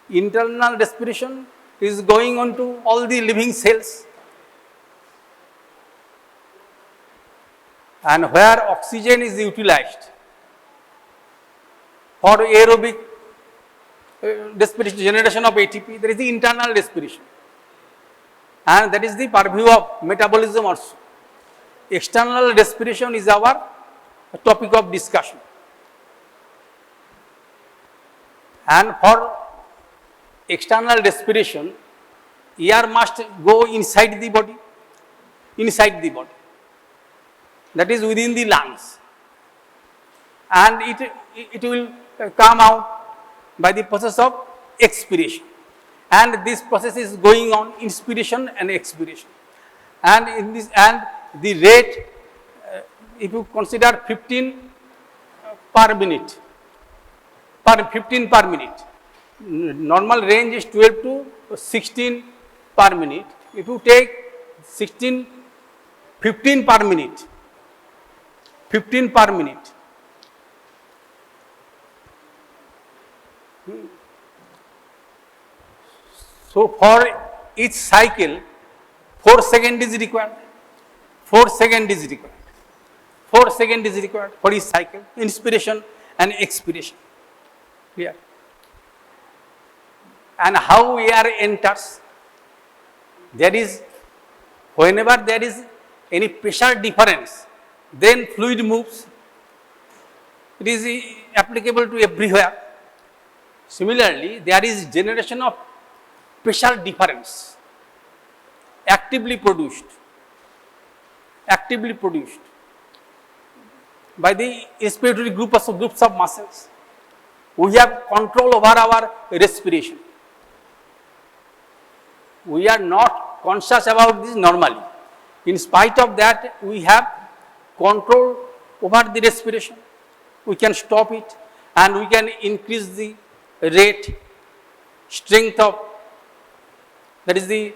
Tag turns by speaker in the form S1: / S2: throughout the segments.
S1: internal respiration is going on to all the living cells, and where oxygen is utilized for aerobic respiration, generation of ATP, there is the internal respiration, and that is the purview of metabolism also. External respiration is our topic of discussion, and for external respiration, air must go inside the body, that is within the lungs, and it will come out by the process of expiration, and this process is going on, inspiration and expiration, and in this, and the rate, if you consider 15 per minute, 15 per minute, normal range is 12 to 16 per minute. If you take 15 per minute, so for each cycle 4 seconds is required. 4 seconds is required for each cycle, inspiration and expiration. Clear? And how air enters? There is, whenever there is any pressure difference, then fluid moves. It is applicable to everywhere. Similarly, there is generation of pressure difference actively produced by the respiratory groups of muscles. We have control over our respiration. We are not conscious about this normally. In spite of that, we have control over the respiration. We can stop it, and we can increase the rate, strength of, that is the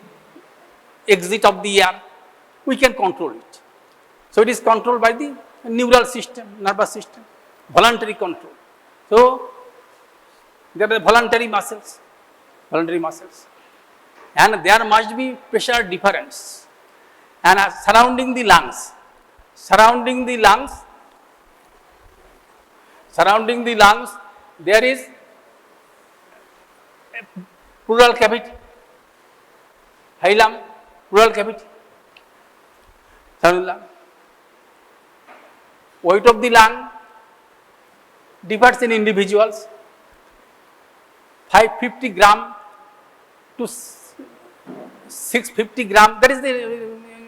S1: exit of the air. We can control it. So it is controlled by the neural system, nervous system, voluntary control. So there are voluntary muscles, and there must be pressure difference. And surrounding the lungs, there is a pleural cavity, hilum, pleural cavity, surrounding lung. Weight of the lung differs in individuals, 550 gram to 650 gram. That is the,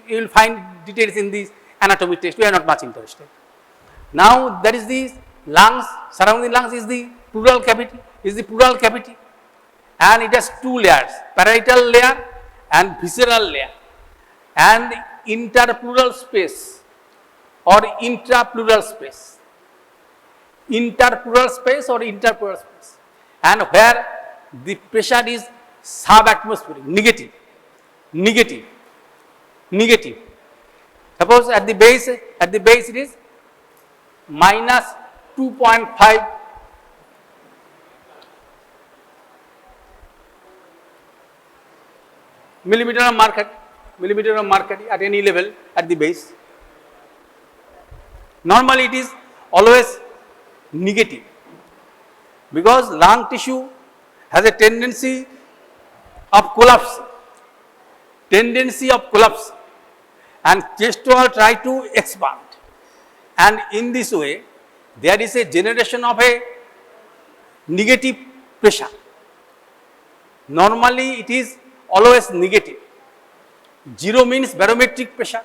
S1: you will find details in the anatomy test. We are not much interested. Now that is the lungs, surrounding lungs is the pleural cavity, and it has two layers, parietal layer and visceral layer, and interpleural space or intrapleural space, and where the pressure is subatmospheric, negative. Suppose at the base it is minus 2.5 millimeter of mercury at any level at the base. Normally it is always negative, because lung tissue has a tendency of collapse, and chest wall try to expand, and in this way there is a generation of a negative pressure. Normally it is always negative. 0 means barometric pressure,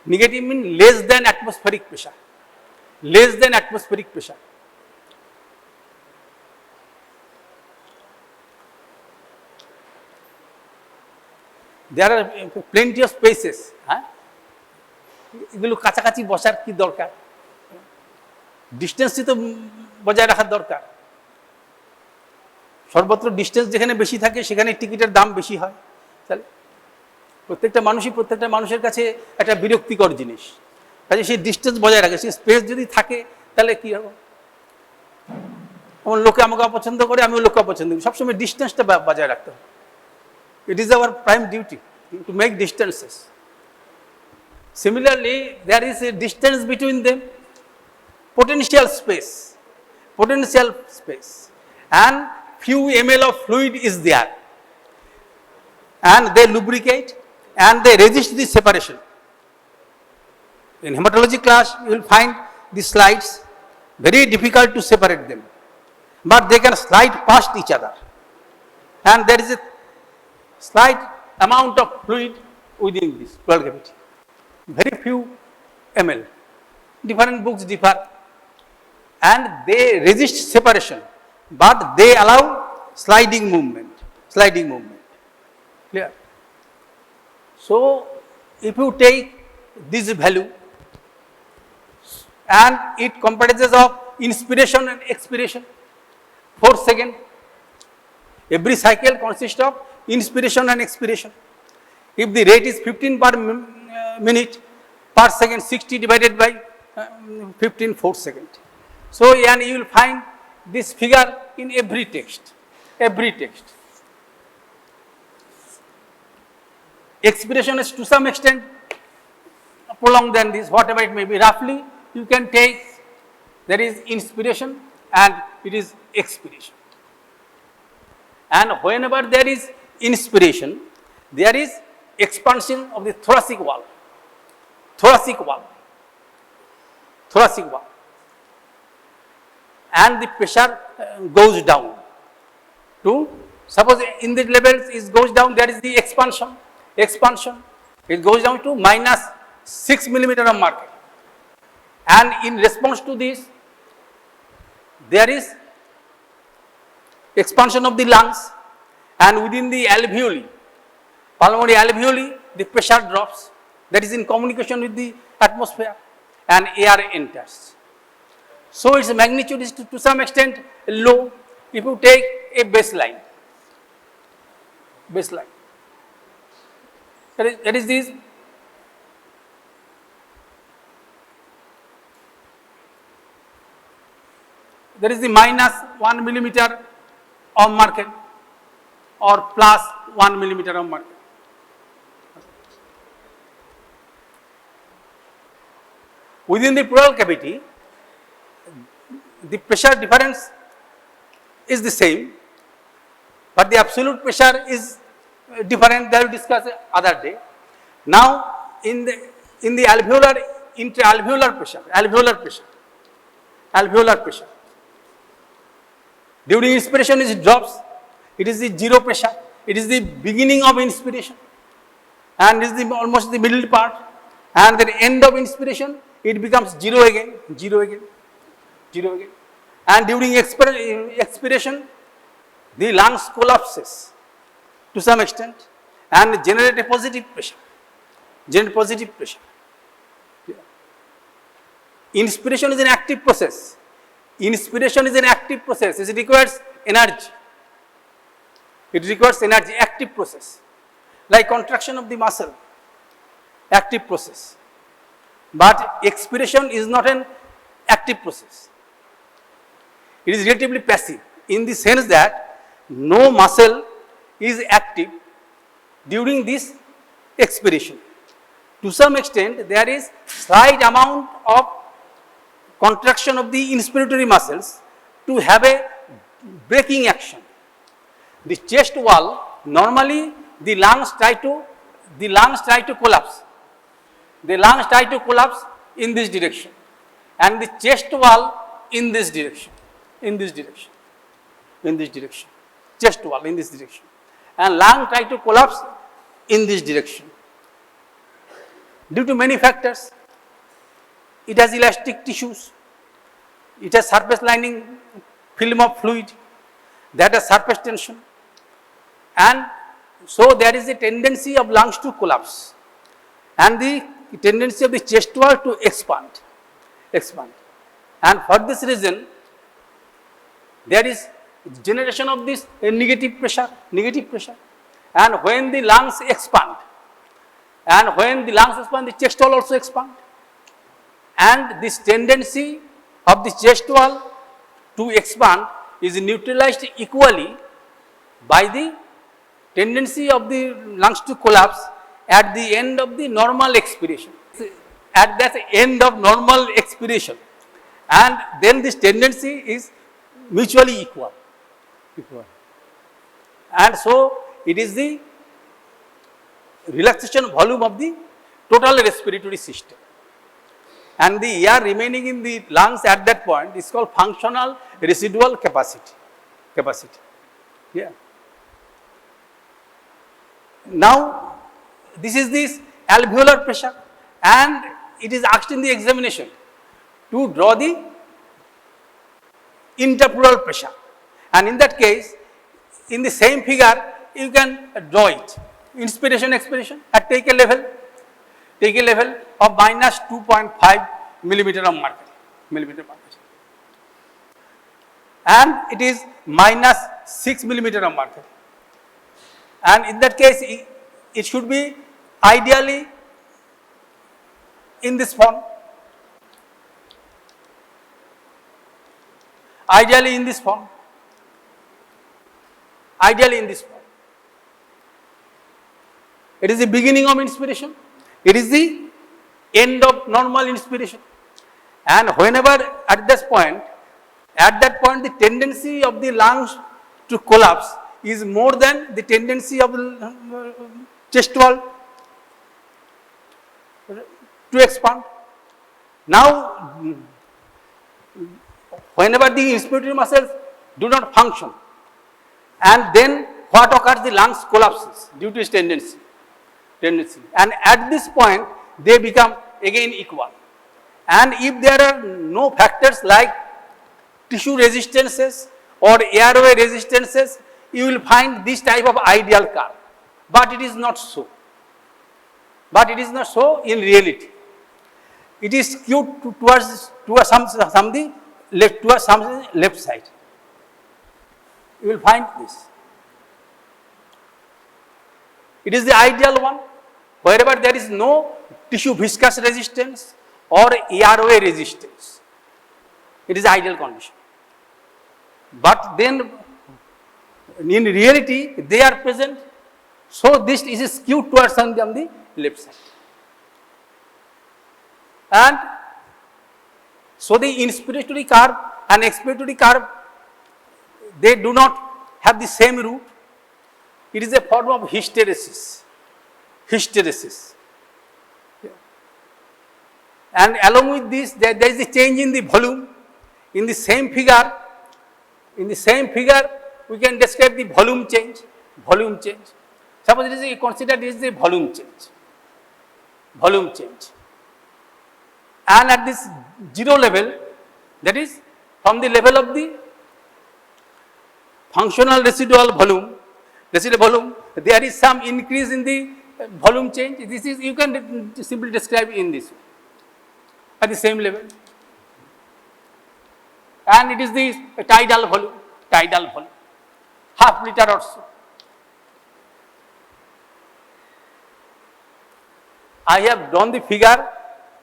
S1: negative means less than atmospheric pressure. There are plenty of spaces. এগুলো কাছাকাছি বসার কি দরকার? ডিস্টেন্সই তো বজায় রাখার দরকার। সর্বত্র ডিস্টেন্স যেখানে বেশি থাকে সেখানে টিকিটের দাম বেশি হয়। তাহলে প্রত্যেকটা মানুষের কাছে একটা বিরক্তিকর জিনিস। কাজে সেই ডিস্টেন্স বজায় রাখে, সেই স্পেস যদি থাকে তাহলে কি হবে? যেমন লোকে আমাকে অপছন্দ করে, আমিও লোককে অপছন্দ করি, সবসময় ডিস্টেন্সটা বজায় রাখতে হবে। It is our prime duty to make distances. Similarly, there is a distance between them, potential space, and few ml of fluid is there, and they lubricate and they resist the separation. In hematology class, you will find the slides, very difficult to separate them, but they can slide past each other, and there is a slight amount of fluid within this pleural cavity. Very few ml. Different books differ, and they resist separation, but they allow sliding movement. Clear? So, if you take this value and it comprises of inspiration and expiration, 4 seconds. Every cycle consists of inspiration and expiration. If the rate is 15 per minute per second, 60 divided by 15, 4 seconds. So, and you will find this figure in every text. Expiration is to some extent prolonged than this, whatever it may be. Roughly, you can take, there is inspiration and it is expiration. And whenever there is inspiration, there is expansion of the thoracic wall, and the pressure goes down to, suppose in the levels it goes down, there is the expansion, it goes down to minus 6 millimeter of mercury, and in response to this, there is expansion of the lungs, and within the alveoli, pulmonary alveoli, the pressure drops, that is in communication with the atmosphere, and air enters. So, its magnitude is to some extent low. If you take a baseline, that is this. There is the minus 1 millimeter of mercury or plus 1 millimeter of mercury. Within the pleural cavity, the pressure difference is the same, but the absolute pressure is different. That we will discuss other day. Now, in the alveolar, intra-alveolar pressure, during inspiration it drops, it is the zero pressure, it is the beginning of inspiration, and is the almost the middle part, and at the end of inspiration it becomes zero again, and during expiration the lungs collapses to some extent and generate a positive pressure. Inspiration is an active process. It requires energy. Active process. Like contraction of the muscle, active process. But expiration is not an active process. It is relatively passive in the sense that no muscle is active during this expiration. To some extent, there is slight amount of contraction of the inspiratory muscles to have a braking action. The chest wall, normally the lungs try to collapse. The lungs try to collapse in this direction, and the chest wall in this direction. Chest wall in this direction, and lung try to collapse in this direction. Due to many factors, it has elastic tissues, it has surface lining film of fluid, that has surface tension, and so there is a tendency of lungs to collapse and the tendency of the chest wall to expand. And for this reason, there is generation of this negative pressure, and when the lungs expand, the chest wall also expand, and this tendency of the chest wall to expand is neutralized equally by the tendency of the lungs to collapse at the end of the normal expiration. At that end of normal expiration, and then this tendency is mutually equal. And so it is the relaxation volume of the total respiratory system, and the air remaining in the lungs at that point is called functional residual capacity. Yeah. Now this is this alveolar pressure, and it is asked in the examination to draw the interpleural pressure, and in that case, in the same figure you can draw it. Inspiration, expiration, and take a level of minus 2.5 millimeter of mercury, and it is minus 6 millimeter of mercury, and in that case it should be ideally in this form, ideally in this form. It is the beginning of inspiration, it is the end of normal inspiration, and whenever at that point the tendency of the lungs to collapse is more than the tendency of the chest wall to expand. Now, whenever the inspiratory muscles do not function, and then what occurs, the lungs collapses due to its tendency, and at this point they become again equal. And if there are no factors like tissue resistances or airway resistances, you will find this type of ideal curve, but it is not so. In reality. It is skewed towards some left side. You will find this. It is the ideal one wherever there is no tissue viscous resistance or airway resistance. It is the ideal condition. But then in reality they are present, so this is skewed towards on the left side. And so the inspiratory curve and expiratory curve, they do not have the same root. It is a form of hysteresis. And along with this, there is a change in the volume. In the same figure, we can describe the volume change. Suppose it is considered this is the volume change. And at this zero level, that is from the level of the functional residual volume, there is some increase in the volume change. This is, you can simply describe in this way, at the same level. And it is the tidal volume, half liter or so. I have drawn the figure,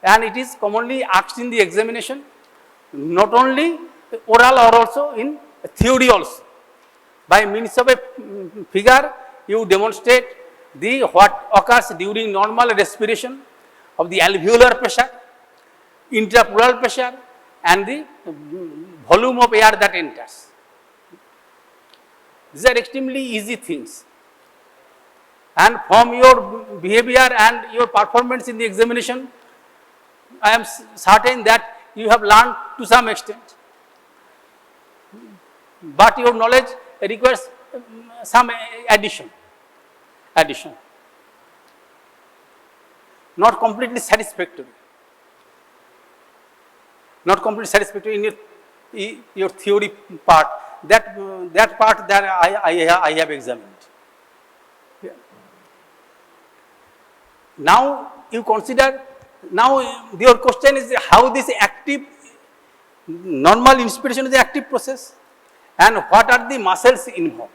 S1: and it is commonly asked in the examination, not only oral or also in theory also. By means of a figure, you demonstrate what occurs during normal respiration of the alveolar pressure, intrapleural pressure, and the volume of air that enters. These are extremely easy things. And from your behavior and your performance in the examination, I am certain that you have learned to some extent. But your knowledge requires some addition. Not completely satisfactory. In your theory part. That part that I have examined. Yeah. Now you consider. Now your question is how this active normal inspiration is an active process, and what are the muscles involved.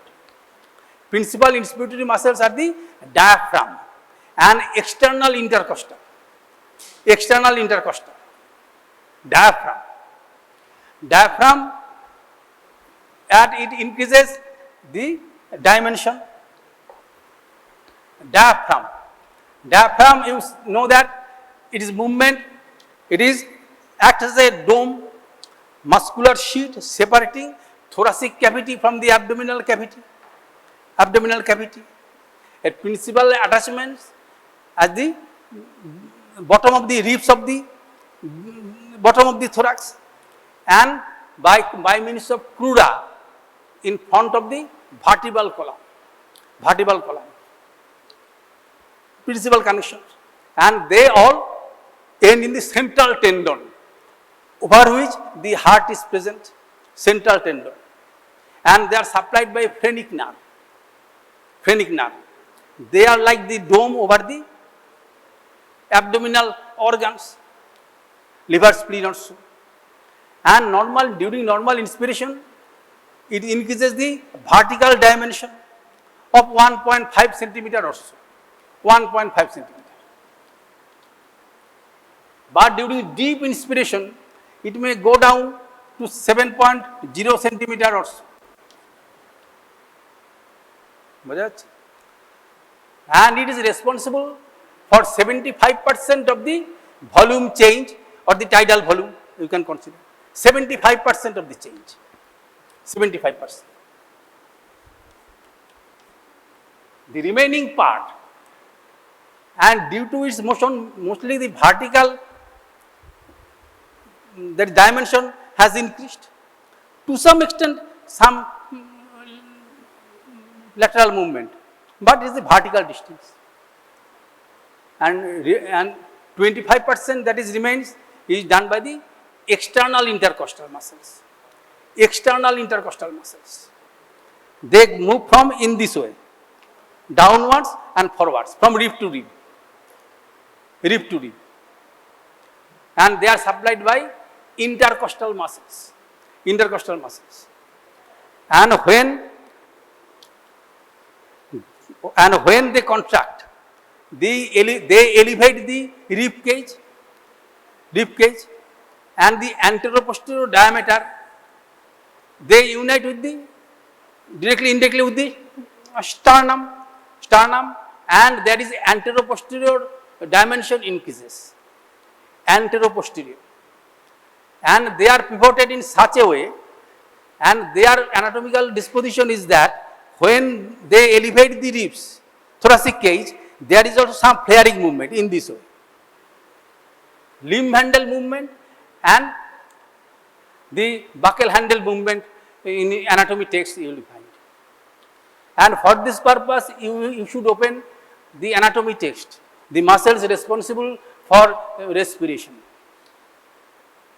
S1: Principal inspiratory muscles are the diaphragm and external intercostal. Diaphragm and it increases the dimension. Diaphragm. Diaphragm, you know that it is movement, it is acts as a dome, muscular sheet separating thoracic cavity from the abdominal cavity. Abdominal cavity. A principal attachments at the bottom of the ribs of the bottom of the thorax, and by means of crura in front of the vertebral column. Vertebral column. Principal connections, and they all end in the central tendon, over which the heart is present. Central tendon, and they are supplied by phrenic nerve. Phrenic nerve. They are like the dome over the abdominal organs, liver, spleen also. And during normal inspiration, it increases the vertical dimension of 1.5 centimeter or so. 1.5 centimeter. But during deep inspiration, it may go down to 7.0 centimeter or so. And it is responsible for 75% of the volume change, or the tidal volume, you can consider. 75% of the change. 75%. The remaining part, and due to its motion, mostly the vertical, the dimension has increased. To some extent, some lateral movement, but it is the vertical distance. And 25% that is remains is done by the external intercostal muscles. External intercostal muscles. They move from in this way, downwards and forwards, from rib to rib. Rib to rib. And they are supplied by intercostal muscles. Intercostal muscles. And when they contract, they elevate the rib cage, and the anteroposterior diameter, they unite with the indirectly with the sternum, and there is anteroposterior dimension increases. Anteroposterior, and they are pivoted in such a way, and their anatomical disposition is that when they elevate the ribs, thoracic cage, there is also some flaring movement in this way. Limb handle movement and the buccal handle movement in anatomy text you will find. And for this purpose, you should open the anatomy text, the muscles responsible for respiration.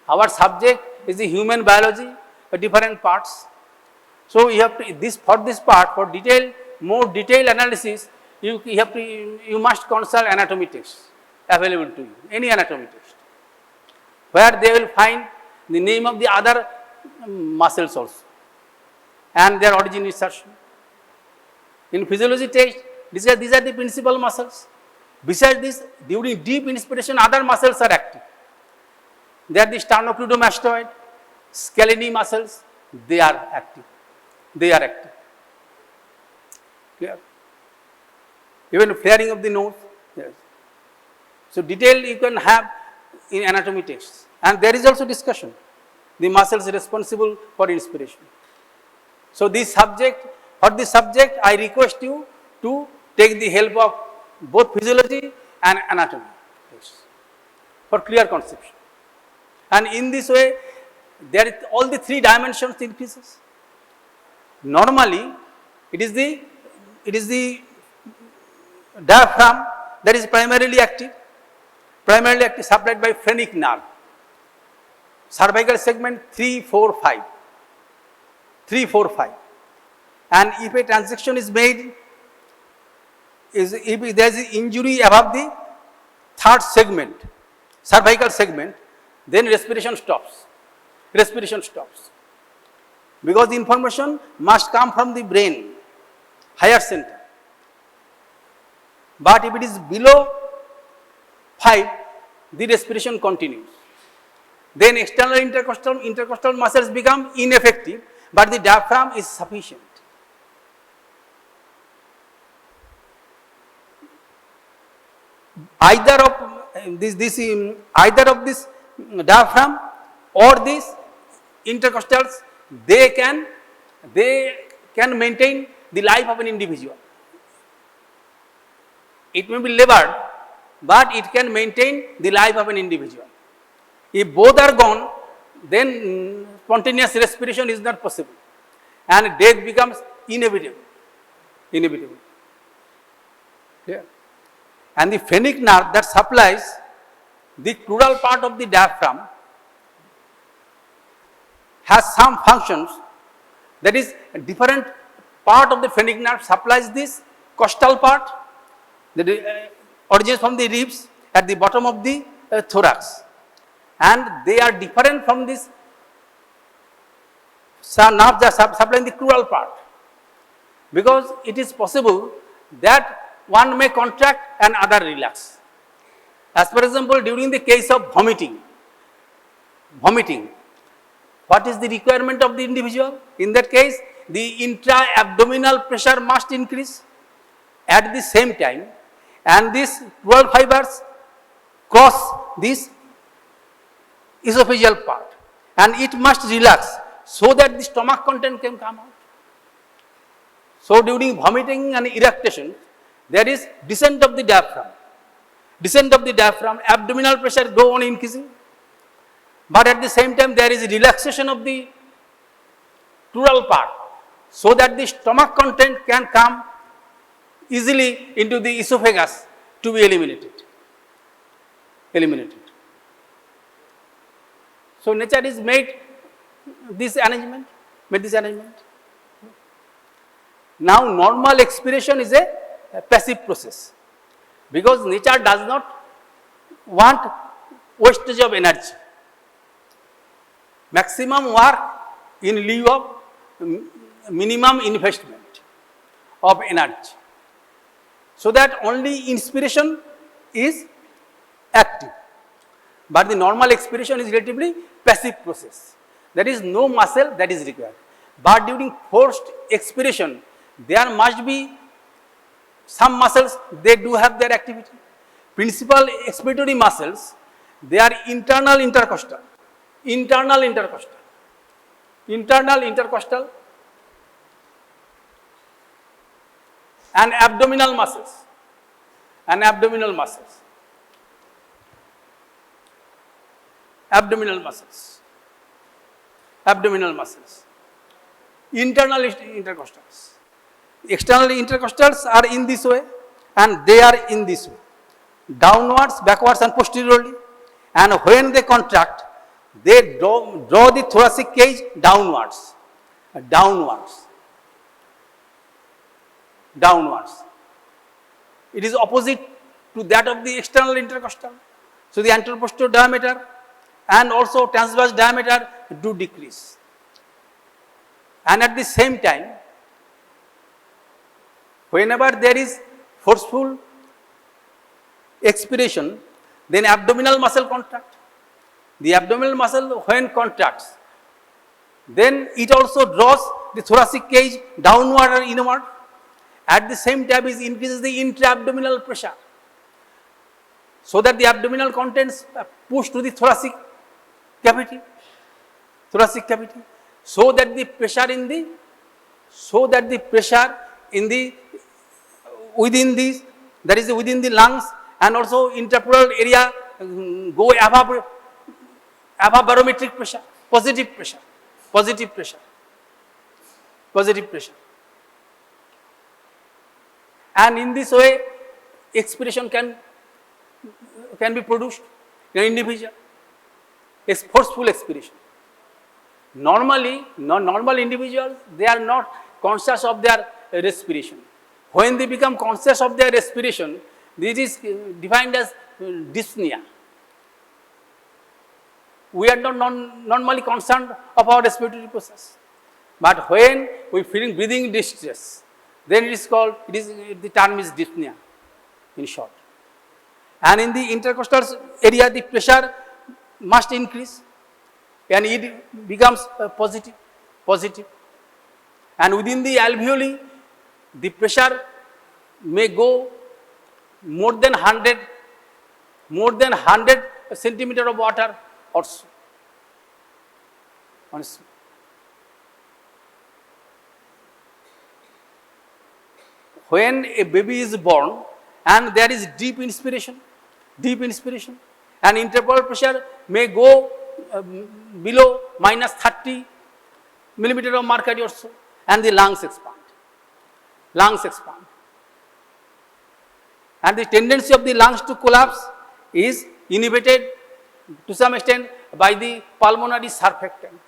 S1: Our subject is the human biology, different parts. So you have to for this part, for more detailed analysis, you must consult anatomy text available to you, any anatomy text, where they will find the name of the other muscles also and their origin insertion. In physiology text, these are the principal muscles. Besides this, during deep inspiration, other muscles are active. They are the sternocleidomastoid, scalene muscles, they are active. Clear? Even flaring of the nose. Yes. So detail you can have in anatomy texts. And there is also discussion, the muscles responsible for inspiration. So for this subject, I request you to take the help of both physiology and anatomy texts for clear conception. And in this way, there is all the three dimensions increases. Normally, it is the diaphragm that is primarily active supplied by phrenic nerve. Cervical segment 3, 4, 5. And if a transaction is made, if there is injury above the third segment, cervical segment, then respiration stops. Because the information must come from the brain, higher center. But if it is below 5, the respiration continues. Then external intercostal muscles become ineffective, but the diaphragm is sufficient. Either of this diaphragm or these intercostals, they can maintain the life of an individual. It may be levered, but it can maintain the life of an individual. If both are gone, then spontaneous respiration is not possible and death becomes inevitable. Clear? And the phrenic nerve that supplies the crural part of the diaphragm has some functions, that is, a different part of the phrenic nerve supplies this costal part that originates from the ribs at the bottom of the thorax, and they are different from this nerve that supplying the crural part, because it is possible that one may contract and other relax. As for example, during the case of vomiting, what is the requirement of the individual? In that case, the intra-abdominal pressure must increase at the same time, and these 12 fibers cross this esophageal part, and it must relax so that the stomach content can come out. So during vomiting and eructation, there is descent of the diaphragm, abdominal pressure go on increasing, but at the same time there is relaxation of the crural part so that the stomach content can come easily into the esophagus to be eliminated. So nature is made this arrangement. Now normal expiration is a passive process, because nature does not want wastage of energy. Maximum work in lieu of minimum investment of energy, so that only inspiration is active, but the normal expiration is relatively passive process. There is no muscle that is required, but during forced expiration there must be some muscles, they do have their activity. Principal expiratory muscles, they are internal intercostal, and abdominal muscles, Internal intercostals. External intercostals are in this way and they are in this way, downwards, backwards and posteriorly, and when they contract, they draw the thoracic cage downwards. It is opposite to that of the external intercostal. So the anteroposterior diameter and also transverse diameter do decrease. And at the same time, whenever there is forceful expiration, then abdominal muscle contract. The abdominal muscle when contracts, then it also draws the thoracic cage downward or inward. At the same time, it increases the intra-abdominal pressure, so that the abdominal contents push to the thoracic cavity, so that the pressure within the lungs and also intrapleural area go above barometric pressure, positive pressure. And in this way, expiration can be produced in an individual. It's forceful expiration. Normally, normal individuals, they are not conscious of their respiration. When they become conscious of their respiration, this is defined as dyspnea. We are not normally concerned of our respiratory process. But when we feel breathing distress, then the term is dyspnea in short. And in the intercostal area, the pressure must increase and it becomes positive. and within the alveoli the pressure may go more than 100 centimeter of water or so. When a baby is born and there is deep inspiration, and interval pressure may go below minus 30 millimeter of mercury or so, and the lungs expand. And the tendency of the lungs to collapse is inhibited to some extent by the pulmonary surfactant.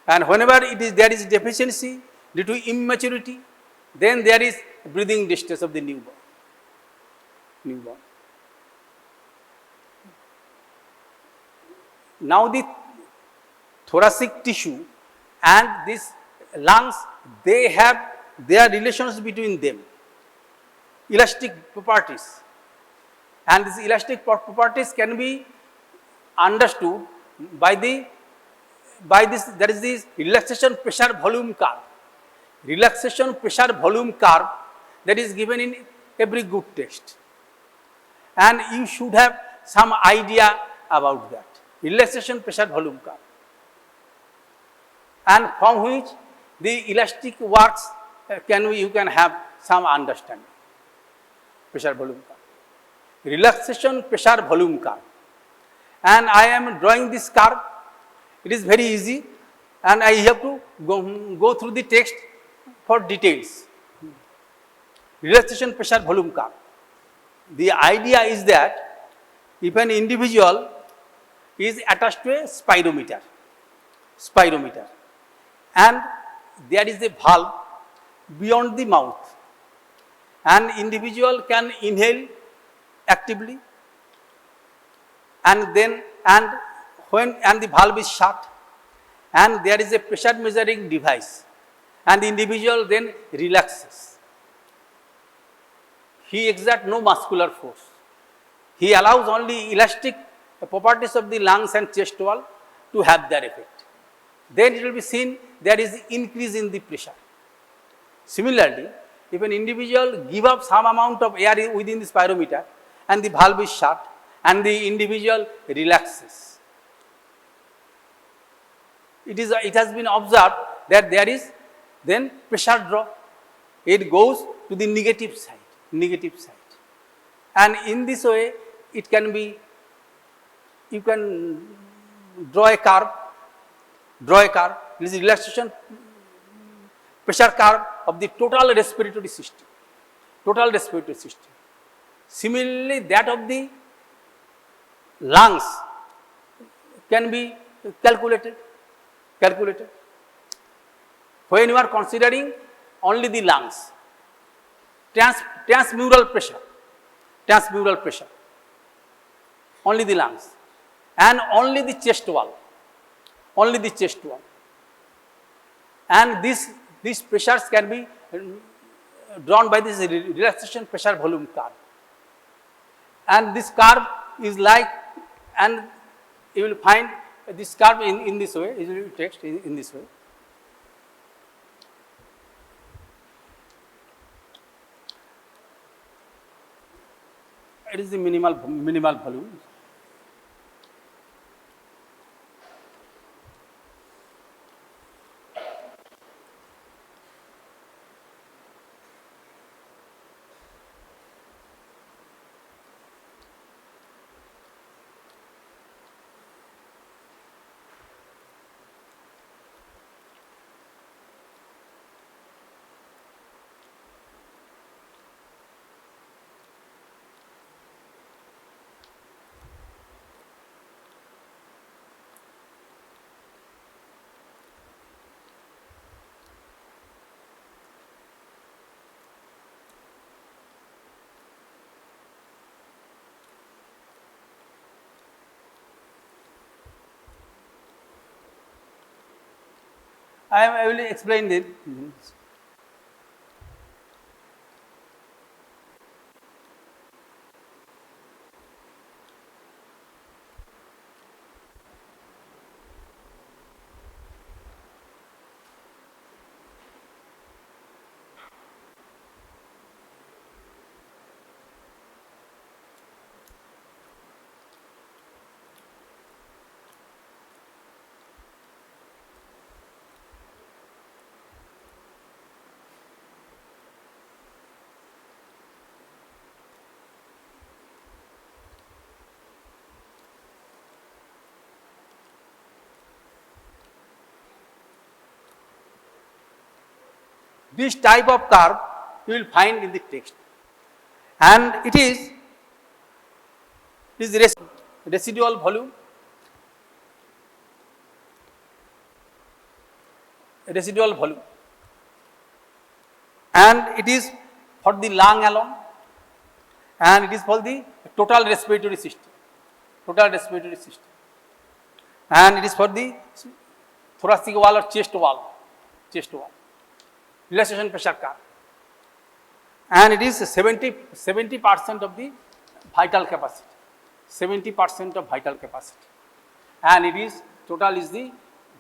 S1: And whenever there is deficiency due to immaturity, then there is breathing distress of the newborn. Now the thoracic tissue and these lungs, they have their relations between them, elastic properties, and these elastic properties can be understood by this. There is this relaxation pressure volume curve. That is given in every good text, and you should have some idea about that relaxation pressure volume curve, and from which the elastic works you can have some understanding. Pressure volume curve, relaxation pressure volume curve, and I am drawing this curve. It is very easy, and I have to go through the text for details. Relaxation pressure volume curve. The idea is that if an individual is attached to a spirometer, and there is a valve beyond the mouth, and individual can inhale actively, and the valve is shut, and there is a pressure measuring device, and the individual then relaxes. He exerts no muscular force. He allows only elastic properties of the lungs and chest wall to have their effect. Then it will be seen there is increase in the pressure. Similarly, if an individual give up some amount of air within the spirometer and the valve is shut and the individual relaxes, it has been observed that there is then pressure drop. It goes to the negative side, and in this way it can be, you can draw a curve. This is relaxation pressure curve of the total respiratory system. Similarly, that of the lungs can be calculated. When you are considering only the lungs, transmural pressure, only the lungs, and only the chest wall, and these pressures can be drawn by this relaxation pressure volume curve, and this curve is like, and you will find this curve in this way, it will be text in this way. It is the minimal volume. I will explain this. This type of curve you will find in the text, and it is residual volume, and it is for the lung alone, and it is for the total respiratory system, and it is for the thoracic wall or chest wall, relaxation pressure curve, and it is 70% of the vital capacity, 70% of vital capacity, and it is total is the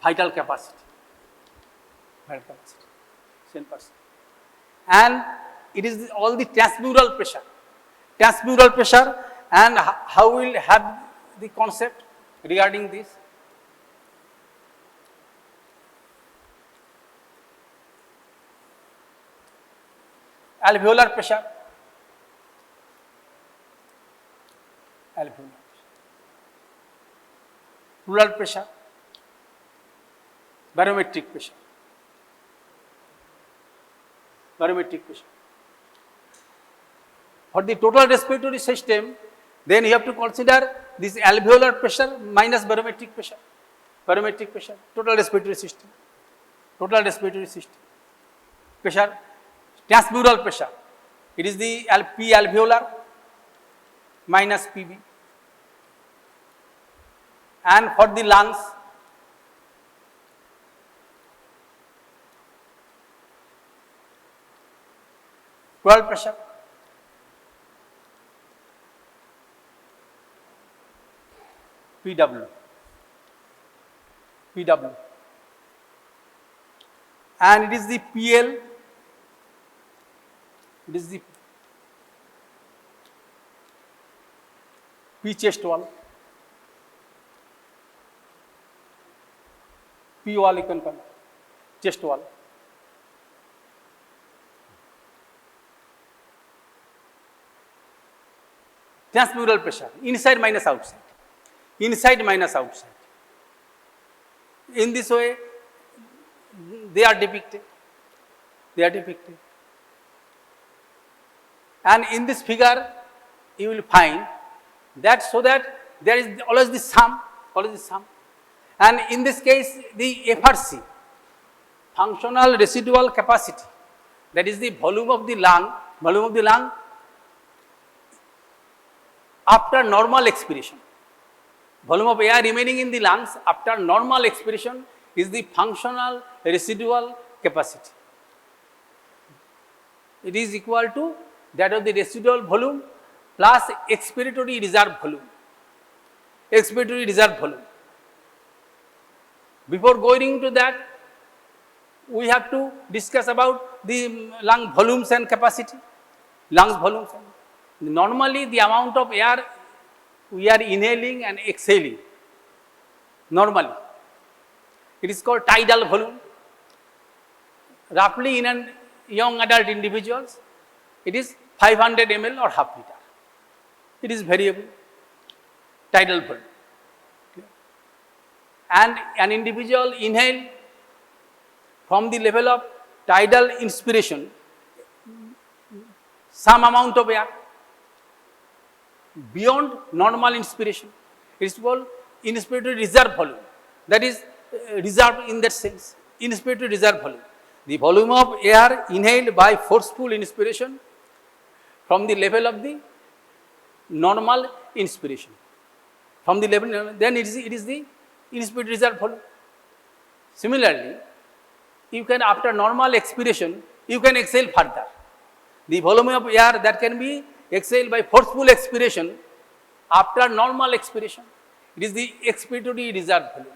S1: vital capacity, 10%, and it is all the transmural pressure, and how we will have the concept regarding this. Alveolar pressure, pleural pressure, barometric pressure. For the total respiratory system, then you have to consider this alveolar pressure minus barometric pressure, total respiratory system, pressure, transmural pressure, it is the P alveolar minus PB, and for the lungs, pleural pressure, PW, and it is the PL, P chest wall, P wall you can call chest wall. Transmural pressure, inside minus outside. In this way, they are depicted. And in this figure, you will find that so that there is always the sum, and in this case, the FRC, functional residual capacity, that is the volume of the lung, after normal expiration. Volume of air remaining in the lungs after normal expiration is the functional residual capacity. It is equal to that of the residual volume plus expiratory reserve volume. Before going into that, we have to discuss about the lung volumes and capacity. Normally, the amount of air we are inhaling and exhaling, normally, it is called tidal volume. Roughly in a young adult individuals, it is 500 ml or half liter. It is variable, tidal volume. And an individual inhale from the level of tidal inspiration some amount of air beyond normal inspiration. It is called inspiratory reserve volume. That is reserve in that sense, inspiratory reserve volume. The volume of air inhaled by forceful inspiration from the level of the normal inspiration. From the level, then it is the inspiratory reserve volume. Similarly, you can, after normal expiration, you can exhale further. The volume of air that can be exhaled by forceful expiration after normal expiration, it is the expiratory reserve volume.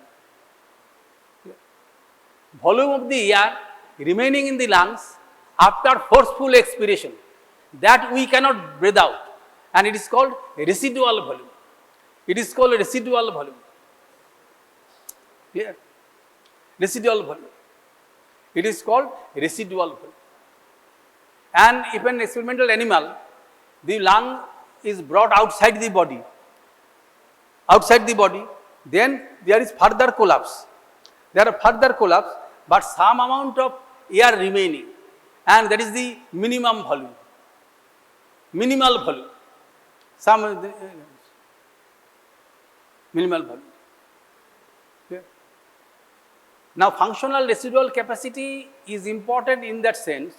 S1: Volume of the air remaining in the lungs after forceful expiration, that we cannot breathe out, and it is called residual volume. Clear? Residual volume. It is called residual volume. And if an experimental animal, the lung is brought outside the body, then there is further collapse. But some amount of air remaining and that is the minimum volume, minimal volume, some minimal volume. Clear? Now, functional residual capacity is important in that sense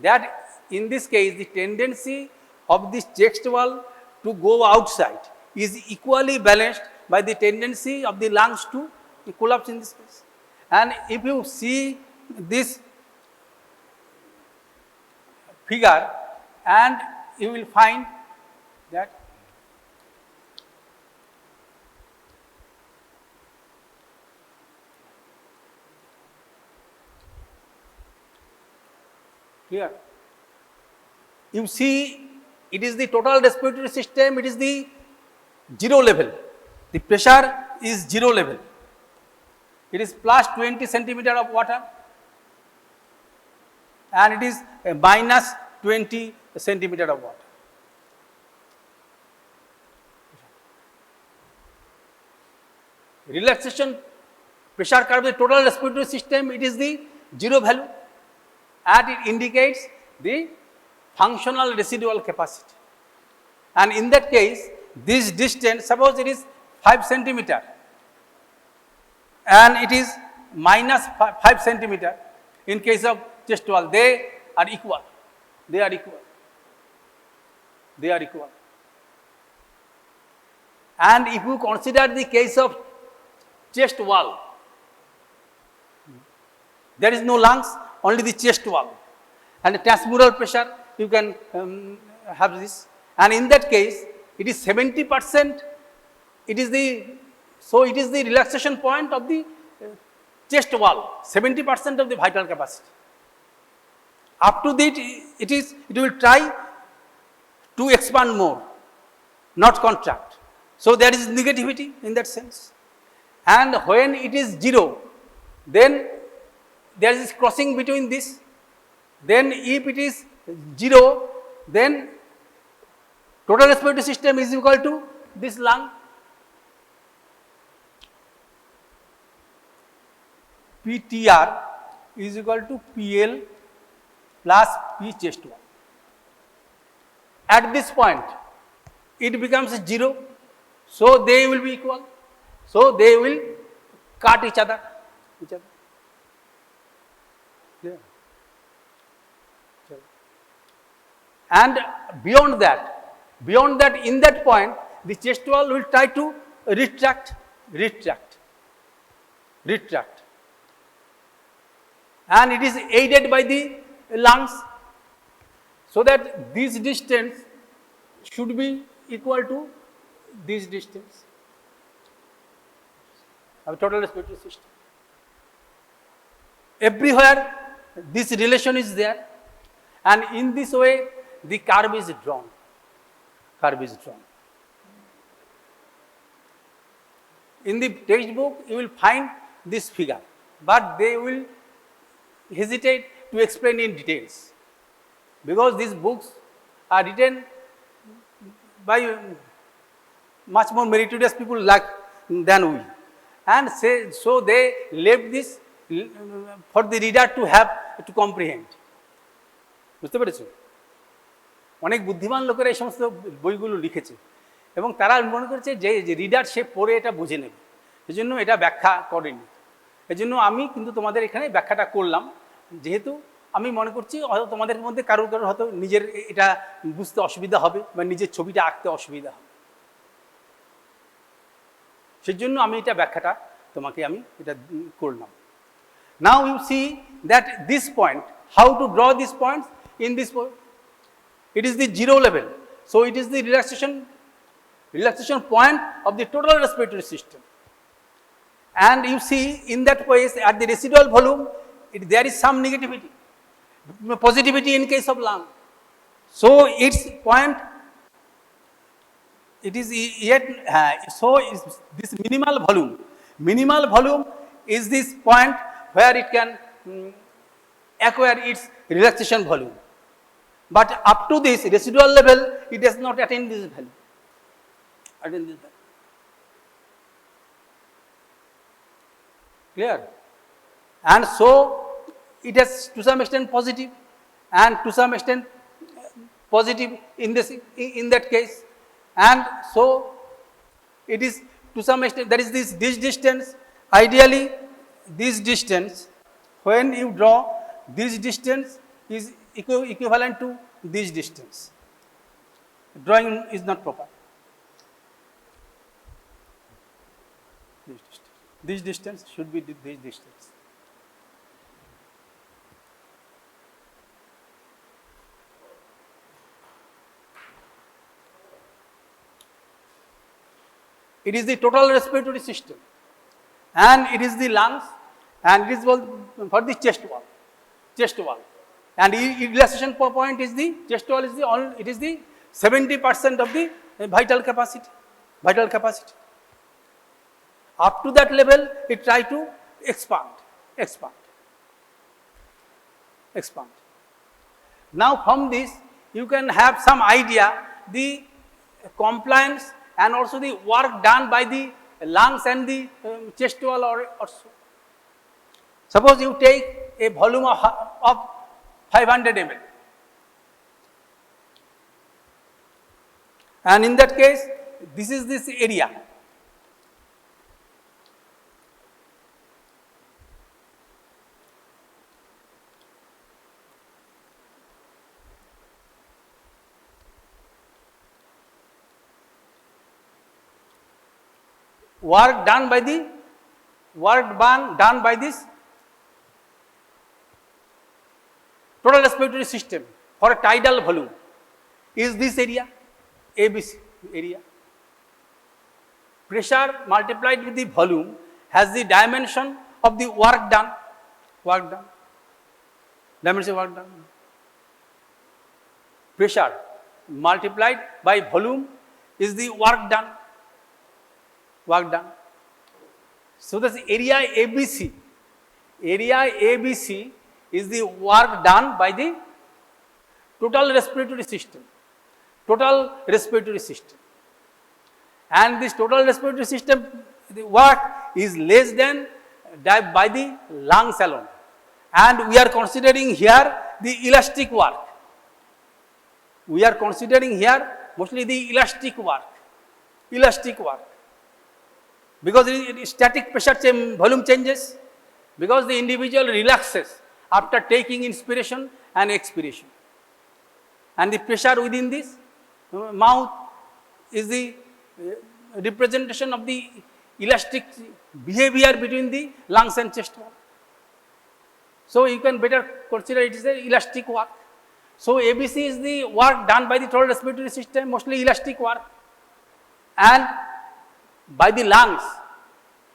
S1: that in this case the tendency of this chest wall to go outside is equally balanced by the tendency of the lungs to collapse in this case. And if you see this figure, and you will find that clear. You see, it is the total respiratory system, it is the zero level. The pressure is zero level. It is plus 20 centimeter of water, and it is minus 20 centimeter of water. Relaxation pressure curve, the total respiratory system, it is the zero value, and it indicates the functional residual capacity. And in that case, this distance, suppose it is 5 centimeter and it is minus 5 centimeter in case of chest wall, they are equal. They are equal. They are equal. And if you consider the case of chest wall, there is no lungs, only the chest wall, and the transmural pressure you can have this, and in that case it is 70%. It is the, so it is the relaxation point of the chest wall, 70% of the vital capacity. Up to that, it will try to expand more, not contract. So there is negativity in that sense. And when it is zero, then there is crossing between this. Then if it is zero, then total respiratory system is equal to this lung. PTR is equal to PL plus P chest wall. At this point, it becomes 0, so they will be equal. So they will cut each other. Yeah. And beyond that, in that point, the chest wall will try to retract. And it is aided by the lungs, so that this distance should be equal to this distance of total respiratory system. Everywhere this relation is there, and in this way the curve is drawn. In the textbook you will find this figure, but they will hesitate to explain in details, because these books are written by much more meritorious people than we, and so they left this for the reader to have to comprehend. বুঝতে পেরেছো? অনেক বুদ্ধিমান লোকেরা এই সমস্ত বইগুলো লিখেছে এবং তারা মনে করেছে যে রিডার সে পড়ে এটা বুঝে নেবে, এজন্য এটা ব্যাখ্যা করেনি। এজন্য আমি কিন্তু তোমাদের এখানে ব্যাখ্যাটা করলাম, যেহেতু আমি মনে করছি হয়তো তোমাদের মধ্যে কারোর হয়তো নিজের এটা বুঝতে অসুবিধা হবে বা নিজের ছবিটা আঁকতে অসুবিধা হবে, সেজন্য আমি এটা ব্যাখ্যাটা তোমাকে আমি এটা করলাম। Now you see that this point, how to draw these points in this point? It is the zero level, so it is the relaxation point of the total respiratory system. And you see in that place at the residual volume, there is some negativity, positivity in case of lung. So its point, it is yet, so is this minimal volume. Minimal volume is this point where it can acquire its relaxation volume. But up to this residual level, it does not attain this value. Clear? And so it has to some extent positive. and to some extent positive in this, in that case. And so it is to some extent, that is this distance, ideally this distance, when you draw, this distance is equivalent to this distance. Drawing is not proper. This distance should be this distance. It is the total respiratory system, and it is the lungs, and it is for the chest wall. Chest wall, and relaxation point is the chest wall is the it is the 70% of the vital capacity. Vital capacity. Up to that level, it try to expand. Now from this, you can have some idea the compliance and also the work done by the lungs and the chest wall or so. Suppose you take a volume of 500 ml, and in that case, this is this area. Work done by this total respiratory system for a tidal volume is this area, ABC area. Pressure multiplied with the volume has the dimension of the work done. Dimension work done. Pressure multiplied by volume is the work done. So this area ABC is the work done by the total respiratory system. And this total respiratory system, the work is less than by the lungs alone. And we are considering here the elastic work. We are considering here mostly the elastic work. Because static pressure volume changes, because the individual relaxes after taking inspiration and expiration. And the pressure within this mouth is the representation of the elastic behavior between the lungs and chest wall. So you can better consider it is the elastic work. So ABC is the work done by the total respiratory system, mostly elastic work. And by the lungs,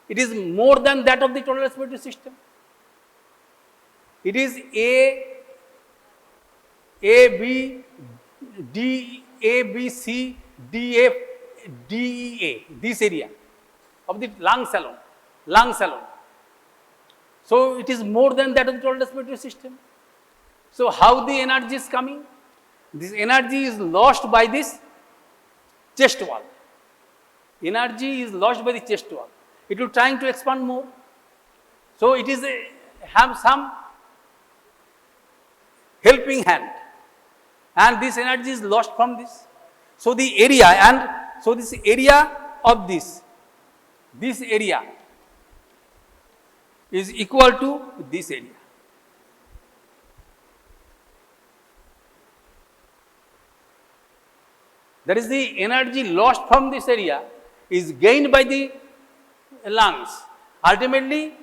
S1: it is more than that of the total respiratory system. It is A, B, D, A, B, C, D, F, D, E, A, this area of the lungs alone. So it is more than that of the total respiratory system. So how the energy is coming? This energy is lost by this chest wall. Energy is lost by the chest wall. It will trying to expand more. So it is have some helping hand, and this energy is lost from this. So the area, and so this area of this area is equal to this area. That is the energy lost from this area is gained by the lungs. Ultimately,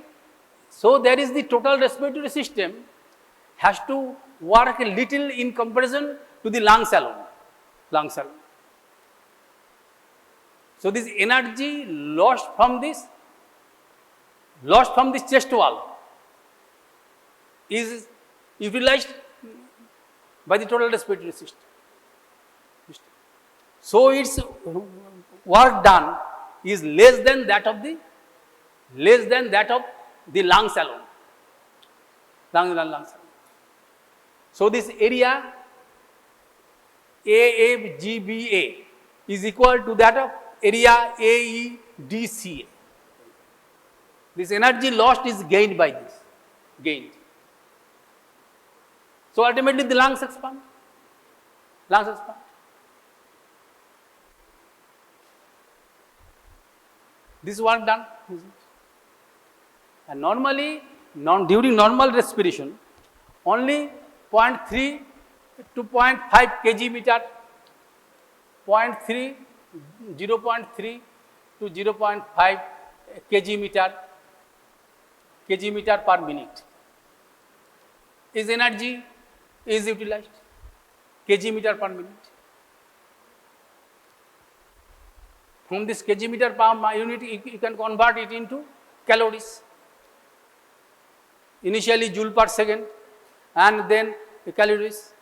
S1: so there is the total respiratory system has to work a little in comparison to the lungs alone. So this energy lost from this chest wall is utilized by the total respiratory system. So its work done is less than that of the lungs alone. Lungs alone. So this area AFGBA is equal to that of area AEDCA. This energy lost is gained by this. So ultimately the lungs expand. Lungs expand. This work done. And normally, during normal respiration, only 0.3 to 0.5 kg meter, 0.3 to 0.5 kg meter per minute is energy is utilized, kg meter per minute. From this kg meter per unit, you can convert it into calories. Initially joule per second and then calories,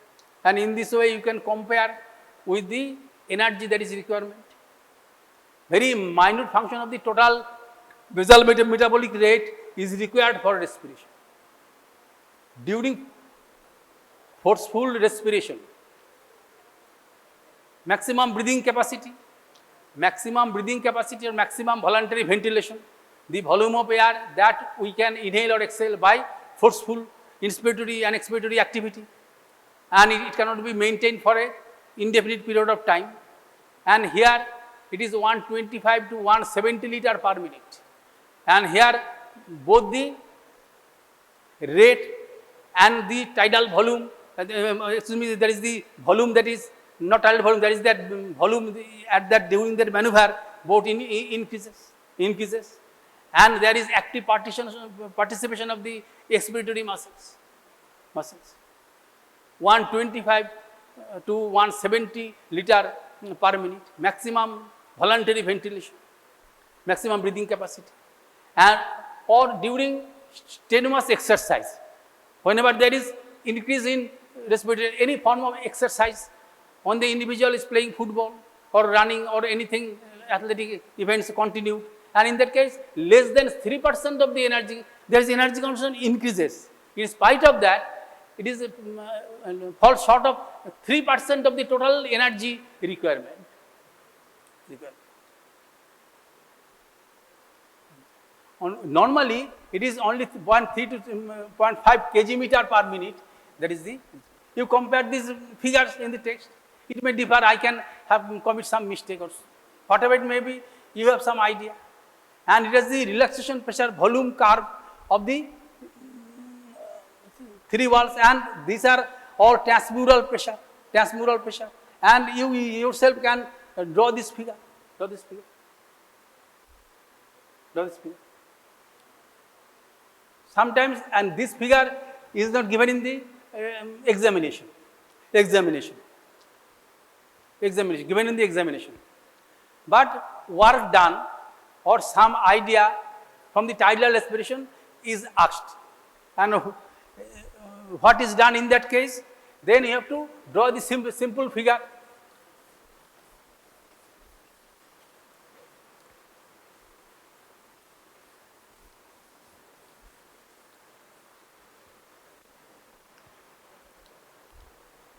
S1: and in this way you can compare with the energy that is requirement. Very minute function of the total basal metabolic rate is required for respiration. During forceful respiration, maximum breathing capacity or maximum voluntary ventilation, the volume of air that we can inhale or exhale by forceful inspiratory and expiratory activity, and it cannot be maintained for a indefinite period of time. And here it is 125 to 170 liter per minute, and here both the rate and the tidal volume, there is the volume that is not tidal volume, that is that volume at that during that maneuver both increases, and there is active participation of the expiratory muscles. 125 to 170 liter per minute, maximum voluntary ventilation, maximum breathing capacity, and or during strenuous exercise, whenever there is increase in respiratory, any form of exercise, when the individual is playing football or running or anything athletic events continued, and in that case less than 3% of the energy, there is energy consumption increases. In spite of that, it is falls short of 3% of the total energy requirement. Normally, it is only 0.3 to 0.5 kg meter per minute. That is the. You compare these figures in the text. It may differ. I can have commit some mistake also. Whatever it may be, you have some idea. And it is the relaxation pressure volume curve of the three walls, and these are all transmural pressure. And you yourself can draw this figure. Sometimes, and this figure is not given in the examination, given in the examination. But work done or some idea from the tidal respiration is asked. And what is done in that case? Then you have to draw the simple figure.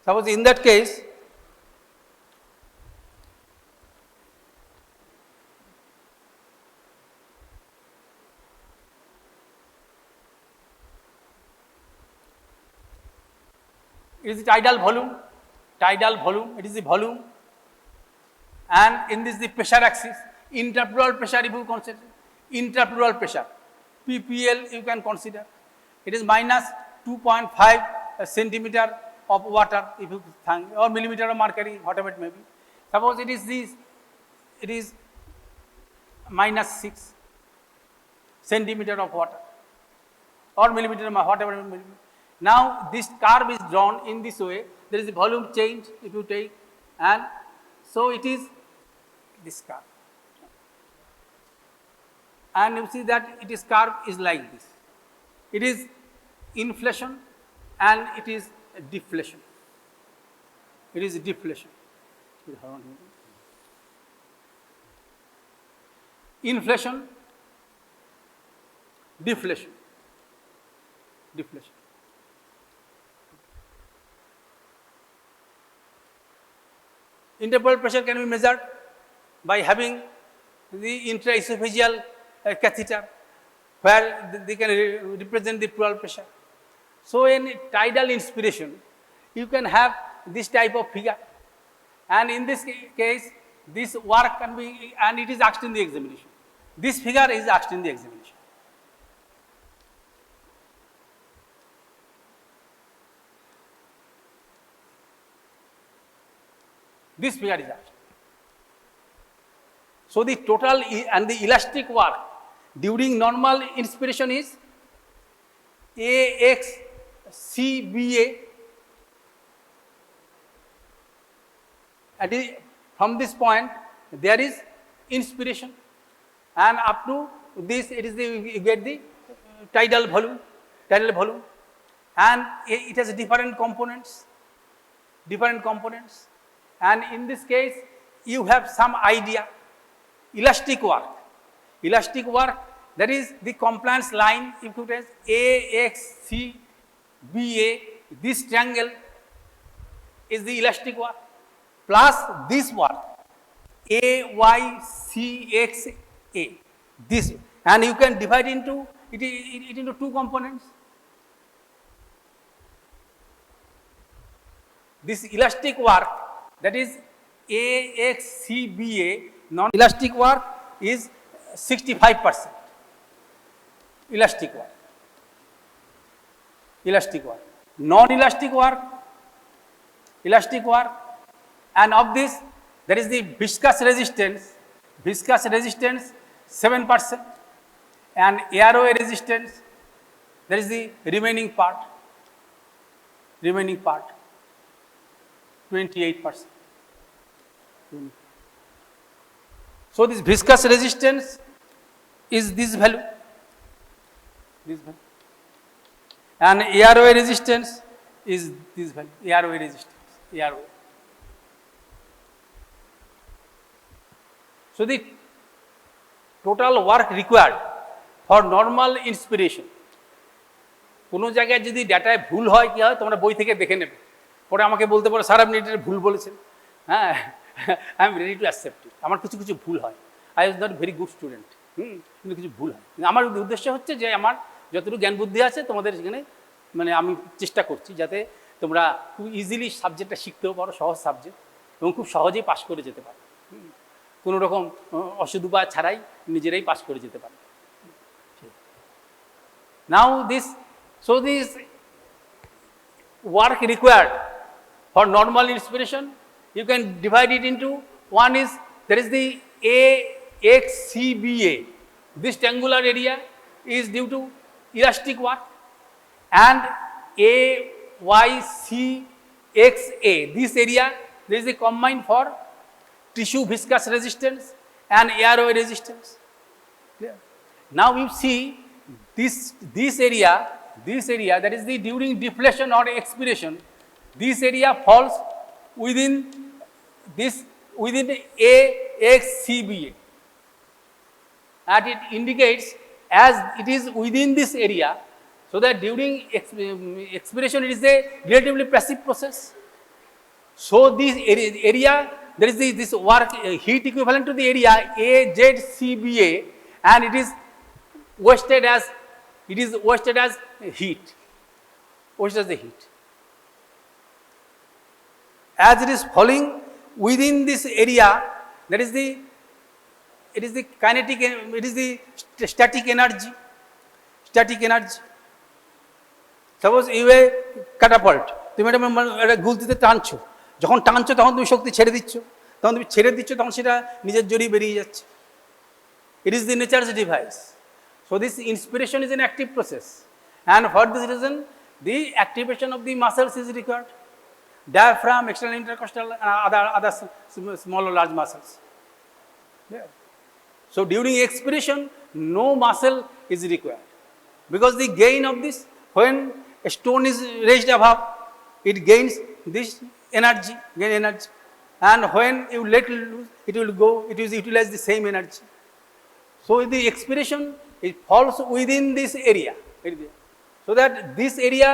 S1: Suppose in that case, it is the tidal volume, it is the volume, and in this the pressure axis, intrapleural pressure if you consider, intrapleural pressure, PPL you can consider, it is minus 2.5 centimeter of water if you think, or millimeter of mercury, whatever it may be. Suppose it is this, it is minus 6 centimeter of water or millimeter of whatever it may be. Now this curve is drawn in this way, there is a volume change if you take, and so it is this curve. And you see that it is curve is like this. It is inflation and it is deflation. Inflation, deflation. Interpleural pressure can be measured by having the intraesophageal catheter, where they can represent the pleural pressure. So in tidal inspiration, you can have this type of figure, and in this case, this work can be, and it is asked in the examination. This figure is asked in the examination. This figure is asked. So the total and the elastic work during normal inspiration is AXCBA. From this point, there is inspiration, and up to this, it is you get the tidal volume, and it has different components, and in this case, you have some idea. Elastic work, that is the compliance line, if it is AXCBA, this triangle is the elastic work, plus this work, AYCXA, this, and you can divide into it into two components. This elastic work, that is AXCBA, non-elastic work is 65%. Elastic work. Non-elastic work, elastic work, and of this, there is the viscous resistance 7%, and airway resistance, there is the remaining part 28%. So this viscous resistance is this value, and airway resistance is this value, airway. So the total work required for normal inspiration, কোনো জায়গায় যদি ডাটায় ভুল হয় কি হয় তোমরা বই থেকে দেখে নেবে, পরে আমাকে বলতে পারো স্যার আপনি এটা ভুল বলেছেন। হ্যাঁ, I am ready to accept it. আমার কিছু ভুল হয়, I was not very good student, কিন্তু কিছু ভুল হয়। আমার উদ্দেশ্য হচ্ছে যে আমার যতটুকু জ্ঞান বুদ্ধি আছে তোমাদের সেখানে মানে আমি চেষ্টা করছি যাতে তোমরা খুব ইজিলি সাবজেক্টটা শিখতেও পারো, সহজ সাবজেক্ট, এবং খুব সহজেই পাস করে যেতে পারো, কোনো রকম অসুবিধা ছাড়াই নিজেরাই পাস করে যেতে পারো। নাও this work required for normal inspiration, you can divide it into, one is, there is the AXCBA, this triangular area is due to elastic work, and AYCXA, this area, there is a combined for tissue viscous resistance and airway resistance. Clear? Now you see this area, that is the during deflation or expiration, this area falls within AXCBA, and it indicates as it is within this area, so that during expiration it is a relatively passive process. So this area, there is this work heat equivalent to the area AZCBA, and it is wasted as heat. As it is falling within this area, that is the kinetic, it is the static energy. Suppose you a catapult, তুমি একটা গুলতিতে টানছো, যখন টানছো তখন তুমি শক্তি ছেড়ে দিচ্ছ, তখন সেটা নিজের জড়িয়ে বেরিয়ে যাচ্ছে। It is the nature's device. So this inspiration is an active process, and for this reason the activation of the muscles is required, diaphragm, external intercostal, and other small or large muscles. Yeah. So during expiration no muscle is required, because the gain of this, when a stone is raised above, it gains this energy, and when you let it loose, it will utilize the same energy. So the expiration, it falls within this area, so that this area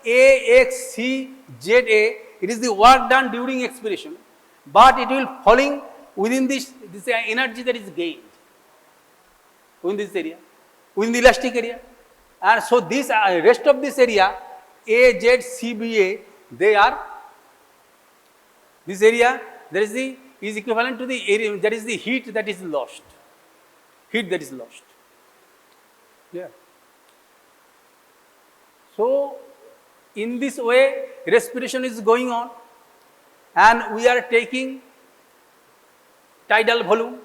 S1: AXCZA, it is the work done during expiration, but it will falling within this energy that is gained within this area, within the elastic area, and so this rest of this area AZCBA, they are, this area, there is the, is equivalent to the area, that is the heat that is lost. Heat that is lost. Yeah. So, in this way, respiration is going on, and we are taking tidal volume,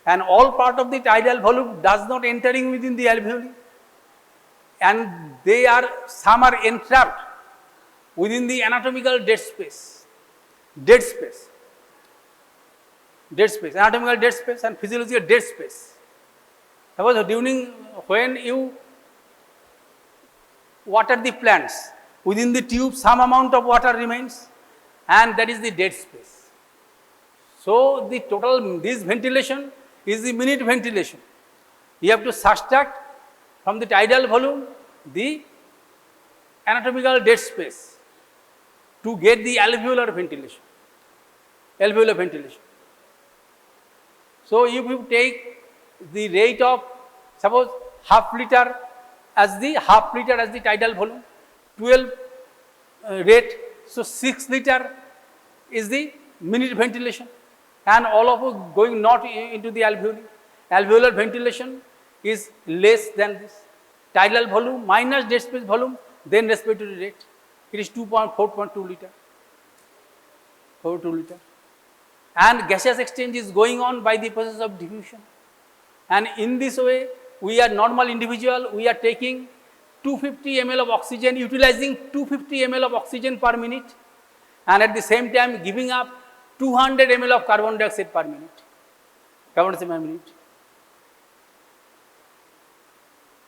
S1: and all part of the tidal volume does not entering within the alveoli, and they are, some are entrapped within the anatomical dead space, anatomical dead space and physiological dead space. Suppose during when you water the plants, within the tube some amount of water remains, and that is the dead space. So, the total, this ventilation is the minute ventilation. You have to subtract from the tidal volume the anatomical dead space to get the alveolar ventilation. So, if you take the rate of, suppose half liter as the tidal volume, 12 rate, so 6 liter is the minute ventilation, and all of it going not into the alveoli. Alveolar ventilation is less than this. Tidal volume minus dead space volume, then respiratory rate, it is 4.2 liter. And gaseous exchange is going on by the process of diffusion. And in this way, we are normal individual, we are taking 250 ml of oxygen, utilizing 250 ml of oxygen per minute, and at the same time giving up 200 ml of carbon dioxide per minute.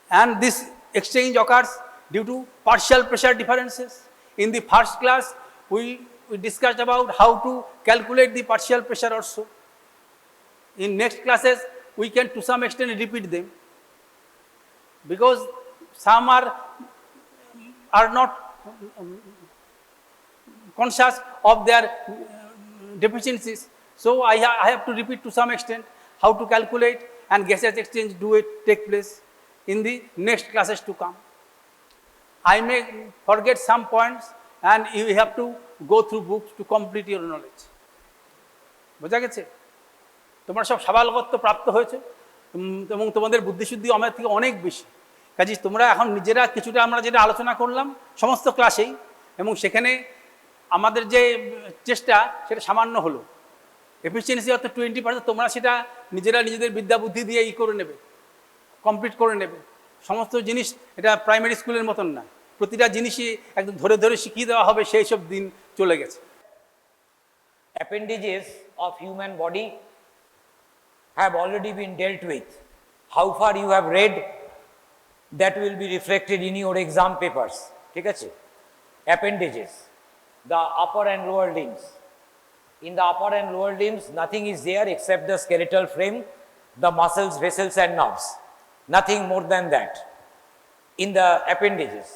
S1: And this exchange occurs due to partial pressure differences. In the first class, we discussed about how to calculate the partial pressure also. In next classes, we can to some extent repeat them, because some are not conscious of their deficiencies. So, I have to repeat to some extent how to calculate and gaseous exchange take place in the next classes to come. I may forget some points, and you have to go through books to complete your knowledge. বোঝা গেছে? তোমরা সব সাবালগত্ব প্রাপ্ত হয়েছে এবং তোমাদের বুদ্ধিশুদ্ধি আমার থেকে অনেক বেশি। কাজে তোমরা এখন নিজেরা কিছুটা আমরা যেটা আলোচনা করলাম সমস্ত ক্লাসেই, এবং সেখানে আমাদের যে চেষ্টা সেটা সামান্য হলো, এফিসিয়েন্সি অর্থাৎ 20%, তোমরা সেটা নিজেরা নিজেদের বিদ্যা বুদ্ধি দিয়ে করে নেবে, কমপ্লিট করে নেবে। সমস্ত জিনিস এটা প্রাইমারি স্কুলের মতন না, প্রতিটা জিনিসই একদম ধরে ধরে শিখিয়ে দেওয়া হবে, সেই সব দিন চলে গেছে।
S2: Appendages of human body have already been dealt with. How far you have read, that will be reflected in your exam papers. ঠিক আছে? Appendages, the upper and lower limbs. In the upper and lower limbs, nothing is there except the skeletal frame, the muscles, vessels and nerves. Nothing more than that. In the appendages,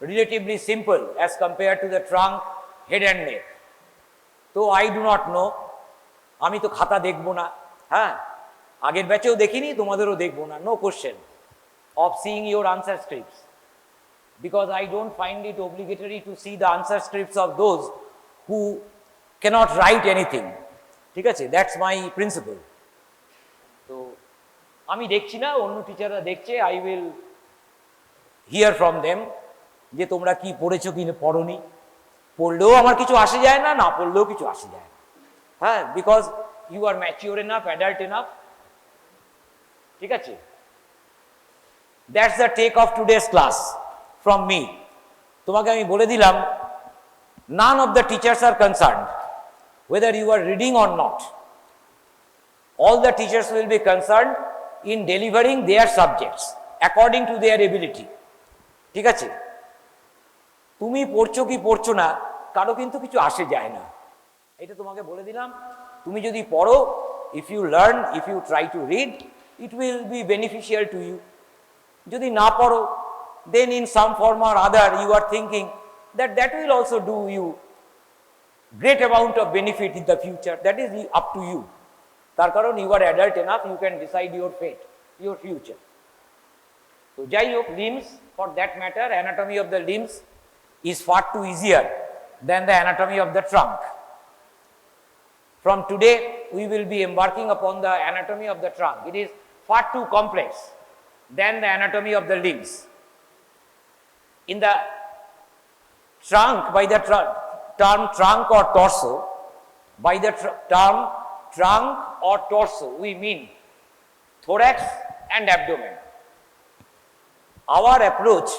S2: relatively simple as compared to the trunk, head and neck. So I do not know, আমি তো খাতা দেখবো না, হ্যাঁ, আগের ব্যাচেও দেখিনি, তোমাদেরও দেখবো না, no question of seeing your answer scripts, because I don't find it obligatory to see the answer scripts of those who cannot write anything. ঠিক আছে? That's my principle. তো আমি দেখছি না, অন্য টিচাররা দেখছে, I will hear from them যে তোমরা কি পড়েছো কি পড়োনি। পড়লেও আমার কিছু আসে যায় না, না পড়লেও কিছু আসে যায় না, হ্যাঁ, because you are mature enough, adult enough. ঠিক আছে? That's the take off today's class from me. তোমাকে আমি বলে দিলাম, none of the teachers are concerned whether you are reading or not. All the teachers will be concerned in delivering their subjects according to their ability. ঠিক আছে? তুমি পড়ছো কি পড়ছো না, কারো কিন্তু কিছু আসে যায় না, এটা তোমাকে বলে দিলাম। তুমি যদি পড়ো, if you learn, if you try to read, it will be beneficial to you. যদি না পড়ো, then in some form or other you are thinking that will also do you great amount of benefit in the future. That is up to you. তার কারণ you are adult enough, you can decide your fate, your future. তো যাই হোক, limbs for that matter, anatomy of the limbs is far too easier than the anatomy of the trunk. From today we will be embarking upon the anatomy of the trunk. It is far too complex than the anatomy of the limbs. In the trunk, by the term trunk or torso, by the term trunk or torso, we mean thorax and abdomen. Our approach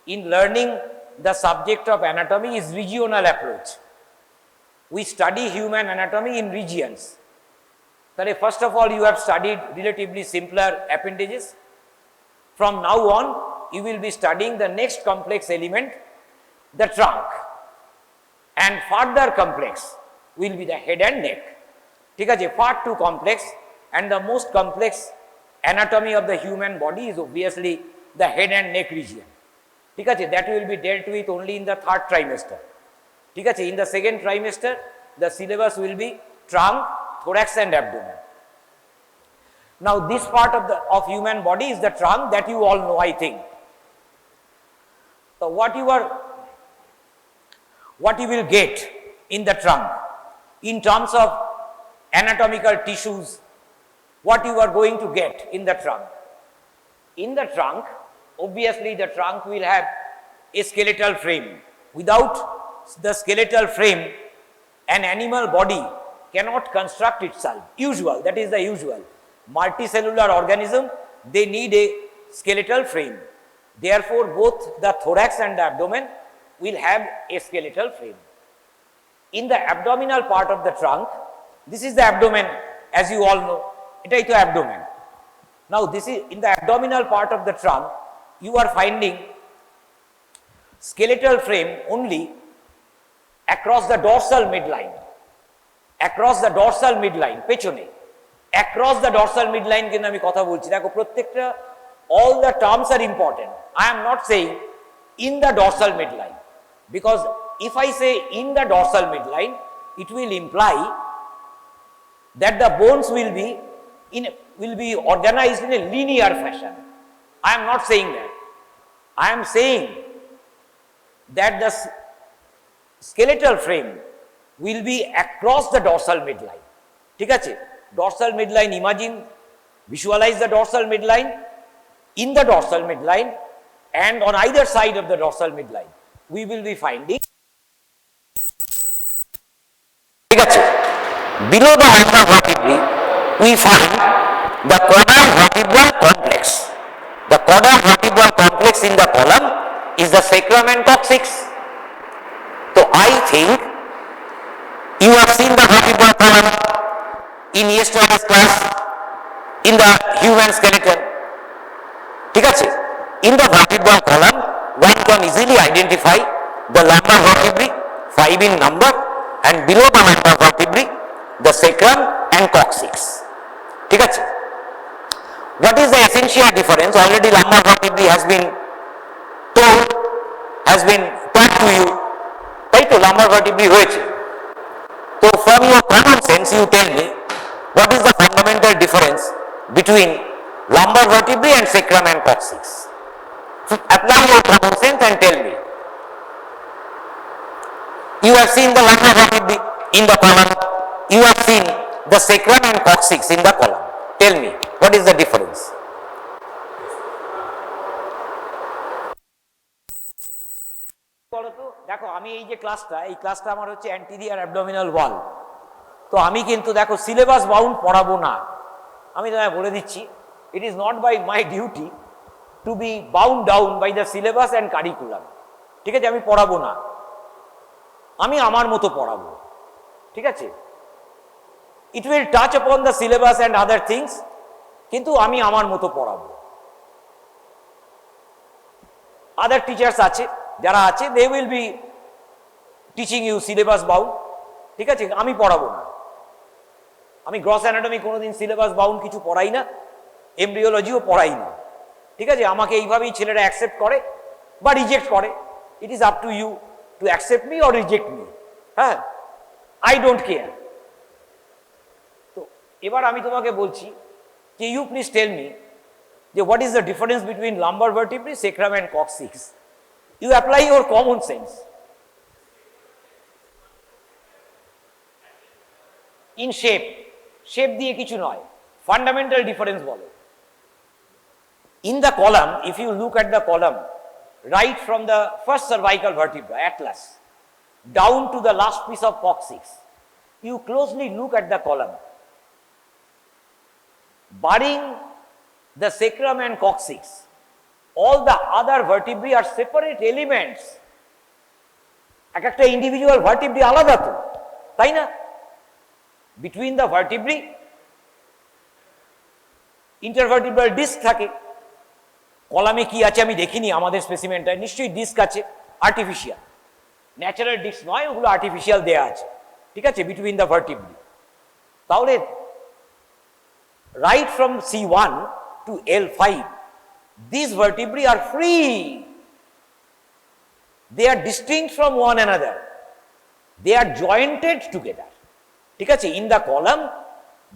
S2: in learning the subject of anatomy is regional approach. We study human anatomy in regions. So first of all, you have studied relatively simpler appendages. From now on, you will be studying the next complex element, the trunk, and further complex will be the head and neck. ঠিক আছে, far too complex, and the most complex anatomy of the human body is obviously the head and neck region. ঠিক আছে, that will be dealt with only in the third trimester. ঠিক আছে, in the second trimester the syllabus will be trunk, thorax and abdomen. Now this part of human body is the trunk, that you all know, I think. So what you will get in the trunk in terms of anatomical tissues, what you are going to get in the trunk. In the trunk, obviously the trunk will have a skeletal frame. Without the skeletal frame, an animal body cannot construct itself. Usual, that is the usual. Multicellular organism, they need a skeletal frame. Therefore, both the thorax and the abdomen will have a skeletal frame. In the abdominal part of the trunk, this is the abdomen, as you all know. Etai to abdomen. Now, this is in the abdominal part of the trunk, you are finding skeletal frame only across the dorsal midline. Across the dorsal midline, পেছনে, across the dorsal midline কিন্তু আমি কথা বলছি, দেখো প্রত্যেকটা, all the terms are important. I am not saying in the dorsal midline, because if I say in the dorsal midline, it will imply that the bones will be organized in a linear fashion. I am not saying that. I am saying that the skeletal frame will be across the dorsal midline. ঠিক আছে, dorsal midline, imagine, visualize the dorsal midline. In the dorsal midline and on either side of the dorsal midline, we will be finding, ঠিক আছে, below the lumbar vertebrae we find the caudal vertebral complex. The caudal vertebral complex in the column is the sacrum and coccyx. So I think you have seen the vertebral column in yesterday's class in the human skeleton. ঠিক আছে, in the vertebral column one can easily identify the lumbar vertebrae, 5 in number, and below the lumbar vertebrae the sacrum and coccyx. ঠিক আছে, what is the essential difference? Already lumbar vertebrae has been told, has been taught to you, তাই তো, lumbar vertebrae হয়েছে। So from your common sense you tell me what is the fundamental difference between lumbar vertebrae and sacrum and coccyx. So apply your common sense and tell me. You have seen the lumbar vertebrae in the column, you have seen the sacrum and coccyx in the column. Tell me, what is the difference? দেখো, আমি এই যে ক্লাসটা আমার হচ্ছে anterior abdominal ওয়াল। তো আমি কিন্তু দেখো সিলেবাস বাউন্ড পড়াবো না, আমি তোমায় বলে দিচ্ছি, it is not by my duty to be bound down by the syllabus and curriculum. ঠিক আছে, আমি পড়াবো না, আমি আমার মতো পড়াবো। ঠিক আছে, it will touch upon the syllabus and other things, কিন্তু আমি আমার মতো পড়াবো। other teachers আছে, যারা আছে, they will be teaching you syllabus bound. ঠিক আছে, আমি পড়াবো না। আমি গ্রস অ্যানাটমি কোনোদিন সিলেবাস বাউন্ড কিছু পড়াই না, এমব্রিওলজিও পড়াই না। ঠিক আছে, আমাকে এইভাবেই ছেলেরা অ্যাকসেপ্ট করে বা রিজেক্ট করে। It is up to you to accept me or reject me. হ্যাঁ, আই ডোন্ট কেয়ার। তো এবার আমি তোমাকে বলছি যে ইউ প্লিজ টেল মি যে what is the difference between lumbar vertebrae, sacrum and coccyx? You apply your common sense. In shape দিয়ে কিছু নয়, fundamental difference বলো। In the column, if you look at the column, right from the first cervical vertebra, atlas, down to the last piece of coccyx, you closely look at the column. Barring the sacrum and coccyx, all the other vertebrae are separate elements. একটা individual vertebrae আলাদা তো, তাই না? Between the vertebrae, intervertebral disc থাকে। কলামে কি আছে আমি দেখিনি আমাদের স্পেসিমেনটা, নিশ্চয়ই ডিস্ক আছে, আর্টিফিশিয়াল, ন্যাচারাল ডিস্ক নয়, ওগুলো আর্টিফিশিয়াল দেয়া আছে, ঠিক আছে, বিটুইন দ্য ভার্টিব্রি। তাহলে right from C1 to L5, these vertebrae are free. They are distinct from one another. They are jointed together. ঠিক আছে, in the column,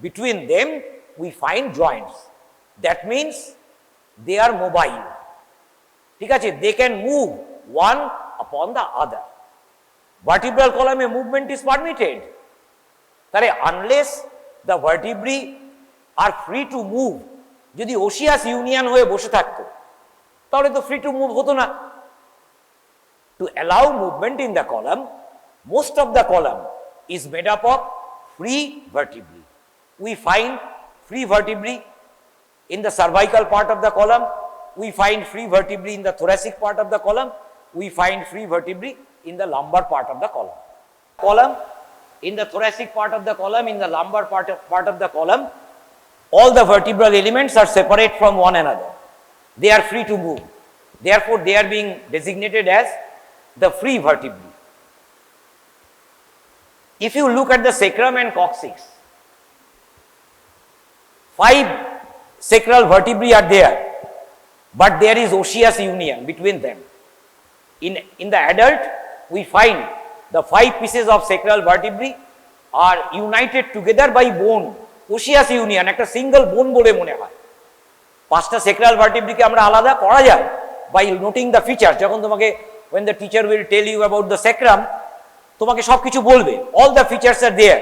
S2: between them we find joints. That means they are mobile. ঠিক আছে, they can move one upon the other. Vertebral column movement is permitted. তাহলে unless the vertebrae are free to move, যদি ওসিয়াস union হয়ে বসে থাকতো তাহলে তো free to move হতো না। To allow movement in the column, most of the column is made up of free vertebrae. We find free vertebrae in the cervical part of the column, we find free vertebrae in the thoracic part of the column, we find free vertebrae in the lumbar part of the column. In the thoracic part of the column, in the lumbar part of the column, all the vertebral elements are separate from one another. They are free to move. Therefore, they are being designated as the free vertebrae. If you look at the sacrum and coccyx, 5 sacral vertebrae are there, but there is osseous union between them. In the adult, we find the 5 pieces of sacral vertebrae are united together by bone. Osseous union, একটা single বোন বলে মনে হয়। 5টা sacral vertebrae কে আমরা আলাদা করা যায় by noting the features. যখন তোমাকে when the teacher will tell you about the sacrum, তোমাকে সবকিছু বলবে, all the features are there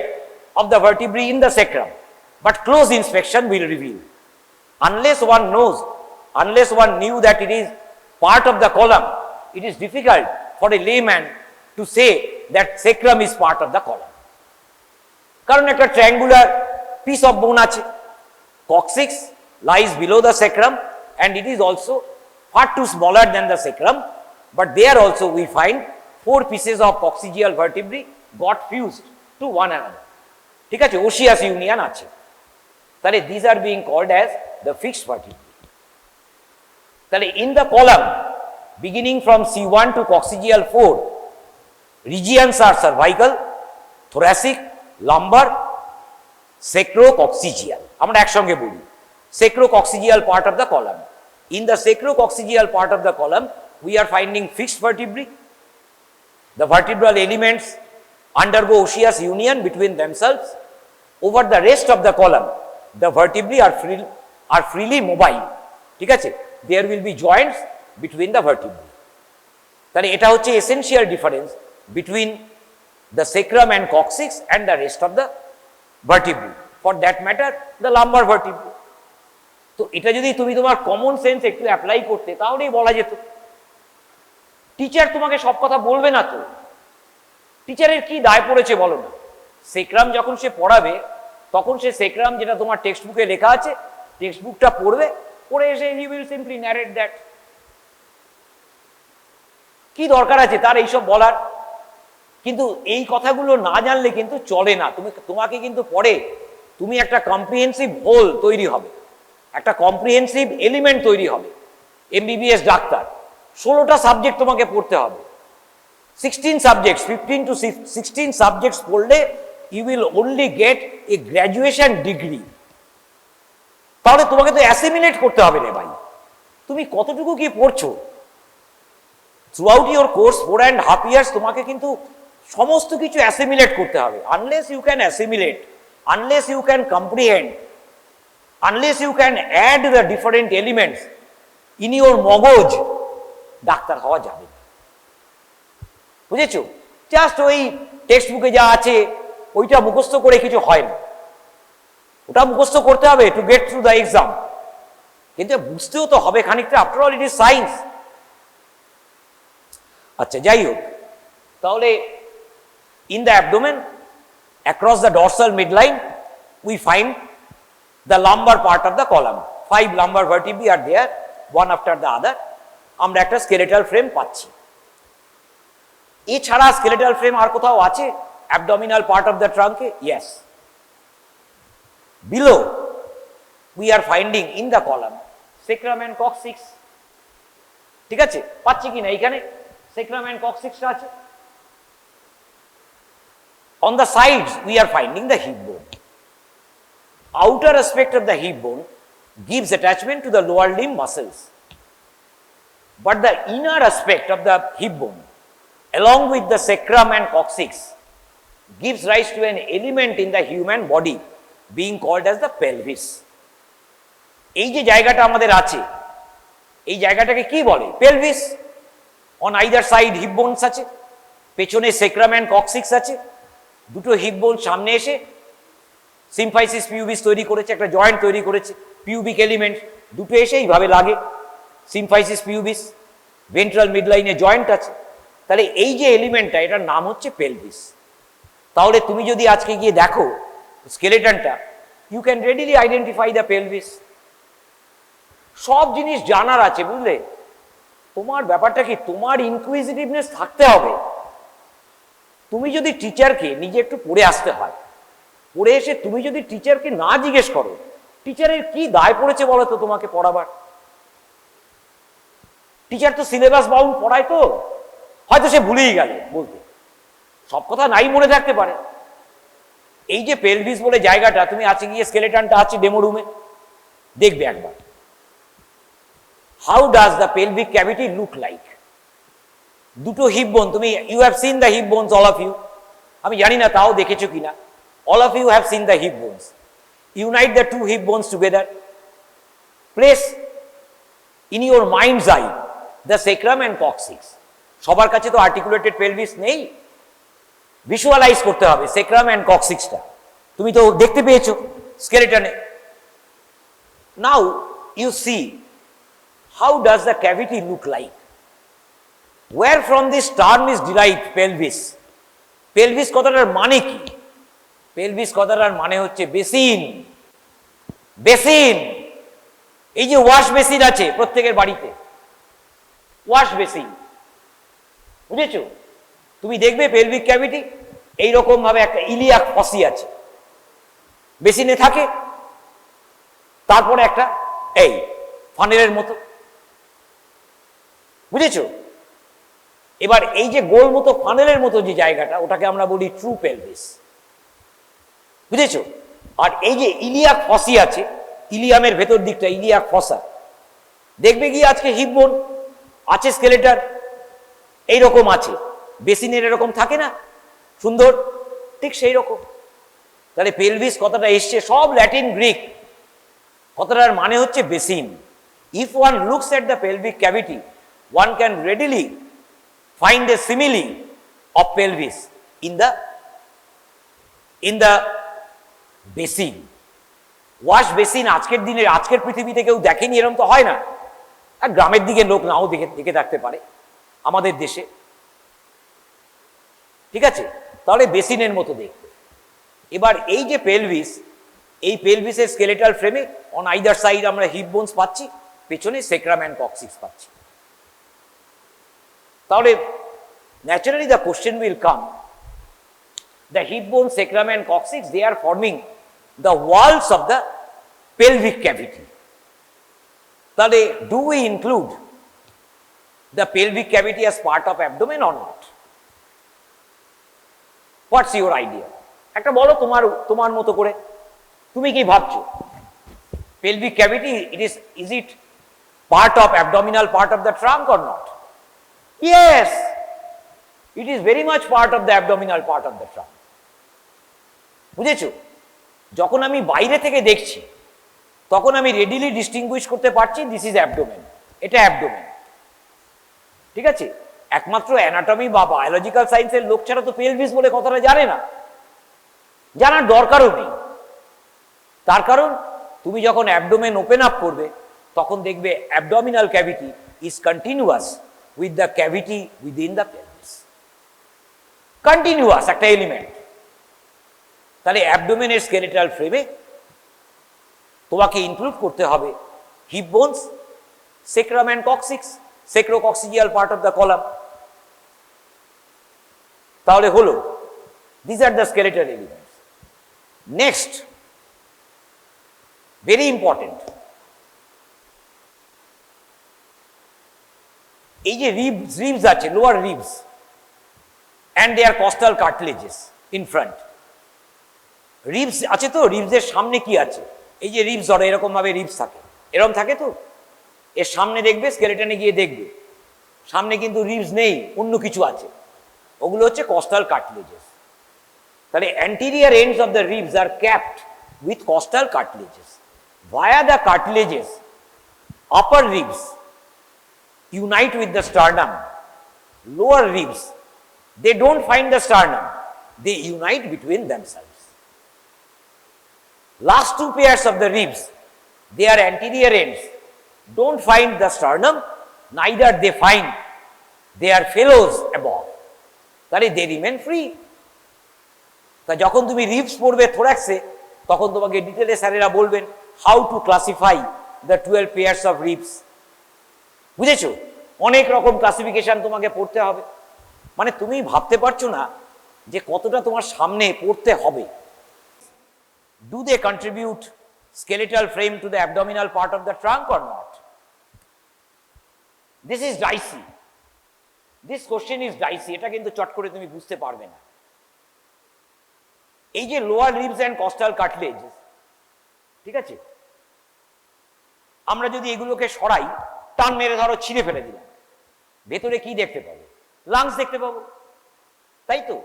S2: of the vertebrae in the sacrum, but close inspection will reveal. Unless one knows, unless one knew that it is part of the column, it is difficult for a layman to say that sacrum is part of the column. কারণ একটা triangular piece of bone আছে, coccyx lies below the sacrum and it is also far too smaller than the sacrum, but there also we find 4 pieces of coccygeal vertebrae got fused to one another. ঠিক আছে, osseous union আছে। তাহলে these are being called as the fixed vertebrae. তাহলে in the column beginning from C1 to coccygeal 4, regions are cervical, thoracic, lumbar, sacrococcygeal. আমরা একসঙ্গে বলি, sacrococcygeal part of the column. In the sacrococcygeal part of the column, we are finding fixed vertebrae. The vertebral elements undergo osseous union between themselves. Over the rest of the column, the vertebrae are freely mobile. ঠিক আছে, there will be joints between the vertebrae. তাহলে এটা হচ্ছে essential difference between the sacrum and coccyx and the rest of the vertebrae. For that matter, the lumbar vertebrae. তো এটা যদি তুমি তোমার কমন সেন্স একটু অ্যাপ্লাই করতে তাহলেই বলা যেত। টিচার তোমাকে সব কথা বলবে না তো, টিচারের কি দায় পড়েছে বলো না? সেক্রাম যখন সে পড়াবে তখন সে সেক্রাম যেটা তোমার টেক্সট বুকে লেখা আছে, টেক্সট বুকটা পড়বে, পড়ে এসে he will simply narrate that. কি দরকার আছে তার এইসব বলার? কিন্তু এই কথাগুলো না জানলে কিন্তু চলে না। তোমাকে কিন্তু পড়ে তুমি একটা কম্প্রিহেন্সিভ হোল তৈরি হবে, একটা কম্প্রিহেন্সিভ এলিমেন্ট তৈরি হবে। MBBS ডাক্তার 16টা সাবজেক্ট তোমাকে পড়তে হবে, 16 সাবজেক্টস, 15 to 16 সাবজেক্টস পড়লে you will only get a graduation degree. তাহলে তোমাকে তো অ্যাসিমিলেট করতে হবে রে ভাই, তুমি কতটুকু কি পড়ছো throughout your course 4.5 years, তোমাকে কিন্তু সমস্ত কিছু অ্যাসিমিলেট করতে হবে। Unless you can assimilate, unless you can comprehend, Unless you can add the different elements in your মগজ, ডাক্তার হওয়া যাবে না। বুঝেছো? জাস্ট ওই টেক্সট বুকে যা আছে ওইটা মুখস্থ করে কিছু হয় না, ওটা মুখস্থ করতে হবে to get through the exam, কিন্তু বুঝতেও তো হবে খানিকটা, after all it is science. আচ্ছা, যাই হোক, তাহলে in the abdomen across the dorsal midline we find the lumbar part of the column. 5 lumbar vertebrae are there, one after the other. আমরা একটা skeletal frame পাচ্ছি। এছাড়া skeletal frame আর কোথাও আছে abdominal part of the trunk? Yes. Below we are finding in the column sacrum and coccyx. ঠিক আছে, পাচ্ছি কিনা এখানে sacrum and coccyx আছে। On the sides we are finding the hip bone. Outer aspect of the hip bone gives attachment to the lower limb muscles, but the inner aspect of the hip bone along with the sacrum and coccyx gives rise to an element in the human body being called as the pelvis. এই যে জায়গাটা আমাদের আছে, এই জায়গাটাকে কি বলে? pelvis. On either side hip bones আছে, পেছনে sacrum and coccyx আছে, দুটো hip bone সামনে এসে symphysis pubis তৈরি করেছে, একটা জয়েন্ট তৈরি করেছে, পিউবিক এলিমেন্ট দুটো এসে এইভাবে লাগে, symphysis pubis, ভেন্ট্রাল মিডলাইনে জয়েন্ট আছে। তাহলে এই যে এলিমেন্টটা, এটার নাম হচ্ছে পেলভিস। তাহলে তুমি যদি আজকে গিয়ে দেখো স্কেলেটনটা, you can readily identify the pelvis. সব জিনিস জানার আছে, বুঝলে? তোমার ব্যাপারটা কি, তোমার ইনকুইজিটিভনেস থাকতে হবে। তুমি যদি টিচারকে নিজে একটু পড়ে আসতে হয়, পড়ে এসে তুমি যদি টিচারকে না জিজ্ঞেস করো, টিচারের কি দায় পড়েছে বলো তো তোমাকে পড়াবার? টিচার তো সিলেবাস বাউন্ড পড়ায়, তো হয়তো সে ভুলেই গেল বলতে, সব কথা নাই মনে থাকতে পারে। এই যে পেলভিস বলে জায়গাটা, তুমি আছে গিয়ে স্কেলেটনটা আছে ডেমো রুমে, দেখবে একবার। How does the pelvic cavity look like? দুটো হিপ বোন, তুমি you have seen the hip bones, all of you. আমি জানি না তাও দেখেছো কিনা। All of you have seen the hip bones. Unite the two hip bones together. Place in your mind's eye the sacrum and coccyx. সবার কাছে তো articulated pelvis নেই, ভিজুয়ালাইজ করতে হবে sacrum and coccyxটা। তুমি তো দেখতে পেয়েছো স্কেলেটনে। Now you see how does the cavity look like? Where from this term is derived pelvis? Pelvis কথাটার মানে কি? পেলভিস কথাটার মানে হচ্ছে বেসিন। বেসিন, এই যে ওয়াশ বেসিন আছে প্রত্যেকের বাড়িতে, ওয়াশ বেসিন, বুঝেছো? তুমি দেখবে পেলভিক ক্যাভিটি এইরকম ভাবে একটা ইলিয়াক ফসি আছে, বেসিনে থাকে, তারপরে একটা এই ফানেলের মতো, বুঝেছো? এবার এই যে গোল মতো ফানেলের মতো যে জায়গাটা, ওটাকে আমরা বলি ট্রু পেলভিস, বুঝেছো? আর এই যে ইলিয়াক ফসি আছে, ইলিয়ামের ভেতর দিকটা ইলিয়াক ফসা, দেখবে গিয়ে আজকে হিপ বোন আছে, স্কেলেটার এইরকম আছে, বেসিনের এরকম থাকে না সুন্দর, ঠিক সেই রকম। তাহলে পেলভিস কথাটা এসছে সব ল্যাটিন গ্রিক, কথাটার মানে হচ্ছে basin. If one looks at the pelvic cavity, one can readily find a simile of pelvis in the basin. Wash basin আজকের দিনে, আজকের পৃথিবীতে কেউ দেখেনি, এরকম তো হয় না। আর গ্রামের দিকে লোক নাও দেখে থাকতে পারে আমাদের দেশে, ঠিক আছে? তাহলে বেসিনের মতো দেখবে। এবার এই যে পেলভিস, এই পেলভিসের স্কেলেটাল ফ্রেমে অন আইদার সাইড আমরা হিপ বোনস পাচ্ছি, পেছনে সেক্রাম অ্যান্ড কক্সিক্স পাচ্ছি। তাহলে naturally the question will come, the hip bone, sacrum and coccyx, they are forming the walls of the pelvic cavity. তাহলে do we include the pelvic cavity as part of abdomen or not? What's your idea? একটা বলো তোমার মতো করে, তুমি কি ভাবছো? pelvic cavity, is it part of abdominal part of the trunk or not? Yes, it is very much part of the abdominal part of the trunk. বুঝেছো? যখন আমি বাইরে থেকে দেখছি তখন আমি রেডিলি ডিস্টিংগুইশ করতে পারছি দিস ইজ অ্যাবডোমেন, এটা অ্যাবডোমেন। ঠিক আছে, একমাত্র অ্যানাটমি বা বায়োলজিক্যাল সায়েন্সের লোক ছাড়া তো পেলভিস বলে কথাটা জানে না, জানার দরকারও নেই। তার কারণ তুমি যখন অ্যাবডোমেন ওপেন আপ করবে তখন দেখবে abdominal cavity is continuous with the cavity within the pelvis, continuous একটা এলিমেন্ট। তাহলে অ্যাবডোমেনের স্কেলেটাল ফ্রেমে তোমাকে ইনক্লুড করতে হবে hip bones, sacrum and coccyx, sacrococcygeal part of the column। তাহলে হলো these are the skeletal elements। next, very important, এই যে ribs আছে, lower ribs and their costal cartilages in front। Ribs আছে তো, রিবসের সামনে কি আছে? এই যে রিবস ধরো এরকম ভাবে রিবস থাকে, এরকম থাকে তো, এর সামনে দেখবে, স্কেলেটনে গিয়ে দেখবে সামনে কিন্তু রিবস নেই, অন্য কিছু আছে, ওগুলো হচ্ছে কস্টাল কার্টিলেজেস। তাহলে anterior ends of the ribs are capped with costal cartilages. Via the cartilages upper ribs unite with the sternum, lower ribs they don't find the sternum, they unite between themselves। Last two pairs of the ribs, their anterior ends don't find the sternum, neither they find their fellows above, তাহলে they remain free। তা যখন তুমি ribs পড়বে থোরাক্সে তখন তোমাকে ডিটেলে স্যারেরা বলবেন how to classify the 12 pairs of ribs। বুঝেছো, অনেক রকম ক্লাসিফিকেশন তোমাকে পড়তে হবে, মানে তুমি ভাবতে পারছো না যে কতটা তোমার সামনে পড়তে হবে। Do they contribute skeletal frame to the abdominal part of the trunk or not? This is dicey, this question is dicey, এটা কিন্তু চট করে তুমি বুঝতে পারবে না। এই যে লোয়ার রিবস অ্যান্ড কস্টাল কার্টিলেজেস, ঠিক আছে, আমরা যদি এগুলোকে সরাই, টান মেরে ধরো ছিঁড়ে ফেলে দিলাম, ভেতরে কি দেখতে পাবো? লাংস দেখতে পাবো, তাই তো?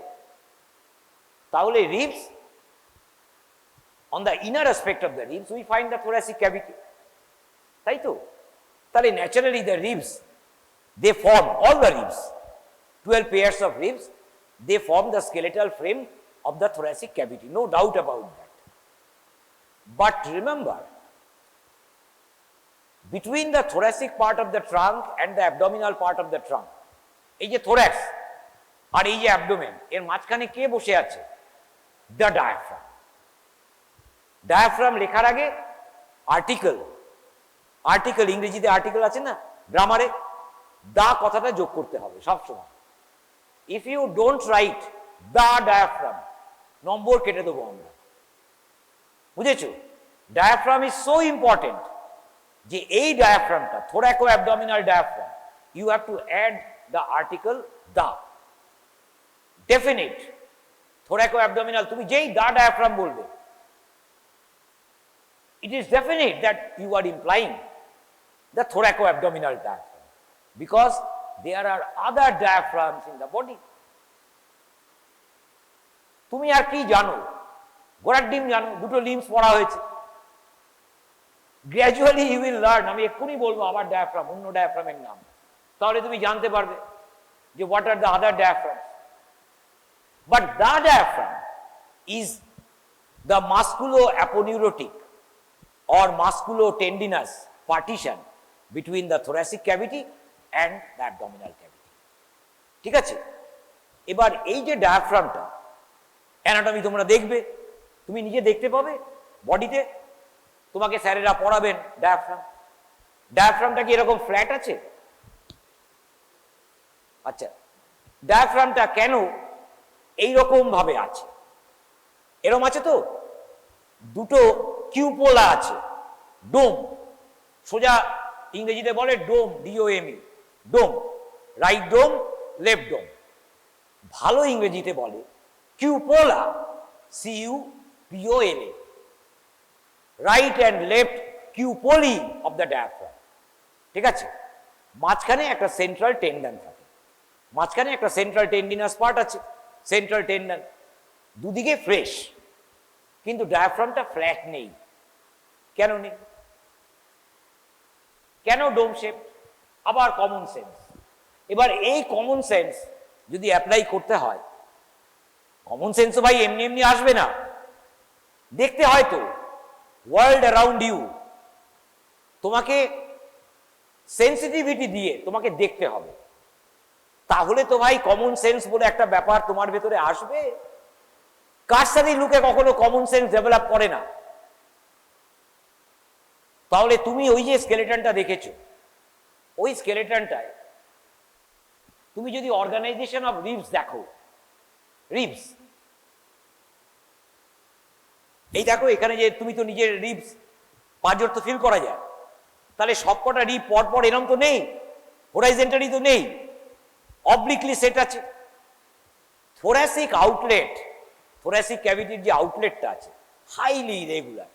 S2: তাহলে ribs, on the inner aspect of the ribs we find the thoracic cavity, তাই তো? তাহলে naturally the ribs, they form, all the ribs, 12 pairs of ribs, they form the skeletal frame of the thoracic cavity, no doubt about that। But remember, between the thoracic part of the trunk and the abdominal part of the trunk, এই যে thorax আর এই যে abdomen, এর মাঝখানে কে বসে আছে? The diaphragm। Diaphragm লেখার আগে আর্টিকেল, আর্টিকেল ইংরেজিতে আর্টিকেল আছে না গ্রামারে, দা কথাটা যোগ করতে হবে সব সময়। If you don't write the diaphragm, number কেটে দেবো আমরা। বুঝেছো, ডায়াফ্রাম ইজ সো ইম্পর্টেন্ট যে এই ডায়াফ্রামটা thoraco abdominal diaphragm, you have to add the article the, definite. Thoraco abdominal, তুমি যেই দা ডায়াফ্রাম বলবে, it is definite that you are implying the thoracoabdominal diaphragm, because there are other diaphragms in the body। তুমি আর কি জানো? গোড়ার ডিম জানো, দুটো লিম্স পড়া হয়েছে, গ্র্যাজুয়ালি ইউ উইল লার্ন। আমি এক্ষুনি বলবো আবার ডায়াফ্রাম, অন্য ডায়াফ্রামের নাম, তাহলে তুমি জানতে পারবে যে what are the other diaphragms. But the diaphragm is the musculo aponeurotic or musculo-tendinous partition between the thoracic cavity and the abdominal cavity। ঠিক আছে, এবার এই যে ডায়াফ্রামটা, অ্যানাটমি তোমরা দেখবে, তুমি নিজে দেখতে পাবে বডিতে, তোমাকে স্যারেরা পড়াবেন ডায়াফ্রাম। ডায়াফ্রামটা কি এরকম ফ্ল্যাট আছে? আচ্ছা, ডায়াফ্রামটা কেন এইরকম ভাবে আছে? এরকম আছে তো, দুটো কিউপোলা আছে, ডোম, সোজা ইংরেজিতে বলে ডোম, ডিওএমই, ডোম, রাইট ডোম, লেফট ডোম। ভালো ইংরেজিতে বলে cupola, CUPOLA, right and left cupolae of the diaphragm. ঠিক আছে, মাঝখানে একটা সেন্ট্রাল টেন্ডন থাকে, মাঝখানে একটা সেন্ট্রাল টেন্ডিনাস পার্ট আছে, সেন্ট্রাল টেন্ডন, দুদিকে ফ্রেশ, কিন্তু ডায়াফ্রামটা ফ্ল্যাট নেই। কেন নেই? কেন ডোম শেপ? আবার কমন সেন্স। এবার এই কমন সেন্স যদি অ্যাপ্লাই করতে হয়, কমন সেন্সও ভাই এমনি এমনি আসবে না, দেখতে হয় তো ওয়ার্ল্ড অ্যারাউন্ড ইউ। তোমাকে সেন্সিটিভিটি দিয়ে তোমাকে দেখতে হবে, তাহলে তো ভাই কমন সেন্স বলে একটা ব্যাপার তোমার ভেতরে আসবে। কারসারি লুকে কখনো কমন সেন্স ডেভেলপ করে না। তাহলে তুমি ওই যে স্কেলেটনটা দেখেছো, ওই স্কেলেটনটায় তুমি যদি অর্গানাইজেশন অফ রিবস দেখো, রিবস এই দেখো এখানে যে তুমি তো নিজের রিবস পাঁজর তো ফিল করা যায়, তাহলে সবকটা রিব পরপর এরম তো নেই, হরাইজেন্টালি তো নেই, অবলিকলি সেট আছে। থোরাসিক আউটলেট, থোরাসিক ক্যাভিটির যে আউটলেটটা আছে হাইলি ইরেগুলার,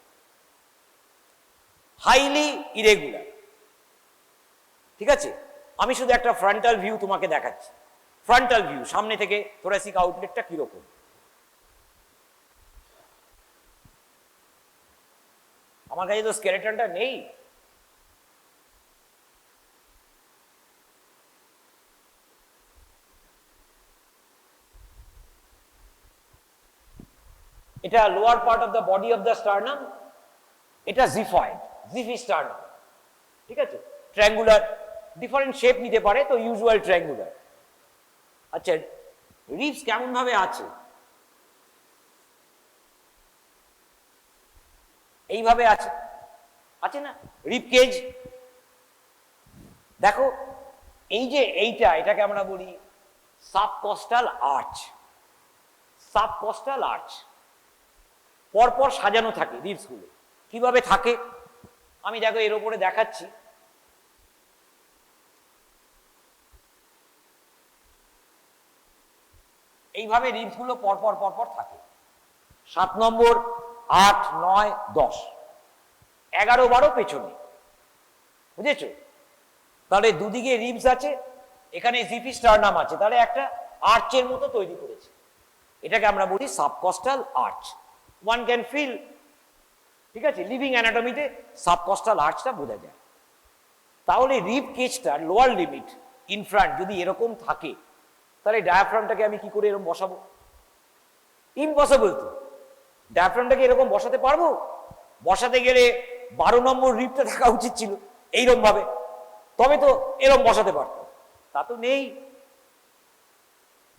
S2: হাইলি ইরেগুলার। ঠিক আছে, আমি শুধু একটা ফ্রন্টাল ভিউ তোমাকে দেখাচ্ছি। ফ্রন্টাল ভিউ সামনে থেকে থোরাসিক আউটলেটটা কিরকম। আমার কাছে তো স্কেলেটনটা নেই। এটা lower part of the body of the sternum, এটা জিফয়েড, জিফি স্টার্নাম। ঠিক আছে, ট্রায়াঙ্গুলার, ডিফারেন্ট শেপ নিতে পারে, তো ইউজুয়াল ট্রায়াঙ্গুলার। আচ্ছা, রিবস কেমন ভাবে আছে? এইভাবে আছে, আছে না রিব কেজ। দেখো এই যে এইটা, এটাকে আমরা বলি সাবকস্টাল আর্চ। সাবকস্টাল আর্চ পরপর সাজানো থাকে রিবস গুলো। কিভাবে থাকে আমি দেখো এর উপরে দেখাচ্ছি। এইভাবে রিবস গুলো পরপর পরপর থাকে। 7 নম্বর, 8, 9, 10, 11, 12 পেছনে, বুঝেছো? তাহলে দুদিকে রিবস আছে, এখানে জিফি স্টার্নাম আছে, তাহলে একটা আর্চের মতো তৈরি করেছে। এটাকে আমরা বলি সাবকস্টাল আর্চ। ওয়ান ক্যান ফিল, ঠিক আছে, লিভিং অ্যানাটমিতে সাবকস্টাল আর্চটা বোঝা যায়। তাহলে রিব কেজটার লোয়ার লিমিট ইনফ্রন্ট যদি এরকম থাকে, তাহলে ডায়াফ্রামটাকে আমি কি করে এরকম বসাবো? ইম্পসিবল তো। ডায়াফ্রামটাকে এরকম বসাতে পারবো? বসাতে গেলে 12 নম্বর রিবটা থাকা উচিত ছিল এইরকম ভাবে, তবে তো এরকম বসাতে পারতাম, তা তো নেই।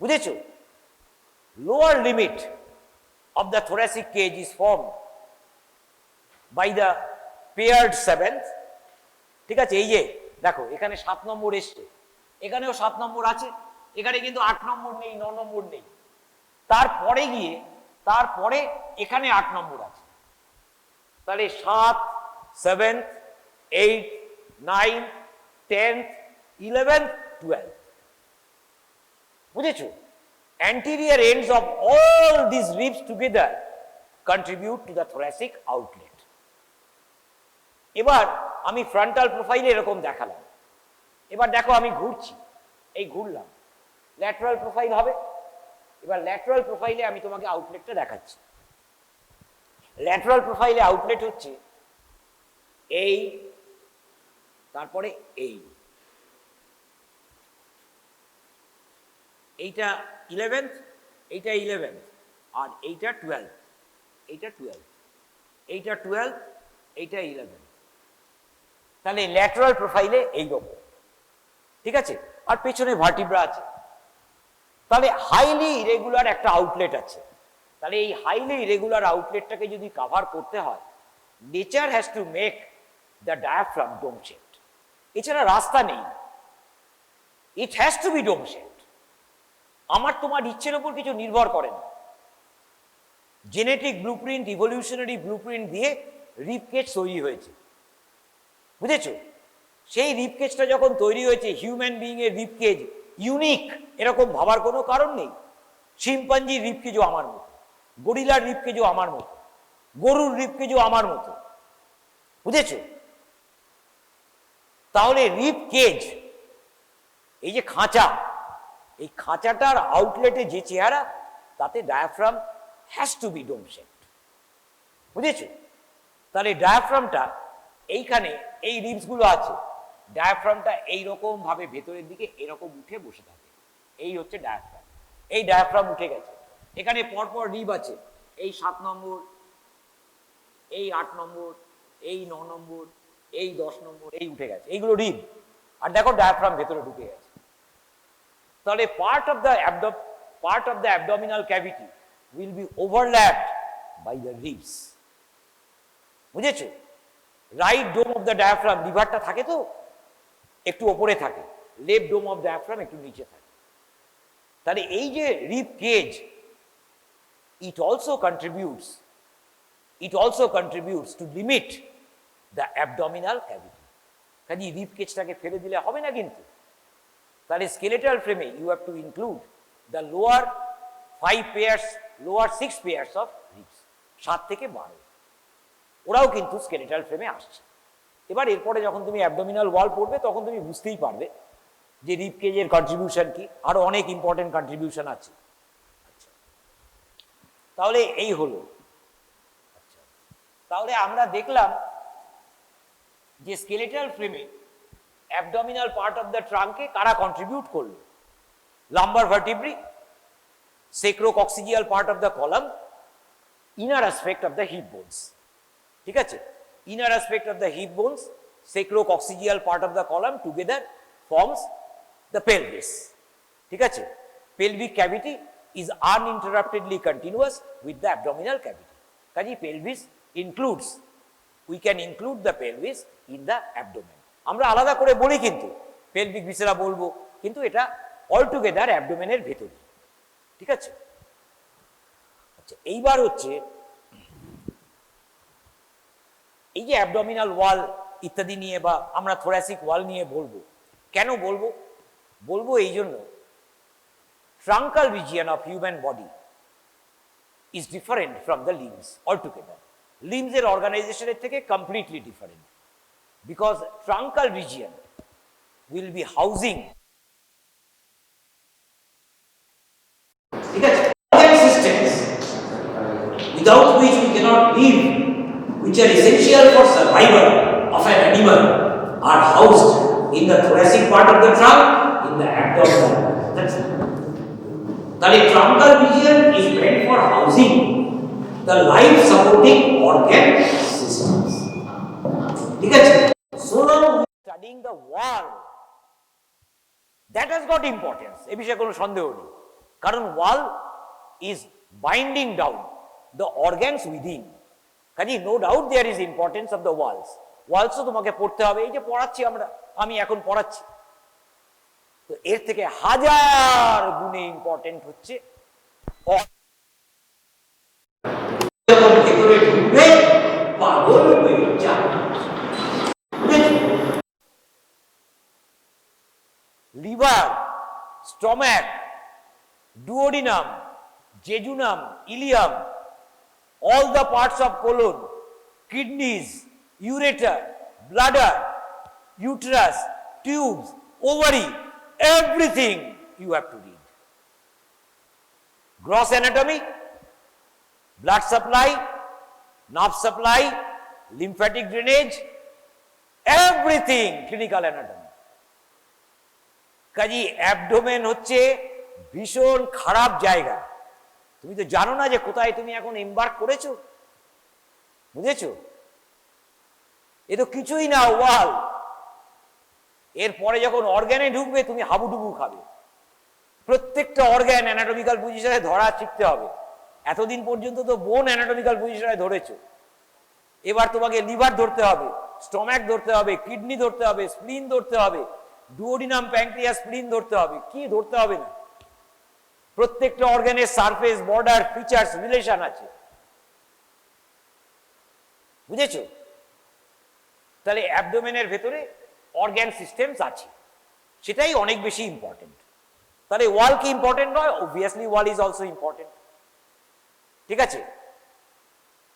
S2: বুঝেছো? Lower limit of the thoracic cage is formed by the paired seventh। ঠিক আছে, এই যে দেখো এখানে 7 নম্বর এসছে, এখানেও 7 নম্বর আছে, এখানে কিন্তু 8 নম্বর নেই, 9 নম্বর নেই। তারপরে গিয়ে তারপরে এখানে 8 নম্বর আছে। তাহলে 7, 7, 8, 9, 10, 11, 12। বুঝেছো? Anterior ends of all these ribs together contribute to the thoracic outlet. এবার আমি ফ্রন্টাল প্রোফাইলে এরকম দেখালাম। এবার দেখো আমি ঘুরছি, এই ঘুরলাম, ল্যাটারাল প্রোফাইল হবে। এবার ল্যাটারাল প্রোফাইলে আমি তোমাকে আউটলেটটা দেখাচ্ছি। ল্যাটারাল প্রোফাইলে আউটলেট হচ্ছে এই, তারপরে এইটা 11th, এইটা 11th, আর এইটা 12, এইটা 12, এইটা 12, এইটা 11। তাহলে ল্যাটারাল প্রোফাইলে এইরকম, ঠিক আছে, আর পেছনে ভার্টিব্রা আছে। তাহলে হাইলি ইরেগুলার একটা আউটলেট আছে। তাহলে এই হাইলি ইরেগুলার আউটলেটটাকে যদি কভার করতে হয়, nature has to make the diaphragm dome shaped. এছাড়া রাস্তা নেই, it has to be dome shaped. আমার তোমার ইচ্ছের উপর কিছু নির্ভর করে না। জেনেটিক ব্লুপ্রিন্ট, ইভলিউশনারি ব্লুপ্রিন্ট দিয়ে রিব কেজ তৈরি হয়েছে, বুঝেছো? সেই রিব কেজটা যখন তৈরি হয়েছে, হিউম্যান বিইং এর রিব কেজ ইউনিক এরকম ভাবার কোনো কারণ নেই। শিম্পাঞ্জির রিব কেজও আমার মতো, গরিলার রিব কেজও আমার মতো, গরুর রিব কেজও আমার মতো, বুঝেছো? তাহলে রিব কেজ, এই যে খাঁচা, এই খাঁচাটার আউটলেটে যে চেহারা, তাতে diaphragm has to be dome shaped, বুঝেছো? তাহলে ডায়াফ্রামটা এইখানে এই রিবস গুলো আছে, ডায়াফ্রামটা এইরকম ভাবে ভেতরের দিকে এরকম উঠে বসে থাকে, এই হচ্ছে ডায়াফ্রাম। এই ডায়াফ্রাম উঠে গেছে, এখানে পরপর রিব আছে, এই 7 নম্বর, এই 8 নম্বর, এই 9 নম্বর, এই 10 নম্বর, এই উঠে গেছে, এইগুলো রিব। আর দেখো ডায়াফ্রাম ভেতরে ঢুকে গেছে। তাহলে part of the abdominal cavity will be overlapped by the ribs. বুঝেছো? Right dome of the diaphragm, লিভারটা থাকে তো একটু ওপরে থাকে, লেফট ডোম অফ ডায়াফ্রাম একটু নিচে থাকে। তাহলে এই যে rib cage, it also contributes to limit the abdominal cavity. কাজে রিব কেজটাকে ফেলে দিলে হবে না কিন্তু। তাহলে স্কেলেটাল ফ্রেমে you have to include the lower 6 pairs of ribs, 7 থেকে 12, ওরাও কিন্তু স্কেলেটাল ফ্রেমে আসছে। এবার এরপরে যখন তুমি অ্যাবডোমিনাল ওয়াল পড়বে তখন তুমি বুঝতেই পারবে যে রিব কেজের কন্ট্রিবিউশন কি, আরো অনেক ইম্পর্টেন্ট কন্ট্রিবিউশন আছে। তাহলে এই হলো। আচ্ছা, তাহলে আমরা দেখলাম যে স্কেলেটাল ফ্রেমে অ্যাবডোমিনাল পার্ট অফ দ্য ট্রাঙ্কে কারা কন্ট্রিবিউট করলো। Lumbar vertebrae, sacrococcygeal part of the column, inner aspect of the hip bones। ঠিক আছে, inner aspect of the hip bones, sacrococcygeal part of the column together forms the pelvis। ঠিক আছে, pelvic cavity is uninterruptedly continuous with the abdominal cavity। কাজে pelvis includes, we can include the pelvis in the abdomen। আমরা আলাদা করে বলি কিন্তু pelvic viscera বলবো, কিন্তু এটা all together অ্যাবডোমেনের ভেতরে। ঠিক আছে, আচ্ছা এইবার হচ্ছে এই যে অ্যাবডোমিনাল ওয়াল ইত্যাদি নিয়ে বা আমরা থোরাসিক ওয়াল নিয়ে বলবো, কেন বলবো? বলবো এই জন্য, truncal region of human body is different from the limbs altogether. লিম্বসের অর্গানাইজেশনের থেকে completely different, because truncal region will be housing, ঠিক আছে, systems without which we cannot live, which are essential for survival of an animal, are housed in the thoracic part of the trunk, in the abdomen। That's it. The truncal region is meant for housing the life supporting organ systems। ঠিক আছে, so now we are studying the wall, that has got importance, এ বিষয়ে কোনো সন্দেহ নেই, কারণ wall is binding down the organs within। কাজে no doubt there is importance of the walls। ওয়ালসও তোমাকে পড়তে হবে, এই যে পড়াচ্ছি আমি এখন পড়াচ্ছি, তো এর থেকে হাজার গুণে ইম্পর্টেন্ট হচ্ছে যখন ভেতরে ঢুকবে পাগল হয়ে যাবে। Liver, stomach, duodenum, jejunum, ilium, all the parts of colon, kidneys, ureter, bladder, uterus, tubes, ovary, everything you have to read। Gross anatomy, blood supply, nerve supply, lymphatic drainage, everything clinical anatomy। Kazi abdomen হচ্ছে ভীষণ খারাপ জায়গা। তুমি তো জানো না যে কোথায় তুমি এখন এমবার্ক করেছো, বুঝেছো? এ তো কিছুই না, ওয়াল। এরপরে যখন অর্গানে ঢুকবে তুমি হাবুডুবু খাবে। প্রত্যেকটা অর্গান অ্যানাটমিক্যাল পজিশনে ধরা শিখতে হবে। এতদিন পর্যন্ত তো বোন অ্যানাটমিক্যাল পজিশনে ধরেছো, এবার তোমাকে লিভার ধরতে হবে, স্টমাক ধরতে হবে, কিডনি ধরতে হবে, স্প্লিন ধরতে হবে, ডুওডিনাম, প্যাঙ্ক্রিয়াস, স্প্লিন ধরতে হবে। কি ধরতে হবে না? প্রত্যেকটা অর্গানের সারফেস, বর্ডার, ফিচার্স, রিলেশন আছে, বুঝেছো? তাহলে অ্যাবডোমেনের ভেতরে অর্গান সিস্টেমস আছে, সেটাই অনেক বেশি ইম্পর্টেন্ট। তাহলে ওয়াল কি ইম্পর্টেন্ট নয়? Obviously wall is also important. ঠিক আছে,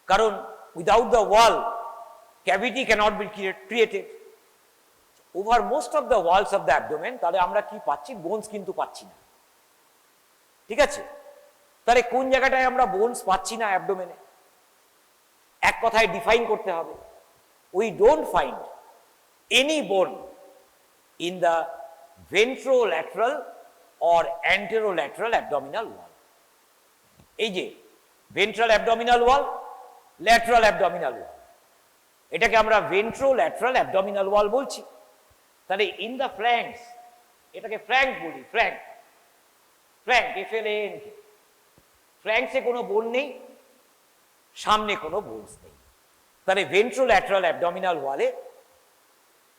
S2: কারণ without the wall cavity cannot be created over most of the walls of the abdomen. তাহলে আমরা কি পাচ্ছি? বোনস কিন্তু পাচ্ছি না। ঠিক আছে, তাহলে কোন জায়গাটায় আমরা বোনস পাচ্ছি না অ্যাবডোমেনে? এক কথায় ডিফাইন করতে হবে, উই ডোন্ট ফাইন্ড এনি বোন in the ventrolateral or anterolateral abdominal wall. এই যে ventral abdominal wall, lateral abdominal wall, এটাকে আমরা ventrolateral abdominal wall বলছি। তাহলে in the flanks, এটাকে ফ্ল্যাঙ্ক বলি, ফ্ল্যাঙ্ক, FLANK, ফ্ল্যাঙ্কসে কোনো বোন নেই, সামনে কোনো বোনস নেই। তাহলে ভেন্ট্রোল্যাটারাল অ্যাবডোমিনাল ওয়ালে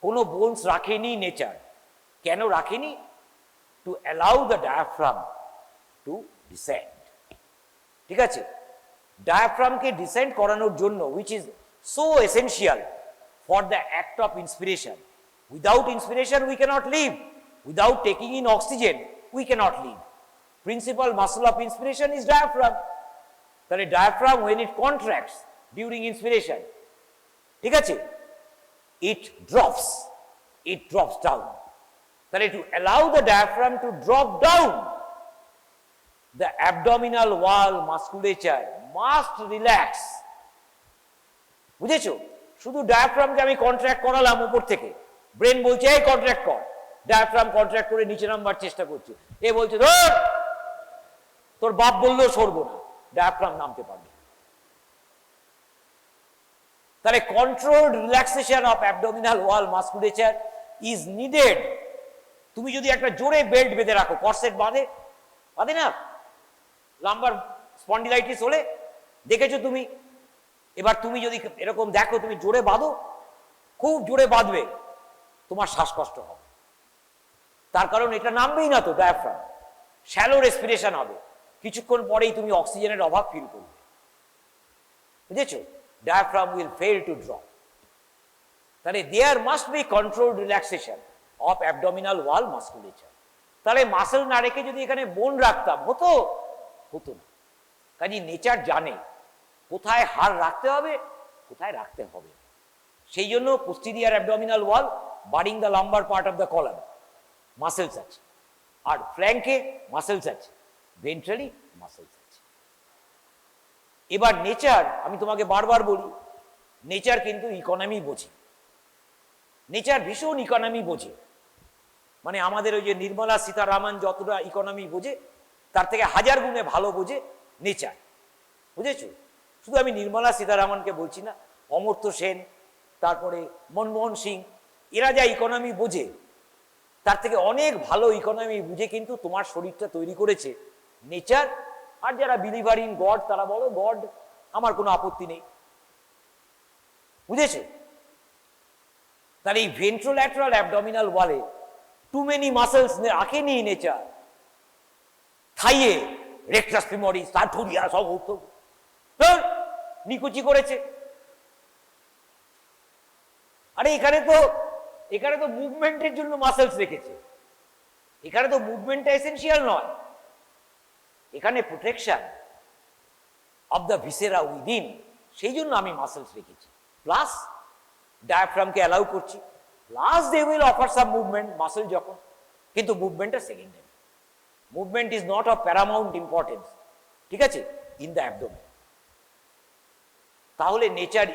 S2: কোনো বোনস রাখেনি নেচার। কেন রাখেনি? To allow the diaphragm to descend. ঠিক আছে, ডায়াফ্রামকে ডিসেন্ড করানোর জন্য, which is so essential for the act of inspiration. Without inspiration we cannot live, without taking in oxygen we cannot live. Principal muscle of inspiration is diaphragm. তাহলে diaphragm when it contracts during inspiration, ঠিক আছে, it drops down. তাহলে to allow the diaphragm to drop down, the abdominal wall musculature must relax. বুঝেছো? শুধু ডায়াফ্রামকে আমি contract করালাম উপর থেকে, ব্রেন বলছে এই কন্ট্রাক্ট কর, ডায়াফ্রাম কন্ট্রাক্ট করে নিচে নামবার চেষ্টা করছে, এ বলছে ধর, তোর বাপ বললেও সরবো না, ডায়াফ্রাম নামতে পারবে। তাহলে controlled relaxation of abdominal wall musculature is needed. তুমি যদি একটা জোরে বেল্ট বেঁধে রাখো, কর্সেট বাঁধে না, লাম্বার স্পন্ডিলাইটিস হলে দেখেছো তুমি, এবার তুমি যদি এরকম দেখো, তুমি জোরে বাঁধো, খুব জোরে বাঁধবে, তোমার শ্বাসকষ্ট হবে, তার কারণ এটা নামবেই না তো ডায়াফ্রাম, শ্যালো রেসপিরেশন হবে, কিছুক্ষণ পরেই তুমি অক্সিজেনের অভাব ফিল করবে। বুঝেছো? Diaphragm will fail to drop. তাহলে there must be controlled relaxation of abdominal wall musculature. তাহলে মাসেল না রেখে যদি এখানে বোন রাখতাম, হতো না। কাজে নেচার জানে কোথায় হাড় রাখতে হবে, কোথায় রাখতে হবে। সেই জন্য posterior abdominal wall বারিং the lumber part of the column muscles আছে, আর ফ্ল্যাঙ্কে মাসেলস আছে, ভেন্ট্রালি মাসেলস আছে। এবার নেচার, আমি তোমাকে বারবার বলি, নেচার কিন্তু ইকোনমি বোঝে, নেচার ভীষণ ইকোনমি বোঝে। মানে আমাদের ওই যে নির্মলা সীতারামন যতটা ইকোনমি বোঝে, তার থেকে 1000 গুণে ভালো বোঝে নেচার। বুঝেছো? শুধু আমি নির্মলা সীতারামনকে বলছি না, অমর্ত্য সেন, তারপরে মনমোহন সিং, এরা যা ইকোনমি বোঝে, তার থেকে অনেক ভালো ইকোনমি বুঝে কিন্তু তোমার শরীরটা তৈরি করেছে নেচার। আর যারা বিলিভার ইন গড, তারা বলো গড, আমার কোনো আপত্তি নেই। বুঝেছো? তাহলে এই ভেন্ট্রোল্যাটারাল অ্যাবডোমিনাল ওয়ালে টু মেনি মাসেলস রাখেনি নেচার। থাইয়ে রেকটাস ফিমোরিস, সার্টোরিয়া সব হতো, নিকুচি করেছে। আরে এখানে তো মুভমেন্টের জন্য মাসেলস রেখেছে, এখানে তো মুভমেন্টটা এসেনশিয়াল নয়, এখানে protection of the viscera within, সেই জন্য আমি মাসেলস রেখেছি। প্লাস ডায়াফ্রামকে অ্যালাউ করছি, plus they will offer some movement muscle যখন, কিন্তু মুভমেন্টটা secondary. Movement is not of paramount importance, ঠিক আছে, ইন দ্য অ্যাবডোমেন। তাহলে nature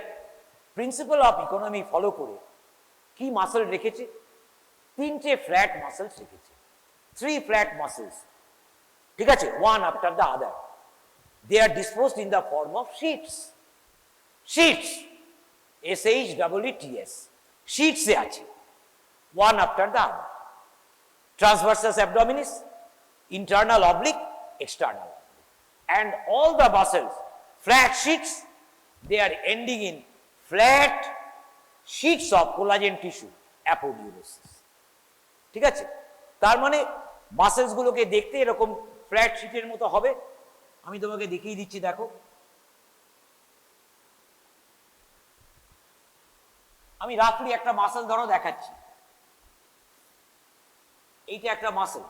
S2: principle of economy follow করে কি মাসেল রেখেছে? 3টে ফ্ল্যাট মাসেলস রেখেছে, 3 ফ্ল্যাট মাসেলস, ঠিক আছে, one after the other. They are disposed in the form of sheets, SHEETS, শিটসে আছে, one after the other. Transversus abdominis, internal oblique, external oblique, and all the muscles, flat sheets, they are ending in flat sheets of collagen tissue, aponeurosis. ঠিক আছে? তার মানে muscles গুলোকে দেখতে এরকম flat শিটের মতো হবে। আমি তোমাকে দেখিয়ে দিচ্ছি, দেখো, আমি রাফলি একটা মাসেল ধরো দেখাচ্ছি। এইটা একটা মাসেল,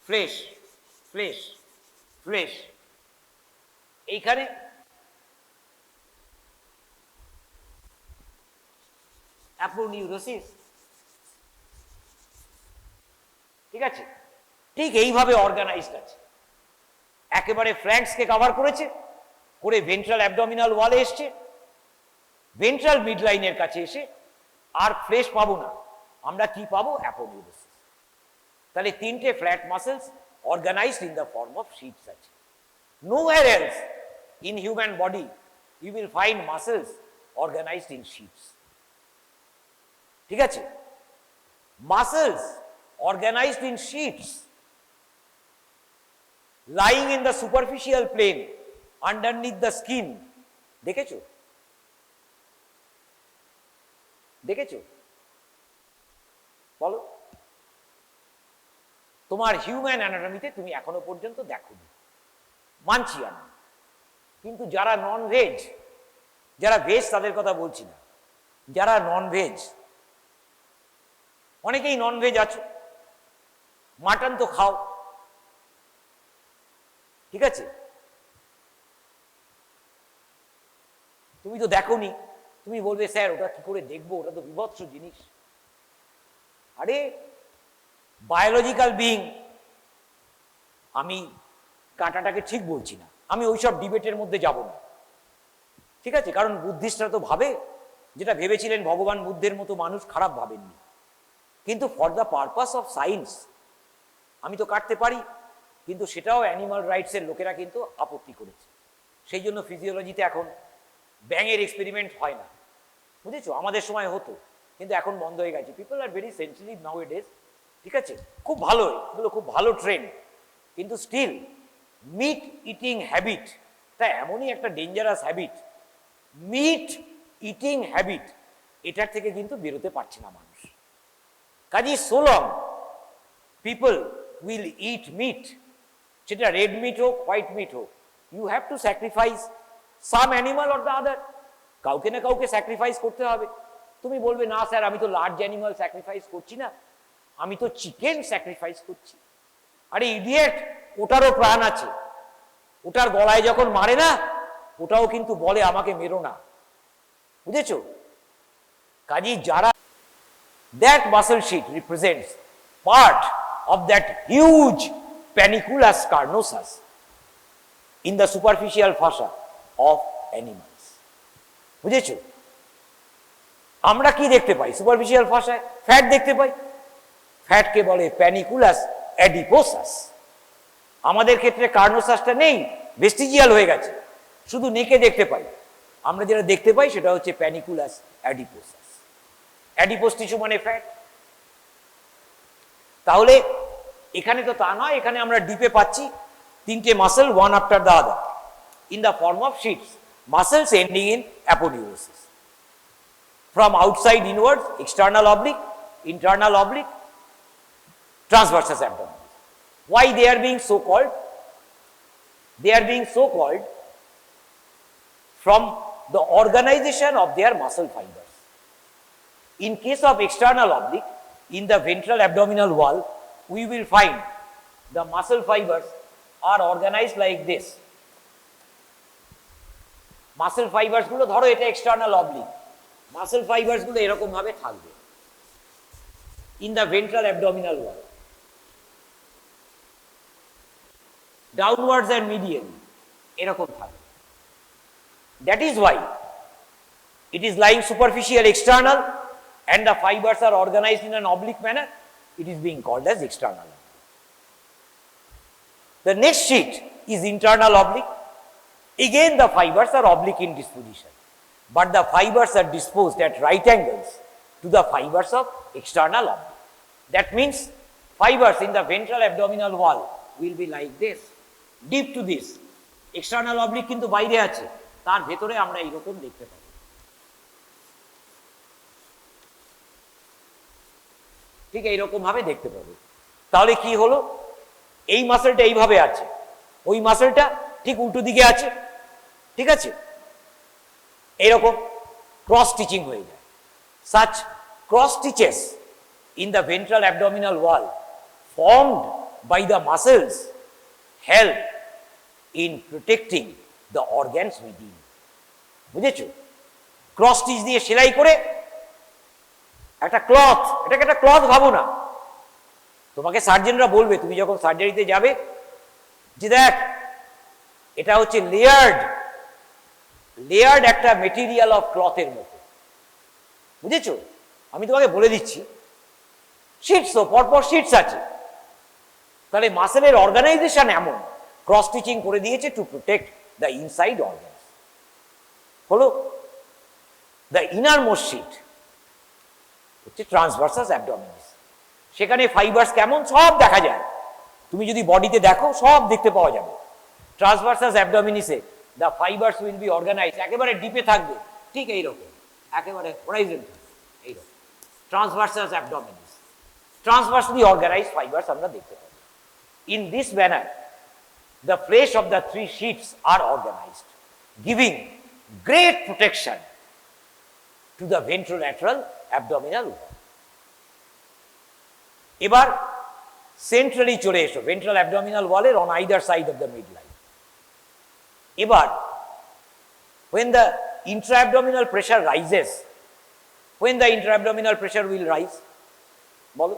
S2: ফ্লেশ, এইখানে অ্যাপোনিউরোসিস, ঠিক আছে, ঠিক এইভাবে অর্গানাইজড আছে, একেবারে ফ্ল্যাঙ্কসকে কভার করেছে, করে ভেন্ট্রাল অ্যাবডোমিনাল ওয়ালে এসছে, ভেন্ট্রাল মিডলাইনের কাছে এসে আর ফ্লেশ পাবো না, আমরা কি পাবো? অ্যাপোনিউরোসিস। তাহলে তিনটে flat muscles organized in the form of sheets আছে। Nowhere else in human body you will find muscles organized in sheets. ঠিক আছে? Muscles organized in sheets lying in the superficial plane underneath the skin. দেখেছো? দেখেছো? বলো। তোমার human অ্যানাটমিতে তুমি এখনো পর্যন্ত দেখোনি, মানছি আমি। কিন্তু যারা নন ভেজ, যারা ভেজ তাদের কথা বলছি না, যারা নন ভেজ, অনেকেই নন ভেজ আছো, মাটন তো খাও, ঠিক আছে, তুমি তো দেখোনি, তুমি বলবে স্যার ওটা কি করে দেখবো, ওটা তো বিভৎস জিনিস। আরে বায়োলজিক্যাল বিইং, আমি কাঁটাটাকে ঠিক বলছি না, আমি ওইসব ডিবেটের মধ্যে যাব না, ঠিক আছে, কারণ বুদ্ধিস্টরা তো ভাবে যেটা ভেবেছিলেন ভগবান বুদ্ধের মতো মানুষ খারাপ ভাবেননি, কিন্তু for the purpose of science আমি তো কাটতে পারি, কিন্তু সেটাও অ্যানিমাল রাইটসের লোকেরা কিন্তু আপত্তি করেছে। সেই জন্য ফিজিওলজিতে এখন ব্যাঙের এক্সপেরিমেন্ট হয় না, বুঝেছো? আমাদের সময় হতো, কিন্তু এখন বন্ধ হয়ে গেছে। People are very sensitive now A days, ঠিক আছে, খুব ভালো, এগুলো খুব ভালো ট্রেন্ড, কিন্তু স্টিল মিট ইটিং হ্যাবিট, তা এমনই একটা dangerous habit, meat eating habit, এটার থেকে কিন্তু বেরোতে পারছে না মানুষ। কাজে so long people will eat meat, সেটা রেড মিট হোক, হোয়াইট মিট হোক, you have to sacrifice some animal or the other, কাউকে না কাউকে স্যাক্রিফাইস করতে হবে। তুমি বলবে না স্যার আমি তো লার্জ অ্যানিমাল স্যাক্রিফাইস করছি না, আমি তো চিকেন স্যাক্রিফাইস করছি। আরে ইডিয়েট, ওটারও প্রাণ আছে, ওটার গলায় যখন মারে না, ওটাও কিন্তু বলে আমাকে মেরো না, বুঝেছো? কাজী যারা, that muscle sheet represents part of that huge paniculus carnosus in the superficial fascia of animals, বুঝেছো? আমরা কি দেখতে পাই সুপারফিশিয়াল ফাসায়? ফ্যাট দেখতে পাই, ফ্যাটকে বলে প্যানিকুলাস অ্যাডিপোসাস। আমাদের ক্ষেত্রে কার্নোসাসটা নেই, ভেস্টিজিয়াল হয়ে গেছে, শুধু নেকে দেখতে পাই। আমরা যেটা দেখতে পাই সেটা হচ্ছে প্যানিকুলাস অ্যাডিপোসাস। অ্যাডিপোস টিস্যু মানে ফ্যাট। তাহলে এখানে তো তা নয়, এখানে আমরা ডিপে পাচ্ছি তিনটে muscle, one after the other, in the form of sheets, muscles ending in aponeurosis. From outside inwards, external oblique, internal oblique, transversus abdominis. Why they are being so called? They are being so called from the organization of their muscle fibers. In case of external oblique, in the ventral abdominal wall, we will find the muscle fibers are organized like this. Muscle fibers gulo dhoro eta external oblique, muscle fibers গুলো এরকম ভাবে থাকবে in the ventral abdominal wall, downwards and medially এরকম থাকবে। That is why it is lying superficial external and the fibers are organized in an oblique manner, it is being called as external. The next sheet is internal oblique. Again the fibers are oblique in disposition, but the fibers are disposed at right angles to the fibers of external oblique. That means fibers in the ventral abdominal wall will be like this, deep to this. External oblique কিন্তু বাইরে আছে, তার ভেতরে আমরা এরকম দেখতে পাই। ঠিক এইরকম ভাবে দেখতে পাবো। তাহলে কি হলো, এই মাসলটা এইভাবে আছে, ওই মাসলটা ঠিক উল্টো দিকে আছে, ঠিক আছে, এরকম ক্রস স্টিচিং হয়ে যায়। such cross stitches in the ventral abdominal wall formed by the muscles help in protecting the organs within, বুঝেছো? ক্রস স্টিচ দিয়ে সেলাই করে একটা ক্লথ, এটাকে একটা ক্লথ ভাবো না। তোমাকে সার্জনরা বলবে তুমি যখন সার্জারিতে যাবে যে দেখ এটা হচ্ছে লেয়ার্ড একটা মেটেরিয়াল অফ ক্লথের মতো, বুঝেছো? আমি তোমাকে বলে দিচ্ছি শিটসও পরপর শিটস আছে। তাহলে মাসেলের অর্গানাইজেশন এমন ক্রস স্টিচিং করে দিয়েছে to protect the inside organs. হলো দ্য ইনার মোস্ট শিট হচ্ছে ট্রান্সভার্সাস অ্যাবডোমিনিস। সেখানে ফাইবার্স কেমন সব দেখা যায়, তুমি যদি বডিতে দেখো সব দেখতে পাওয়া যাবে। ট্রান্সভার্সাস অ্যাবডোমিনিসে the fibres will be organise, একেবারে ডিপে থাকবে, ঠিক এইরকম একেবারে হরাইজন্টাল এইরকম। Transversus abdominis transversely organised fibres আমরা দেখতে পাবো। In this manner the flesh of the three sheets are organized, giving great protection to the ventrolateral abdominal wall. এবার সেন্ট্রালি চলে এসো ভেন্ট্রাল অ্যাবডোমিনাল ওয়ালের on either side of the midline. এবার when the intra-abdominal pressure rises, when the intra-abdominal pressure will rise, বলো,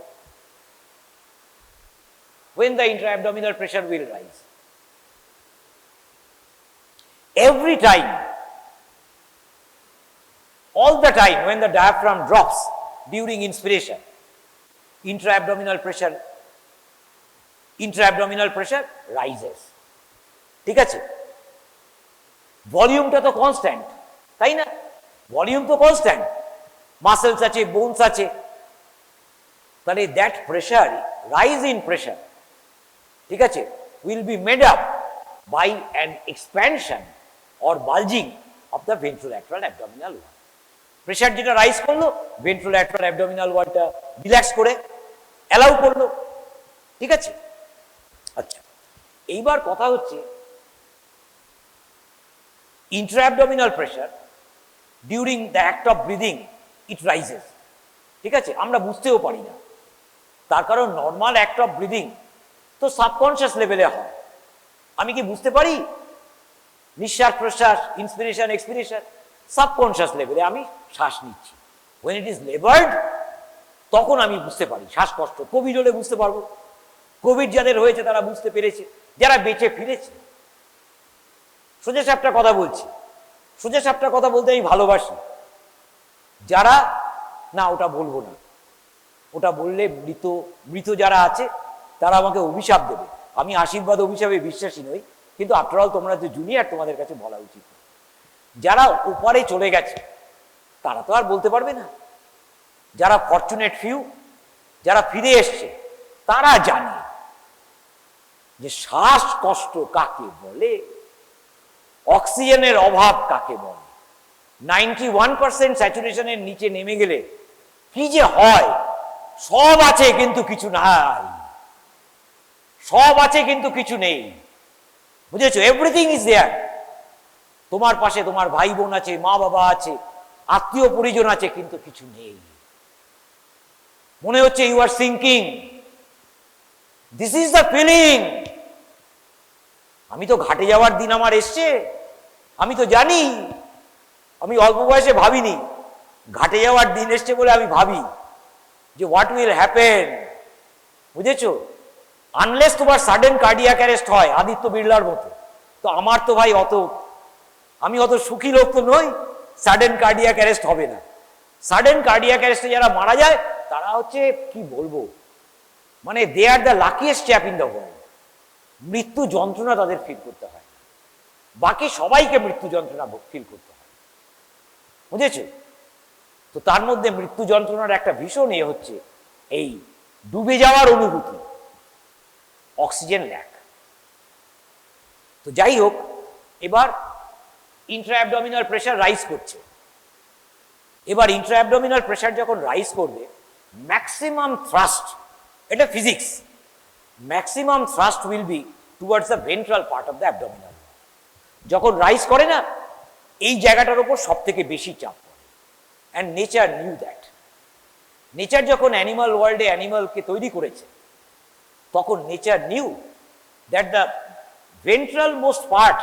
S2: when the intra-abdominal pressure will rise, every time, all the time when the diaphragm drops during inspiration, intra-abdominal pressure rises. ঠিক আছে, ভলিউমটা তো constant, তাই না? Volume তো constant, muscles আছে, bones আছে, তাহলে that pressure, rise in pressure, ঠিক আছে, will be made up by an expansion or bulging of the ventrolateral abdominal wall. Pressure যেটা রাইজ করলো ventrolateral abdominal wallটা রিল্যাক্স করে অ্যালাউ করলো, ঠিক আছে। আচ্ছা, এইবার কথা হচ্ছে intra-abdominal pressure during the act of breathing it rises, ঠিক আছে, আমরা বুঝতেও পারি না, তার কারণ নর্মাল অ্যাক্ট অফ ব্রিদিং তো সাবকনশিয়াস লেভেলে হয়। আমি কি বুঝতে পারি নিঃশ্বাস প্রশ্বাস, ইন্সপিরেশন এক্সপিরেশন, সাবকনশিয়াস লেভেলে আমি শ্বাস নিচ্ছি। when it is labored তখন আমি বুঝতে পারি শ্বাসকষ্ট। কোভিড হলে বুঝতে পারবো, কোভিড যাদের হয়েছে তারা বুঝতে পেরেছে, যারা বেঁচে ফিরেছে। সোজা সাপটা কথা বলছি, সোজা সাপটা কথা বলতে আমি ভালোবাসি। যারা না, ওটা বলবো না, ওটা বললে মৃত যারা আছে তারা আমাকে অভিশাপ দেবে। আমি আশীর্বাদ অভিশাপে বিশ্বাসী নই, কিন্তু আফটারঅল তোমরা যে জুনিয়র, তোমাদের কাছে বলা উচিত। যারা ওপারে চলে গেছে তারা তো আর বলতে পারবে না। যারা ফরচুনেট ফিউ, যারা ফিরে এসছে, তারা জানে যে শ্বাসকষ্ট কাকে বলে, অক্সিজেনের অভাব কাকে বলে। 91% স্যাচুরেশনের নিচে নেমে গেলে কি যে হয়, সব আছে কিন্তু কিছু নাই, সব আছে কিন্তু কিছু নেই, বুঝেছো? Everything is there. তোমার পাশে তোমার ভাই বোন আছে, মা বাবা আছে, আত্মীয় পরিজন আছে, কিন্তু কিছু নেই। মনে হচ্ছে you are sinking, this is the feeling. আমি তো ঘাটে যাওয়ার দিন আমার এসছে, আমি তো জানি, আমি অল্প বয়সে ভাবিনি, ঘাটে যাওয়ার দিন এসছে বলে আমি ভাবি যে হোয়াট উইল হ্যাপেন, বুঝেছো? আনলেস তোমার সাডেন কার্ডিয়াক অ্যারেস্ট হয় আদিত্য বিড়লার মতো, তো আমার তো ভাই আমি অত সুখী লোক তো নই, সাডেন কার্ডিয়াক অ্যারেস্ট হবে না। সাডেন কার্ডিয়াক অ্যারেস্টে যারা মারা যায় তারা হচ্ছে কি বলবো, মানে they are the luckiest chap in the world. মৃত্যু যন্ত্রণা তাদের ফিল করতে হয়, বাকি সবাইকে মৃত্যু যন্ত্রণা ফিল করতে হয়, বুঝেছো? তো তার মধ্যে মৃত্যু যন্ত্রণার একটা ভীষণ হচ্ছে এই ডুবে যাওয়ার অনুভূতি, অক্সিজেন ল্যাক। তো যাই হোক, এবার ইন্ট্রা-অ্যাবডোমিনাল প্রেসার রাইজ করছে। এবার ইন্ট্রা-অ্যাবডোমিনাল প্রেসার যখন রাইজ করবে, ম্যাক্সিমাম থ্রাস্ট, এটা physics, maximum thrust will be towards the ventral part of the abdominal. যখন রাইজ করে না, এই জায়গাটার উপর সব থেকে বেশি চাপ পড়ে। And nature knew that. Nature যখন অ্যানিমাল ওয়ার্ল্ডে অ্যানিমালকে তৈরি করেছে, তখন nature knew that the ventral most part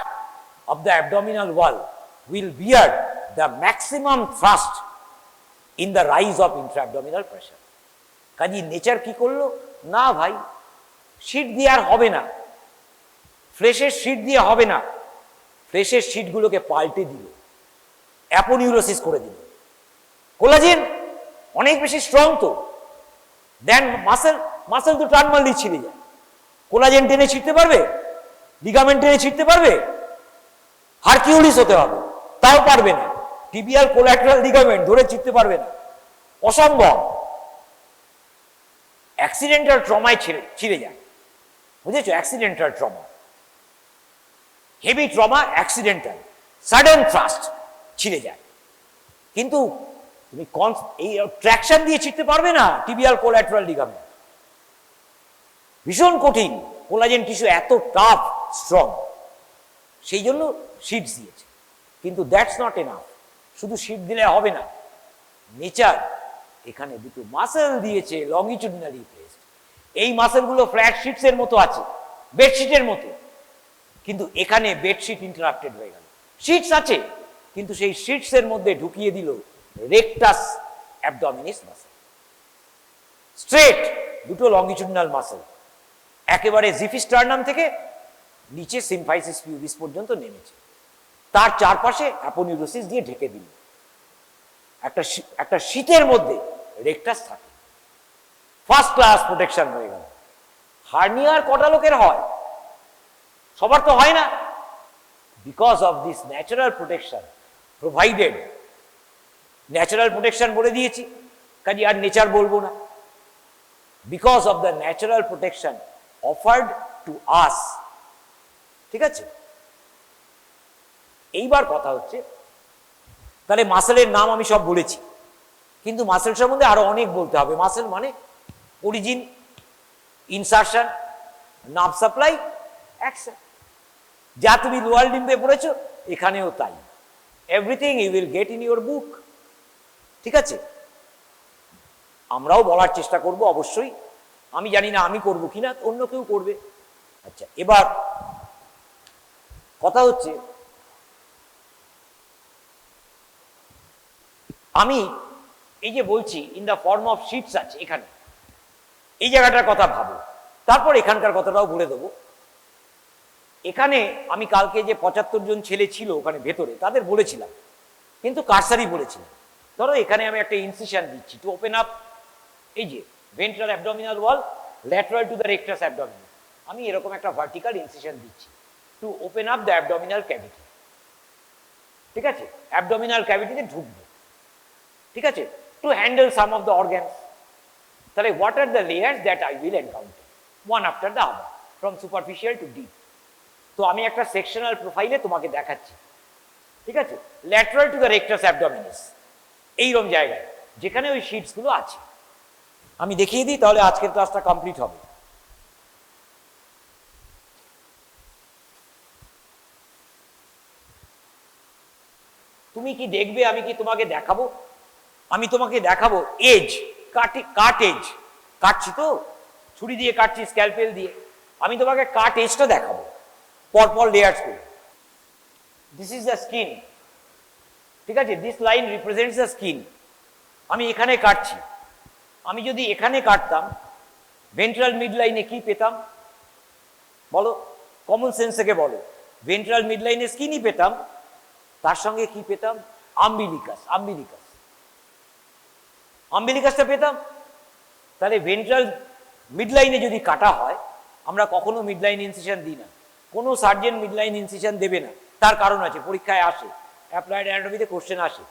S2: of the abdominal wall will bear the maximum thrust in the rise of intra-abdominal pressure. Kazi nature কি করলো না, ভাই শীট দিয়ে আর হবে না, ফ্লেশের শীট দিয়ে হবে না, ফ্লেশের শীটগুলোকে পাল্টে দিল, অ্যাপোনিউরোসিস করে দিল। কোলাজেন অনেক বেশি স্ট্রং, তো দেন মাসেল, মাসেল তো টান মারলেই ছিঁড়ে যায়। কোলাজেন টেনে ছিঁড়তে পারবে? লিগামেন্ট টেনে ছিঁড়তে পারবে? হারকিউলিস হতে হবে, তাও পারবে না। টিবিয়াল কোল্যাটারাল লিগামেন্ট ধরে ছিঁড়তে পারবে না, অসম্ভব। অ্যাক্সিডেন্টাল ট্রমায় ছিঁড়ে যায়, বুঝেছো? Accidental trauma, heavy trauma, accidental, sudden thrust ছিঁড়ে যায়। কিন্তু তুমি এই ট্র্যাকশন দিয়ে ছিঁড়তে পারবে না টিবিয়াল কোল্যাটারাল লিগামেন্ট, ভীষণ কঠিন। কোলাজেন টিস্যু এত টাফ, স্ট্রং, সেই জন্য শিটস দিয়েছে। কিন্তু দ্যাটস নট এনাফ, শুধু শিট দিলে হবে না। নেচার এখানে দুটো মাসেল দিয়েছে লংগিটিউডিনালি প্লেসড। এই মাসেলগুলো ফ্ল্যাট শিটসের মতো আছে, বেডশিটের মতো, কিন্তু এখানে বেডশিট ইন্টারাপ্টেড হয়ে গেল। শিটস আছে, কিন্তু সেই শিটসের মধ্যে ঢুকিয়ে দিল রেকটাস অ্যাবডোমিনিস মাসেল, স্ট্রেট দুটো লংগিটিউডিনাল মাসেল, একেবারে জিফিস্টার্নাম থেকে নিচে সিম্ফাইসিস পিউবিস পর্যন্ত নেমেছে। তার চারপাশে অ্যাপোনিউরোসিস দিয়ে ঢেকে দিল। একটা শীতের মধ্যে রেকটাস থাকে, ফার্স্ট ক্লাস প্রোটেকশন হয়ে গেল। হার্নিয়ার কটা লোকের হয়? সবার তো হয় না। Because of this natural protection provided, natural protection বলে দিয়েছি, কাজে আর নেচার বলবো না। Because of the natural protection offered to us, ঠিক আছে? এইবার কথা হচ্ছে, তাহলে মাসেলের নাম আমি সব বলেছি, কিন্তু মাসেল সম্বন্ধে আরো অনেক বলতে হবে। মাসেল মানে origin, insertion, nerve supply, action. যা তুমি লোয়ার লিম্বে পড়েছো এখানেও তাই। Everything you will get in your book, ঠিক আছে? আমরাও বলার চেষ্টা করব অবশ্যই। আমি জানি না আমি করব কিনা, অন্য কেউ করবে। আচ্ছা, এবার কথা হচ্ছে, আমি এই যে বলছি in the form of sheets আছে এখানে, এই জায়গাটার কথা ভাবো, তারপর এখানকার কথাটাও বলে দেবো। এখানে আমি কালকে যে 75 জন ছেলে ছিল ওখানে ভেতরে, তাদের বলেছিলাম, কিন্তু কারসারি বলেছিলাম। ধরো এখানে আমি একটা ইনসিশন দিচ্ছি টু ওপেন আপ, এই যে ventral abdominal wall lateral to the rectus abdominal, আমি এরকম একটা ভার্টিক্যাল ইনসিশন দিচ্ছি to open up the abdominal cavity, ঠিক আছে? অ্যাবডোমিনাল ক্যাভিটিতে ঢুকবে, ঠিক আছে? To handle some of the organs. তাহলে what are the layers that I will encounter one after the other from superficial to deep. তো আমি একটা সেকশনাল প্রোফাইলে তোমাকে দেখাচ্ছি, ঠিক আছে? Lateral to the rectus abdominis, এইরকম জায়গায় যেখানে ওই শিটসগুলো আছে আমি দেখিয়ে দিই, তাহলে আজকের ক্লাসটা কমপ্লিট হবে। তুমি কি দেখবে? আমি কি তোমাকে দেখাবো? আমি তোমাকে দেখাবো এজ, কাট এজ, কাটছি তো, ছুরি দিয়ে কাটছি, স্ক্যালপেল দিয়ে। আমি তোমাকে কাট এজটা দেখাবো পরপর লেয়ার্স করে। দিস ইজ দ্য স্কিন, ঠিক আছে? This line represents the skin. আমি এখানে কাটছি, আমি যদি এখানে কাটতাম ভেন্ট্রাল মিড লাইনে কি পেতাম বলো? কমন সেন্স থেকে বলো। ভেন্ট্রাল মিড লাইনে স্কিনই পেতাম, তার সঙ্গে কি পেতাম? আম্বিলিকাস, আম্বিলিকাস, আম্বিলিকাসটা পেতাম। তাহলে ভেন্ট্রাল মিড লাইনে যদি কাটা হয়, আমরা কখনো মিড লাইন ইনসিশন দিই না, কোনো সার্জেন মিড লাইন ইনসিশন দেবে না। তার কারণ আছে, পরীক্ষায় আসে, অ্যাপ্লাইড অ্যানাটমিতে কোশ্চেন আসে।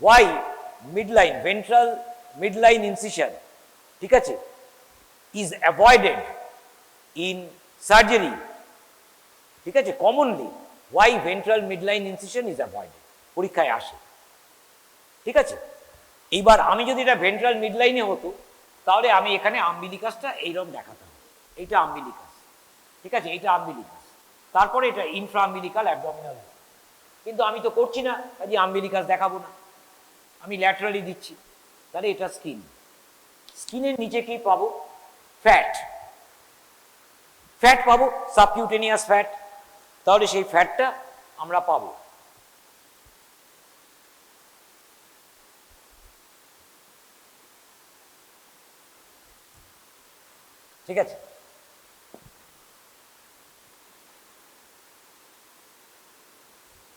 S2: Why mid line, ventral mid line incision, ঠিক আছে, ইজ অ্যাভয়েডেড ইন সার্জারি, ঠিক আছে? Commonly why ventral mid line incision is avoided, পরীক্ষায় আসে, ঠিক আছে? এইবার আমি যদি এটা ভেন্ট্রাল মিড লাইনে হতো, তাহলে আমি এখানে আম্বিলিকাসটা এইরকম দেখাতাম, এইটা আম্বিলিকাস, ঠিক আছে? এইটা আম্বিলিকাস, তারপরে এটা ইনফ্রা আম্বিলিকাল অ্যাবডোমিনাল। কিন্তু আমি তো করছি না, কাজে আম্বিলিকাস দেখাবো না, আমি ল্যাটারালি দিচ্ছি। তাহলে এটা স্কিন, স্কিনের নিচে কি পাবো? ফ্যাট, ফ্যাট পাবো, সাবকিউটেনিয়াস ফ্যাট। তাহলে সেই ফ্যাটটা আমরা পাবো। ঠিক আছে?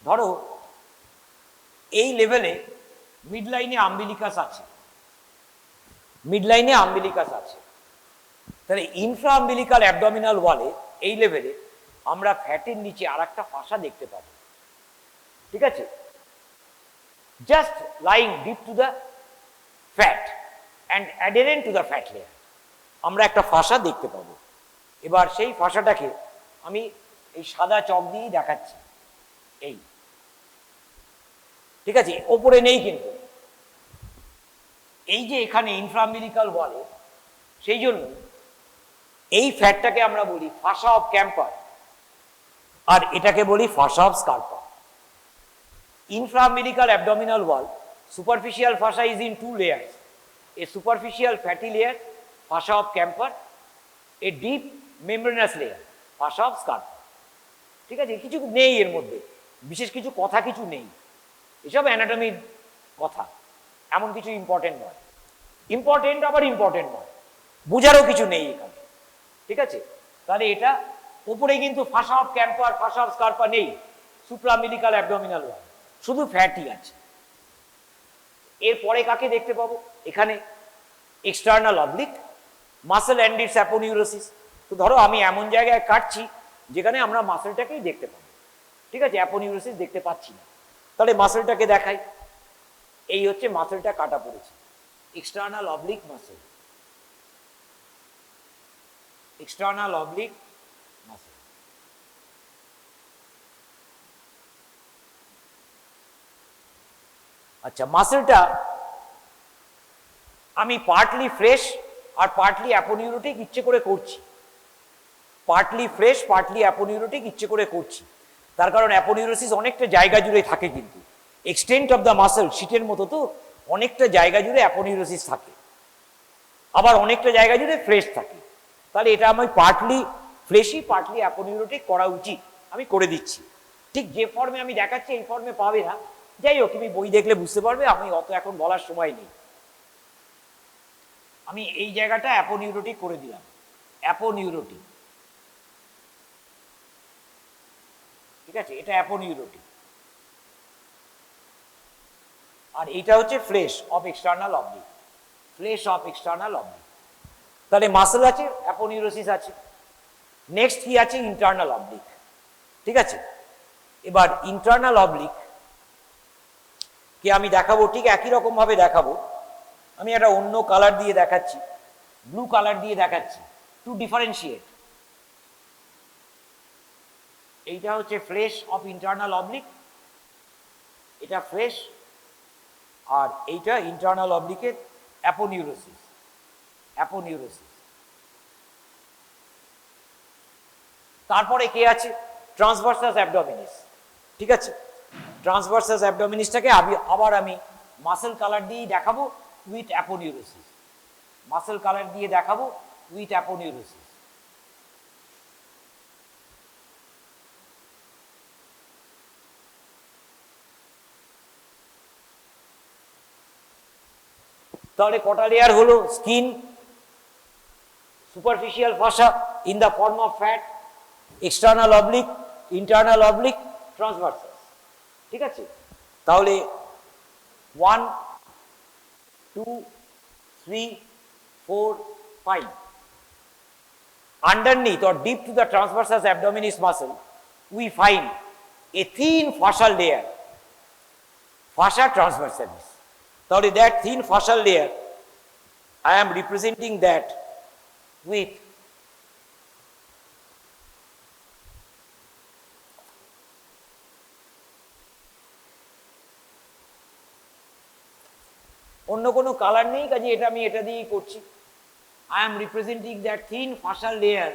S2: ধরো এই লেভেলে মিড লাইনে আম্বিলিকাস আছে, মিডলাইনে আম্বিলিকাস আছে। তাহলে ইনফ্রা আম্বিলিকাল অ্যাবডোমিনাল ওয়ালে এই লেভেলে আমরা ফ্যাটের নিচে আর একটা ফাঁসা দেখতে পাবো, ঠিক আছে, just lying deep to the fat and adherent to the fat layer আমরা একটা ফাঁসা দেখতে পাবো। এবার সেই ফাঁসাটাকে আমি এই সাদা চক দিয়েই দেখাচ্ছি, এই, ঠিক আছে, ওপরে নেই কিন্তু, এই যে এখানে ইনফ্রাআম্বিলিকাল বলে, সেই জন্য এই ফ্যাটটাকে আমরা বলি ফাসা অফ ক্যাম্পার আর এটাকে বলি fascia of Scarpa. Infraumbilical abdominal wall, superficial fascia is in two layers, a superficial fatty layer, fascia of Camper, a deep membranous layer, fascia of Scarpa. ঠিক আছে, কিছু নেই এর মধ্যে, বিশেষ কিছু কথা কিছু নেই, এসব অ্যানাটমির কথা, এমন কিছু ইম্পর্টেন্ট নয়, ইম্পর্টেন্ট আবার ইম্পর্টেন্ট নয়, বোঝারও কিছু নেই এখানে, ঠিক আছে। তাহলে এটা উপরে কিন্তু ফাসা অফ ক্যাম্পার, ফাসা অফ স্কার্পা নেই, সুপ্রাআম্বিলিকাল অ্যাবডোমিনাল ওয়াল, শুধু ফ্যাটই আছে। এরপরে কাকে দেখতে পাবো, এখানে external oblique muscle and its aponeurosis. তো ধরো আমি এমন জায়গায় কাটছি যেখানে আমরা মাসেলটাকেই দেখতে পাবো, ঠিক আছে, অ্যাপোনিউরোসিস দেখতে পাচ্ছি না, তাহলে মাসেলটাকে দেখাই। এই হচ্ছে মাসেলটা কাটা পড়েছে, external oblique muscle, external oblique muscle. আচ্ছা, মাসেলটা আমি পার্টলি ফ্রেশ আর পার্টলি অ্যাপোনিউরোটিক ইচ্ছে করে করছি, পার্টলি ফ্রেশ পার্টলি অ্যাপোনিউরোটিক ইচ্ছে করে করছি, তার কারণ অ্যাপোনিউরোসিস অনেকটা জায়গা জুড়ে থাকে, কিন্তু এক্সটেন্ট অফ দ্য মাসেল শীটের মতো, তো অনেকটা জায়গা জুড়ে অ্যাপোনিউরোসিস থাকে, আবার অনেকটা জায়গা জুড়ে ফ্রেশ থাকে। তাহলে এটা আমি পার্টলি ফ্রেশই পার্টলি অ্যাপোনিউরোটিক করা উচিত, আমি করে দিচ্ছি। ঠিক যে ফর্মে আমি দেখাচ্ছি এই ফর্মে পাবে না, যাই হোক তুমি বই দেখলে বুঝতে পারবে, আমি অত এখন বলার সময় নেই। আমি এই জায়গাটা অ্যাপোনিউরোটিক করে দিলাম, অ্যাপোনিউরোটিক, ঠিক আছে, এটা অ্যাপোনিউরোটিক, আর এইটা হচ্ছে flash of external oblique, flash of external oblique. তাহলে মাসেল আছে, অ্যাপোনিউরোসিস আছে, নেক্সট কি আছে, ইন্টারনাল অবলিক, ঠিক আছে। এবার ইন্টারনাল অবলিক কে আমি দেখাবো, ঠিক একই রকম ভাবে দেখাবো, আমি একটা অন্য কালার দিয়ে দেখাচ্ছি, ব্লু কালার দিয়ে দেখাচ্ছি, টু ডিফারেন্সিয়েট। এইটা হচ্ছে ফ্লেশ অফ ইন্টারনাল অবলিক, এটা ফ্লেশ, আর এইটা ইন্টারনাল অবলিকের অ্যাপোনিউরোসিস, অ্যাপোনিউরোসিস। তারপরে কে আছে, ট্রান্সভার্সাস অ্যাবডোমিনিস, ঠিক আছে, ট্রান্সভার্সাস অ্যাবডোমিনিসটাকে আবার আমি মাসেল কালার দিয়েই দেখাবো উইথ অ্যাপোনিউরোসিস, মাসেল কালার দিয়ে দেখাবো উইথ অ্যাপোনিউরোসিস। তাহলে কটা লেয়ার হলো, skin, superficial fascia in the form of fat, external oblique, internal oblique, transversus, ঠিক আছে। তাহলে 1 2 3 4 5, underneath or deep to the transversus abdominis muscle we find a thin fascial layer, fascia transversalis. তাহলে that thin fascial layer I am representing that with অন্য কোনো colour নেই, কাজে এটা আমি এটা দিয়েই করছি। I am representing that thin fascial layer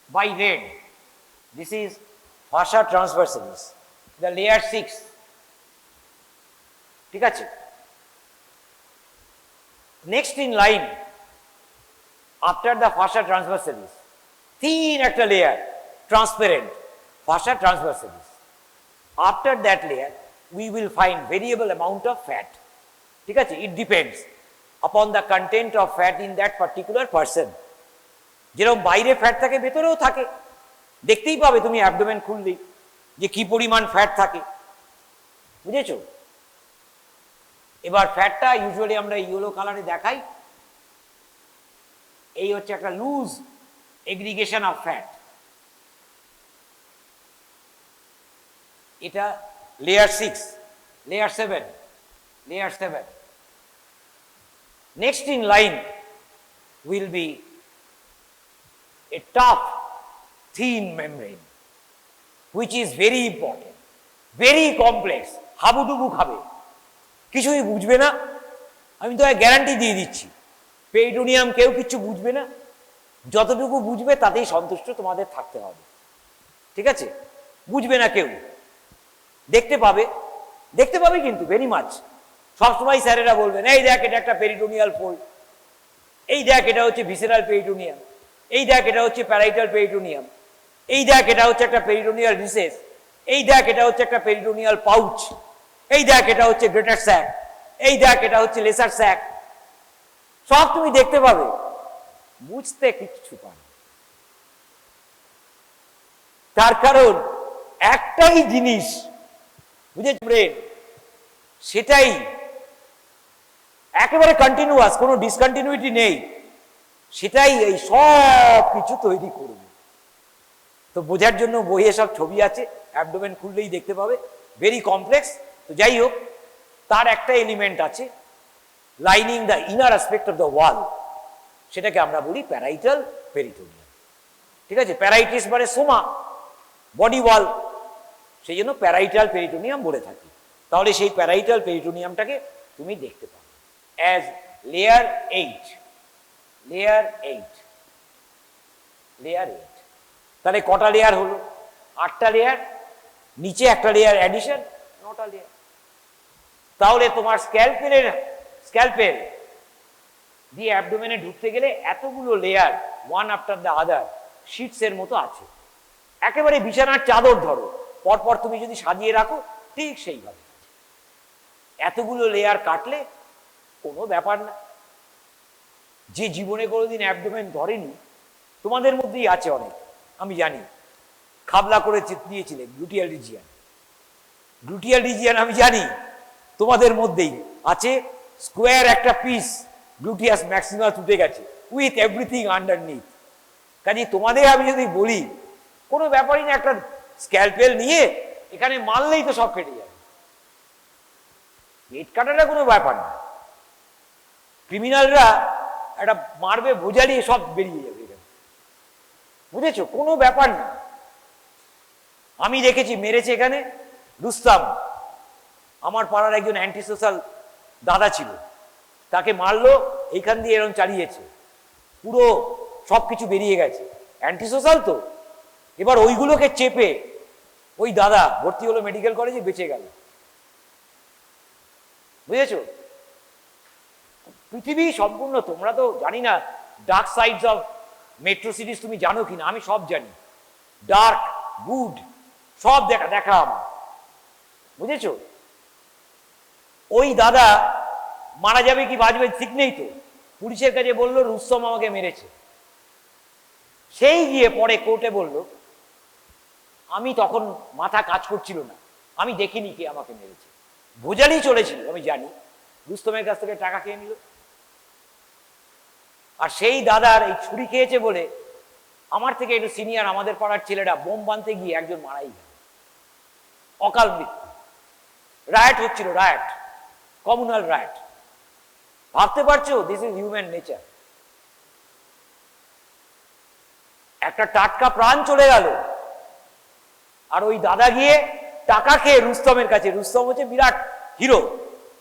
S2: by red. This is fascia transversalis, the layer 6, ঠিক আছে। Next in line after the fascia transversalis, thin একটা layer, transparent, fascia transversalis. After that layer we will find variable amount of fat, ঠিক আছে, it depends upon the content of fat in that particular person. যেরকম বাইরে fat থাকে ভেতরেও থাকে, দেখতেই পাবে তুমি অ্যাবডোমেন খুললেই যে কি পরিমাণ ফ্যাট থাকে, বুঝেছো। এবার ফ্যাটটা ইউজুয়ালি আমরা ইয়েলো কালারে দেখাই, এই হচ্ছে একটা লুজ এগ্রিগেশন অফ ফ্যাট। এটা layer 6, layer 7, layer 7। Next in line will be a tough, thin membrane, which is very important, very complex. হাবুডুবু খাবে, কিছুই বুঝবে না, আমি তো গ্যারান্টি দিয়ে দিচ্ছি। পেরিটোনিয়াম কেউ কিছু বুঝবে না, যতটুকু বুঝবে তাতেই সন্তুষ্ট তোমাদের থাকতে হবে, ঠিক আছে? বুঝবে না কেউ, দেখতে পাবে, দেখতে পাবে কিন্তু ভেরি মাছ। সবসময় স্যারেরা বলবেন এই দেখ এটা একটা পেরিটোনিয়াল ফোল্ড, এই দেখ এটা হচ্ছে ভিসেরাল পেরিটোনিয়াম, এই দেখ এটা হচ্ছে প্যারাইটাল পেরিটোনিয়াম, এই দেখ এটা হচ্ছে একটা পেরিটোনিয়াল রিসেস, এই দেখ এটা হচ্ছে একটা পেরিটোনিয়াল পাউচ, এই দেখ এটা হচ্ছে গ্রেটার স্যাক, এই দেখ এটা হচ্ছে লেসার স্যাক। সব তুমি দেখতে পাবে, বুঝতে কিচ্ছু পাবে। তার কারণ একটাই জিনিস বুঝেছ ব্রেন, সেটাই একেবারে কন্টিনিউয়াস, কোনো ডিসকন্টিনিউটি নেই, সেটাই এই সব কিছু তৈরি করবে। তো বোঝার জন্য বইয়ে সব ছবি আছে, অ্যাবডোমেন খুললেই দেখতে পাবে, ভেরি কমপ্লেক্স। তো যাই হোক, তার একটা এলিমেন্ট আছে lining the inner aspect of the wall, সেটাকে আমরা বলি প্যারাইটাল পেরিটোনিয়াম, ঠিক আছে? প্যারাইটিস মানে সোমা, বডি ওয়াল, সেই জন্য প্যারাইটাল পেরিটোনিয়াম বলে থাকি। তাহলে সেই প্যারাইটাল পেরিটোনিয়ামটাকে তুমি দেখতে পাবে অ্যাজ লেয়ার 8, লেয়ার 8, লেয়ার 8। তাহলে কটা লেয়ার হলো? 8টা লেয়ার, নিচে একটা লেয়ার অ্যাডিশন, 9টা লেয়ার। তাহলে তোমার স্ক্যালপেল দিয়ে অ্যাবডোমেনে ঢুকতে গেলে এতগুলো layer one after the other শিটসের মতো আছে। একেবারে বিছানার চাদর ধরো, পরপর তুমি যদি সাজিয়ে রাখো ঠিক সেইভাবে। এতগুলো লেয়ার কাটলে কোনো ব্যাপার না। যে জীবনে কোনোদিন অ্যাবডোমেন ধরেনি, তোমাদের মধ্যেই আছে অনেক, আমি জানি, খাবলা করে দিয়েছিলে গ্লুটিয়াল রিজিয়ান, গ্লুটিয়াল রিজিয়ান আমি জানি তোমাদের মধ্যেই আছে। স্কোয়ার একটা পিস গ্লুটিয়াস ম্যাক্সিমাস উঠে গেছে উইথ এভরিথিং আন্ডারনিথ। কাজে তোমাদের আমি যদি বলি কোনো ব্যাপারই না, একটা স্ক্যালপেল নিয়ে এখানে মারলেই তো সব কেটে যাবে, পেট কাটাটা কোনো ব্যাপার না। ক্রিমিনালরা একটা মারবে, বোঝালিয়ে সব বেরিয়ে যাবে এখানে, বুঝেছো? কোনো ব্যাপার না। আমি দেখেছি মেরেছে এখানে রুস্তাম, আমার পাড়ার একজন অ্যান্টি সোশ্যাল দাদা ছিল, তাকে মারলো, এইখান দিয়ে এরকম চালিয়েছে, পুরো সব কিছু বেরিয়ে গেছে। অ্যান্টি সোশ্যাল তো, এবার ওইগুলোকে চেপে ওই দাদা ভর্তি হলো মেডিকেল কলেজে, বেঁচে গেল, বুঝেছো? পৃথিবী সম্পূর্ণ, তোমরা তো জানি না ডার্ক সাইডস অফ মেট্রো সিটিজ তুমি জানো কিনা, আমি সব জানি, ডার্ক গুড সব দেখা আমার, বুঝেছো? ওই দাদা মারা যাবে কি বাঁচবে ঠিক নেই তো, পুলিশের কাছে বললো রুস্তম আমাকে মেরেছে। সেই গিয়ে পরে কোর্টে বলল আমি তখন মাথা কাজ করছিল না, আমি দেখিনি কে আমাকে মেরেছে, ভোজালি চলেছিল, আমি জানি। রুস্তমের কাছ থেকে টাকা খেয়ে নিল, আর সেই দাদার এই ছুরি খেয়েছে বলে আমার থেকে একটু সিনিয়র আমাদের পাড়ার ছেলেরা বোম বাঁধতে গিয়ে একজন মারাই গেল, অকাল মৃত্যু। রায়ট হচ্ছিল, রায়ট, কমিউনাল রায়ট। ভাবতে পারছো? This is human nature. একটা টাটকা প্রাণ চলে গেল, আর ওই দাদা গিয়ে টাকা খেয়ে রুস্তমের কাছে, রুস্তম হচ্ছে বিরাট হিরো,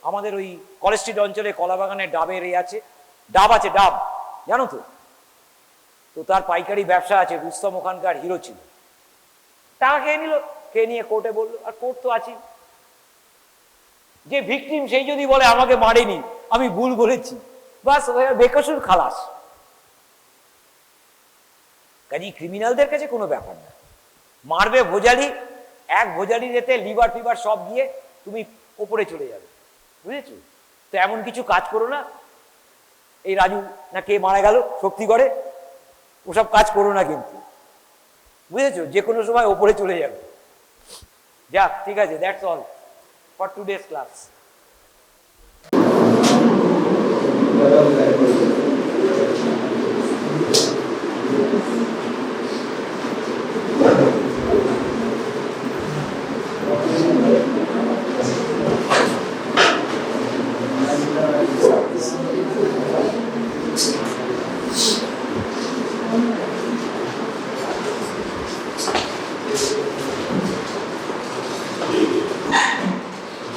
S2: আমাদের ওই কলেজ স্ট্রিট অঞ্চলে কলাবাগানে ডাবের আছে, ডাব আছে, ডাব জানো তো? তো তার পাইকারি ব্যবসা আছে, রুস্তম ওখানকার হিরো ছিল। টাকা খেয়ে নিল, খেয়ে নিয়ে কোর্টে বললো, আর কোর্ট তো আছে, যে ভিকটিম সেই যদি বলে আমাকে মারেনি, আমি ভুল বলেছি, বাস বেকসুর খালাস। কাজী ক্রিমিনালদের কাছে কোনো ব্যাপার না, মারবে ভোজালি, এক ভোজালি যেতে লিভার ফিভার সব গিয়ে তুমি ওপরে চলে যাবে, বুঝেছো? তো এমন কিছু কাজ করো না, এই রাজু না কে মারা গেল শক্তিগড়ে, ওসব কাজ করো না কিন্তু, বুঝেছো? যে কোনো সময় ওপরে চলে যাবে। যাক, ঠিক আছে, that's all for today's class.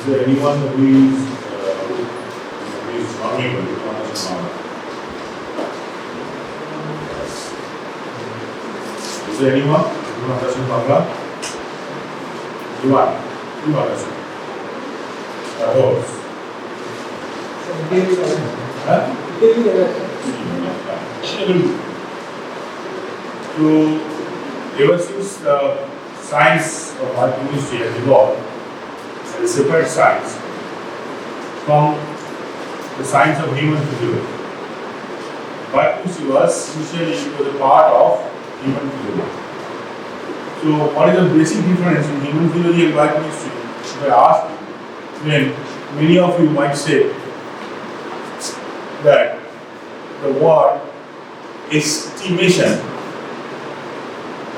S3: Is there anyone who is not able to understand? Is there anyone who understands Bangla? Anyone? Who understands? Horse. Huh? So, ever since science of biochemistry has evolved, as a separate science from the science of human physiology. Biochemistry was initially a part of human physiology. So, what is the basic difference in human physiology and biochemistry? If I ask you, then many of you might say that the word estimation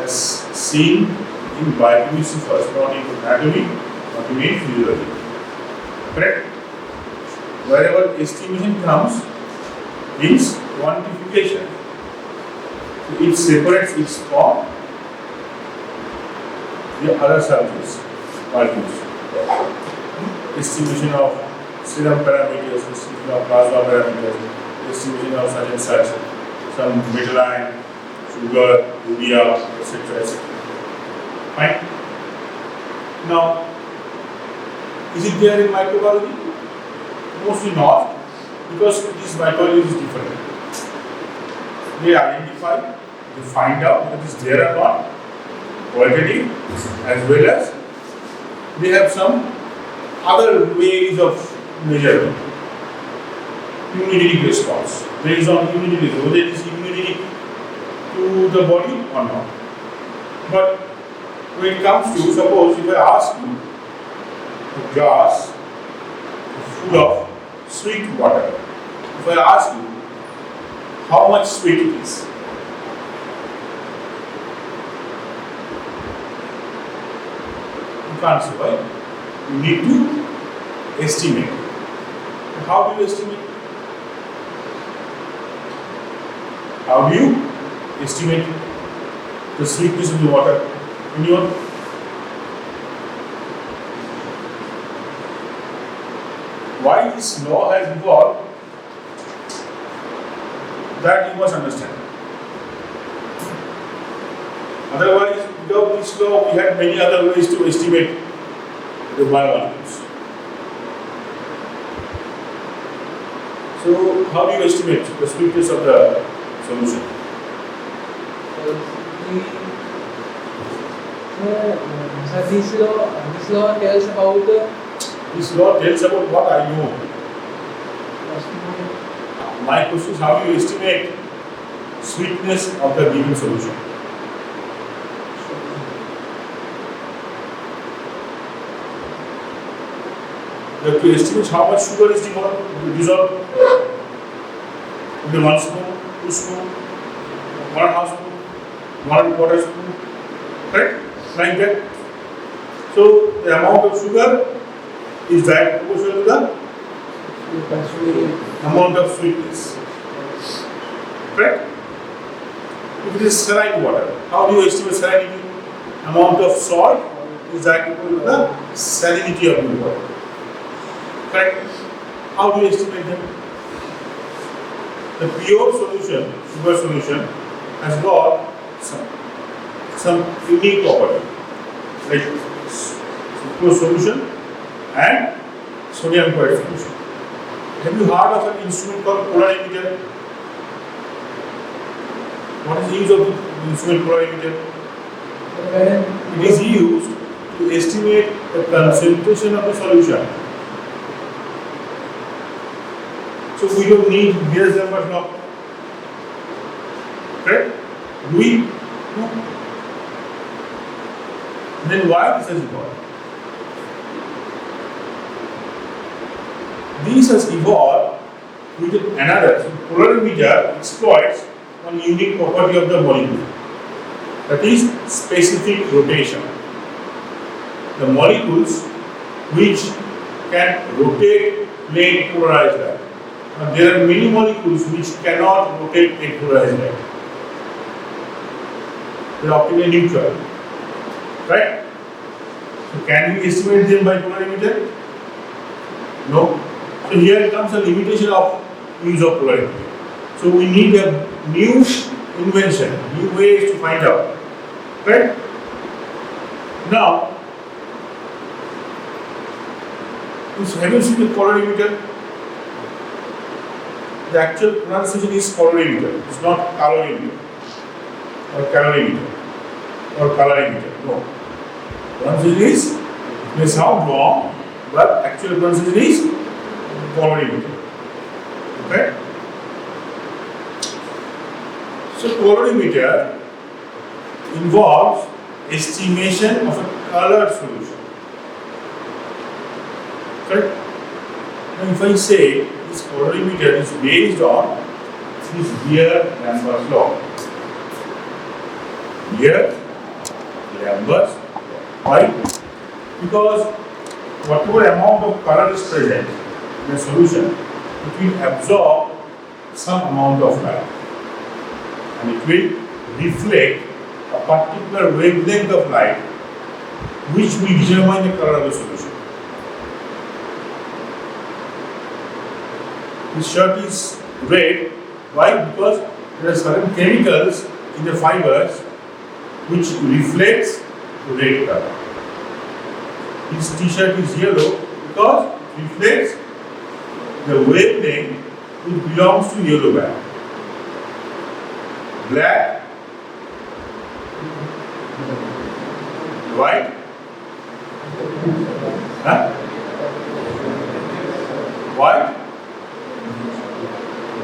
S3: as seen in biochemistry first, not in anatomy, not in physiology. Correct? Wherever estimation comes, means quantification. So it separates its from the other subjects, biochemistry. Estimation of serum parameters, estimation of plasma parameters, estimation of such and such, some metal ion, sugar, urea, etc. etc. Fine. Now, is it there in microbiology? Mostly not, because this microbiology is different. They identify, they find out that is there or not, qualitative, as well as they have some other ways of measurement. Immunity response, based on immunity, whether it is immunity to the body or not. But when it comes to, suppose if I ask you a glass full of sweet water, if I ask you how much sweet it is, you can't say, right? You need to estimate. How do you estimate? How do you estimate the sweetness of the water? Anyone? Why this law has evolved, that you must understand. Otherwise, without this law, we had many other ways to estimate the biomolecules. So, how do you estimate the sweetness of the solution?
S4: So this law tells about
S3: This law tells about what I know. My question is, how do you estimate sweetness of the given solution? You have to estimate how much sugar is dissolved in 1 spoon, 2 spoon, 1.5 spoon, 1/4 spoon, right? Like that. So the amount of sugar is that proportional to the amount of sweetness. Correct? If it is saline water, how do you estimate salinity? Amount of salt is that equal to the salinity of the water. Correct? How do you estimate them? The pure solution, sugar solution, has got some unique property, like sucrose solution and sodium chloride solution. Have you heard of an instrument called polarimeter? What is the use of the instrument polarimeter? It is used to estimate the concentration of the solution. So we don't need Beer's numbers now. Correct? Do we? No. Then why this has evolved? This has evolved with another. So polarimeter exploits one unique property of the molecule, that is specific rotation. The molecules which can rotate plane polarized light. Now there are many molecules which cannot rotate plane polarized light. They are optically neutral. Right? So can we estimate them by polarimeter? No. So here comes a limitation of use of polarimeter. So we need a new invention, new ways to find out. Right? Now, have you seen the polarimeter? The actual pronunciation is polarimeter. It's not calorimeter or calorimeter or calorimeter. No. Pronunciation is, it may sound wrong, but actual pronunciation is polarimeter. Okay? So polarimeter involves estimation of a colored solution. Correct? Now if I say this polarimeter is based on this Beer-Lambert's law. Beer-Lambert's law. Why? Because whatever amount of color is present in a solution, it will absorb some amount of light. And it will reflect a particular wavelength of light which will determine the color of the solution. This shirt is red. Why? Because there are certain chemicals in the fibers which reflects the red color. This t-shirt is yellow because it reflects the wavelength which belongs to yellow band. Black, white, white,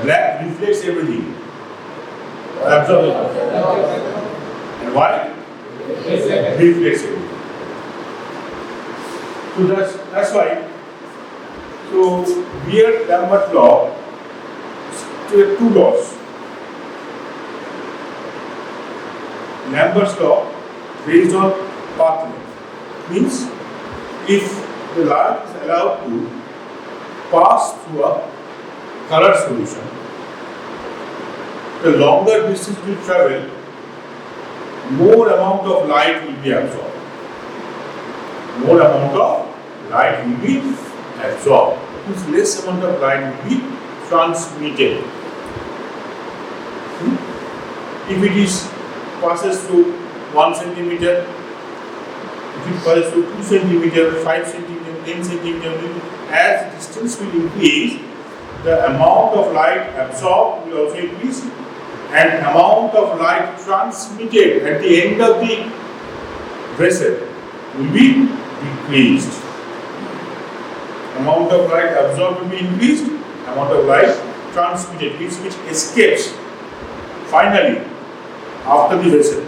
S3: black reflects everything, absorbs it, and white reflects everything. So that's why. So Beer-Lambert's law, there are two laws. Lambert's law based on path length means if the light is allowed to pass through a color solution, the longer distance we travel, more amount of light will be absorbed. More amount of light will be absorbed. It means less amount of light will be transmitted. If it is passes through 1 centimeter, if it passes through 2 centimeter, 5 centimeter, 10 centimeter, as distance will increase, the amount of light absorbed will also increase and amount of light transmitted at the end of the vessel will be decreased. Amount of light absorbed will be increased, amount of light transmitted, which escapes finally after the vessel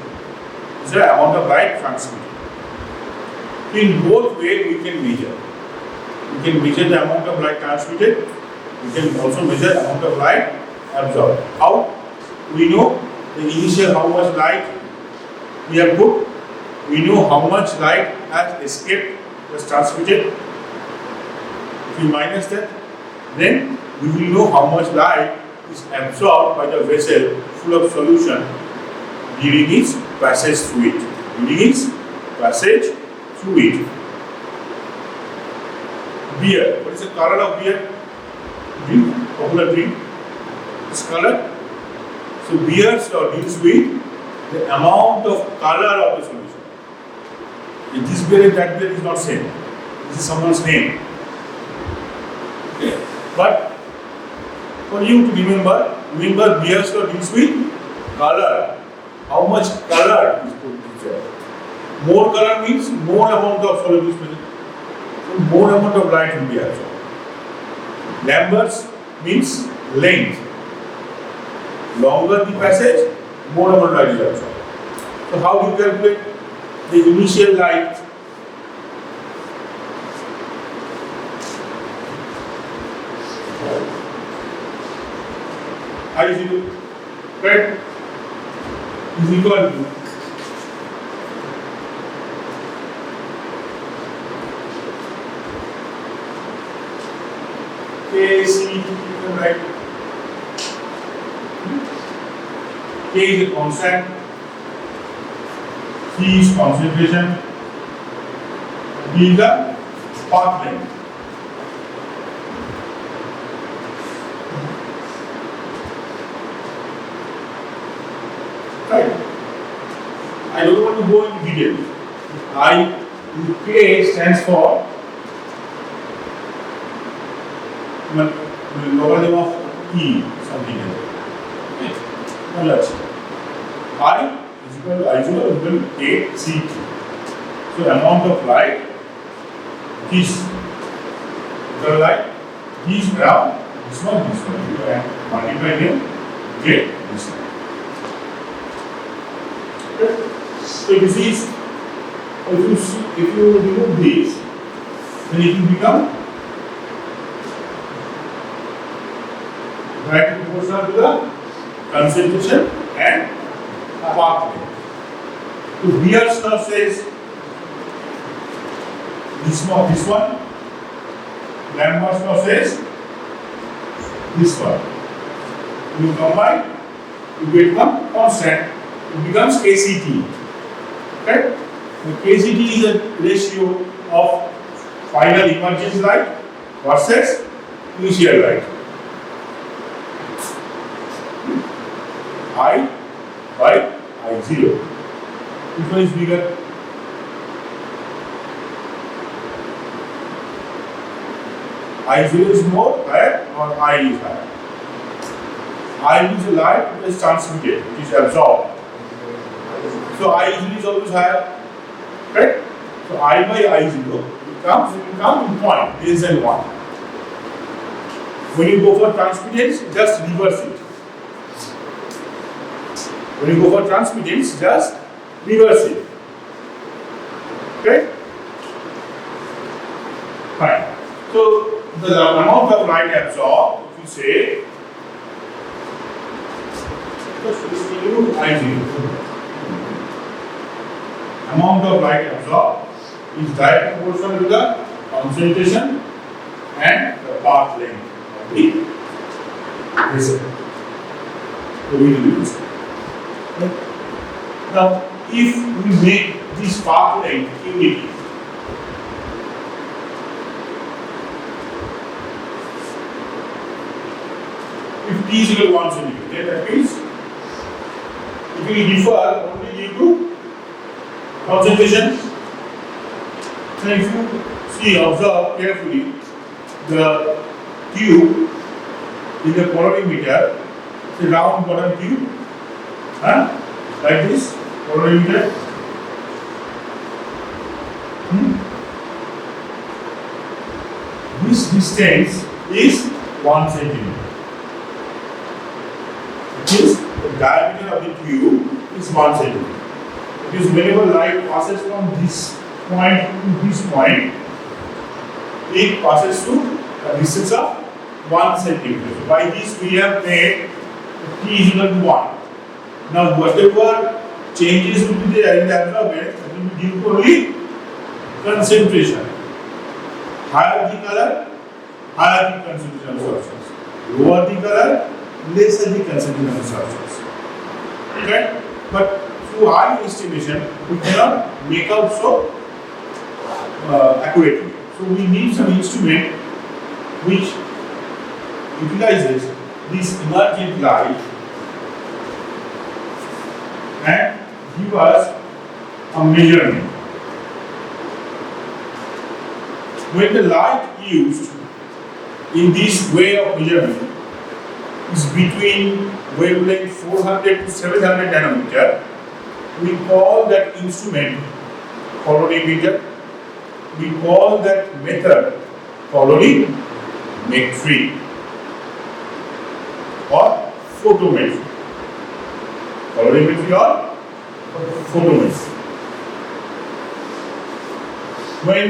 S3: is the amount of light transmitted. In both ways we can measure. We can measure the amount of light transmitted. We can also measure the amount of light absorbed. How? We know the initial how much light we have put. We know how much light has escaped, was transmitted. If we minus that, then we will know how much light is absorbed by the vessel full of solution during its passage through it. Beer. What is the color of beer? Drink, popular drink. This color. So beers or deals with the amount of color of the solution. If this beer and that beer is not same. This is someone's name. Okay. But for you to remember beers or deals with color. How much color is put there? More color means more amount of solid is present. So more amount of light will be absorbed. Lambert's means length. Longer the passage, more amount of light is absorbed. So how do you calculate the initial light? I is equal, right? Is equal to K C, right? K is a constant, C is concentration, D is the path length. Right? I don't want to go into detail. K stands for logarithm of E, something like that. Okay. Now let's I is equal to KCT. So amount of light is around this one, you can multiply here, get this one. Okay. So this is, if you remove this, then it will become directly proportional to the concentration and pathway. So Beer's law says this one, Lambert's law says this one. You combine, you get one constant, it becomes KCT. Okay? The KCT is a ratio of final emergence light versus initial light. I by I0. Which one is bigger? I0 is more higher or I is higher? I is the light which is transmitted, which is absorbed. So I0 is always higher. Right? So I by I0 will come in point, less than 1. When you go for transmittance, just reverse it. When you go for transmittance, just reverse it. Okay? Fine. So the amount of light absorbed, if you say, just remove I0. Amount of light absorbed is directly proportional to the concentration and the path length of the vessel. So we will use it. Now, if we make this path length unity, if T is equal to 1 centimeter, then that means it will differ only due to concentration. And if you observe carefully, the tube in the colorimeter is a round bottom tube, like this colorimeter. This distance is 1 centimeter. It is the diameter of the tube is 1 centimeter. Because whenever light passes from this point to this point, it passes through a distance of 1 centimeter. So by this we have made T is equal to 1. Now whatever changes will be there in the absorbent, it will be due to only concentration. Higher the color, higher the concentration of substance. Lower the color, lesser the concentration of substance. Okay? But through eye estimation, we cannot make out so accurately. So we need some instrument which utilizes this emergent light and give us a measurement. When the light used in this way of measurement is between wavelength 400 to 700 nanometer, we call that instrument colorimeter. We call that method colorimetry or photometry. Colorimetry or photometry. When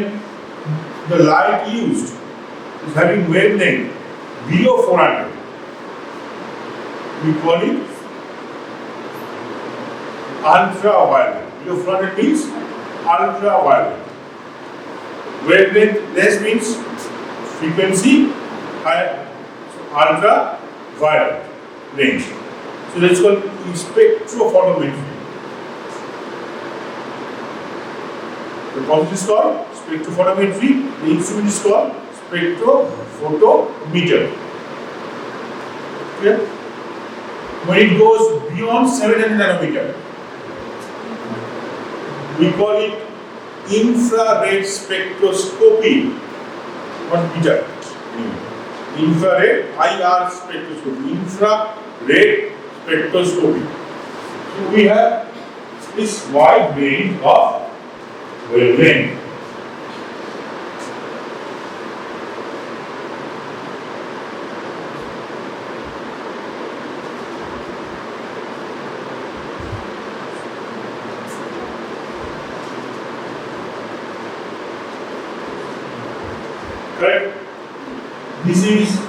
S3: the light used is having wavelength below 400, we call it ultraviolet. Below 400 means ultraviolet. Wavelength less means frequency higher, so ultraviolet range. So that's called spectrophotometry. The process is called spectrophotometry. The instrument is called spectrophotometer. Clear? When it goes beyond 700 nanometer, we call it infrared spectroscopy. What beta? Infrared IR spectroscopy. Infrared spectroscopy. So we have this wide range of wavelength. Correct? This is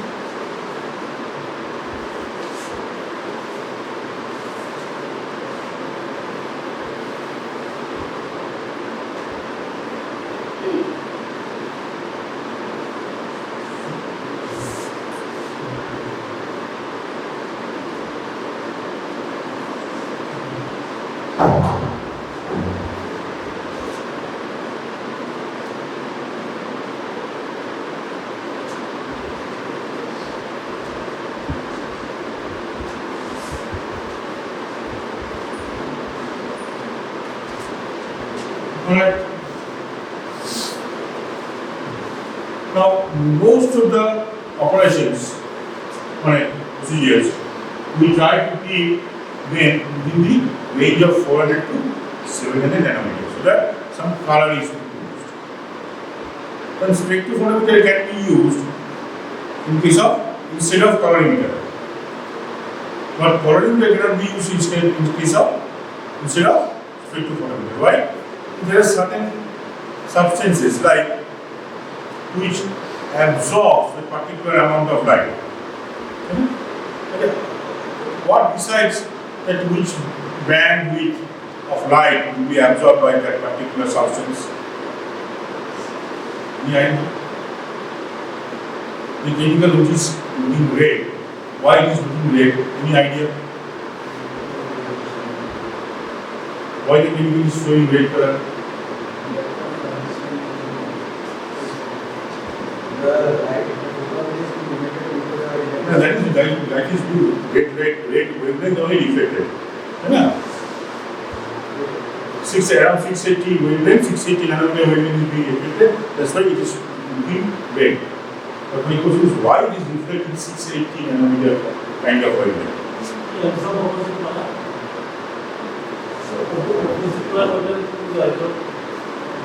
S3: alright. Now, most of the operations, procedures, we try to keep them within the range of 400 to 700 nanometers, so that some color is used. Then spectrophotometer can be used instead of colorimeter. But colorimeter cannot be used instead of spectrophotometer. Why? There are certain substances like which absorbs a particular amount of light. Okay. What decides that which bandwidth of light will be absorbed by that particular substance? Any idea? The chemical which is looking red, why it is looking red? Any idea? Why the chemical is showing red color? No, that is good. Red wavelength only reflected. Yeah. Around 680 wavelength, 680 nanometer wavelength is being reflected. That's why it is looking red. But my question is why it is reflecting 680 nanometer kind of wavelength?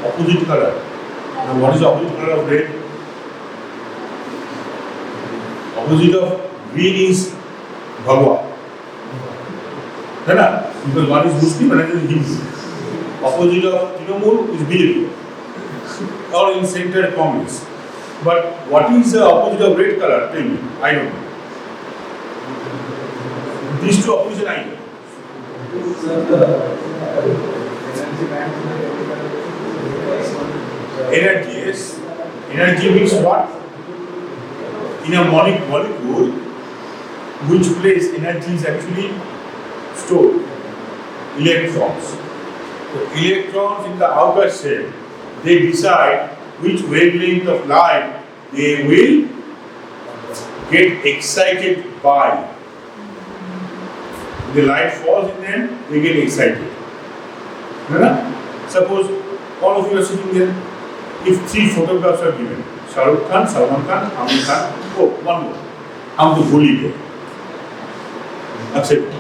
S3: Opposite color. Now what is the opposite color of red? Opposite of green is Bhagwa. Right? Because one is Muslim and another is Hindu. Opposite of Trinamool is BJP. Or in center Congress. But what is the opposite of red color? Tell me. I don't know. These two opposition I know. Energy, yes. Energy means what? In a molecule, which place energy is actually stored? Electrons. So electrons in the outer shell, they decide which wavelength of light they will get excited by. When the light falls in them, they get excited. Suppose all of you are sitting there. If 3 photographs are given, Shah Rukh Khan, Salman Khan, Amir Khan, oh, one more. I'm the bully there. Accepted.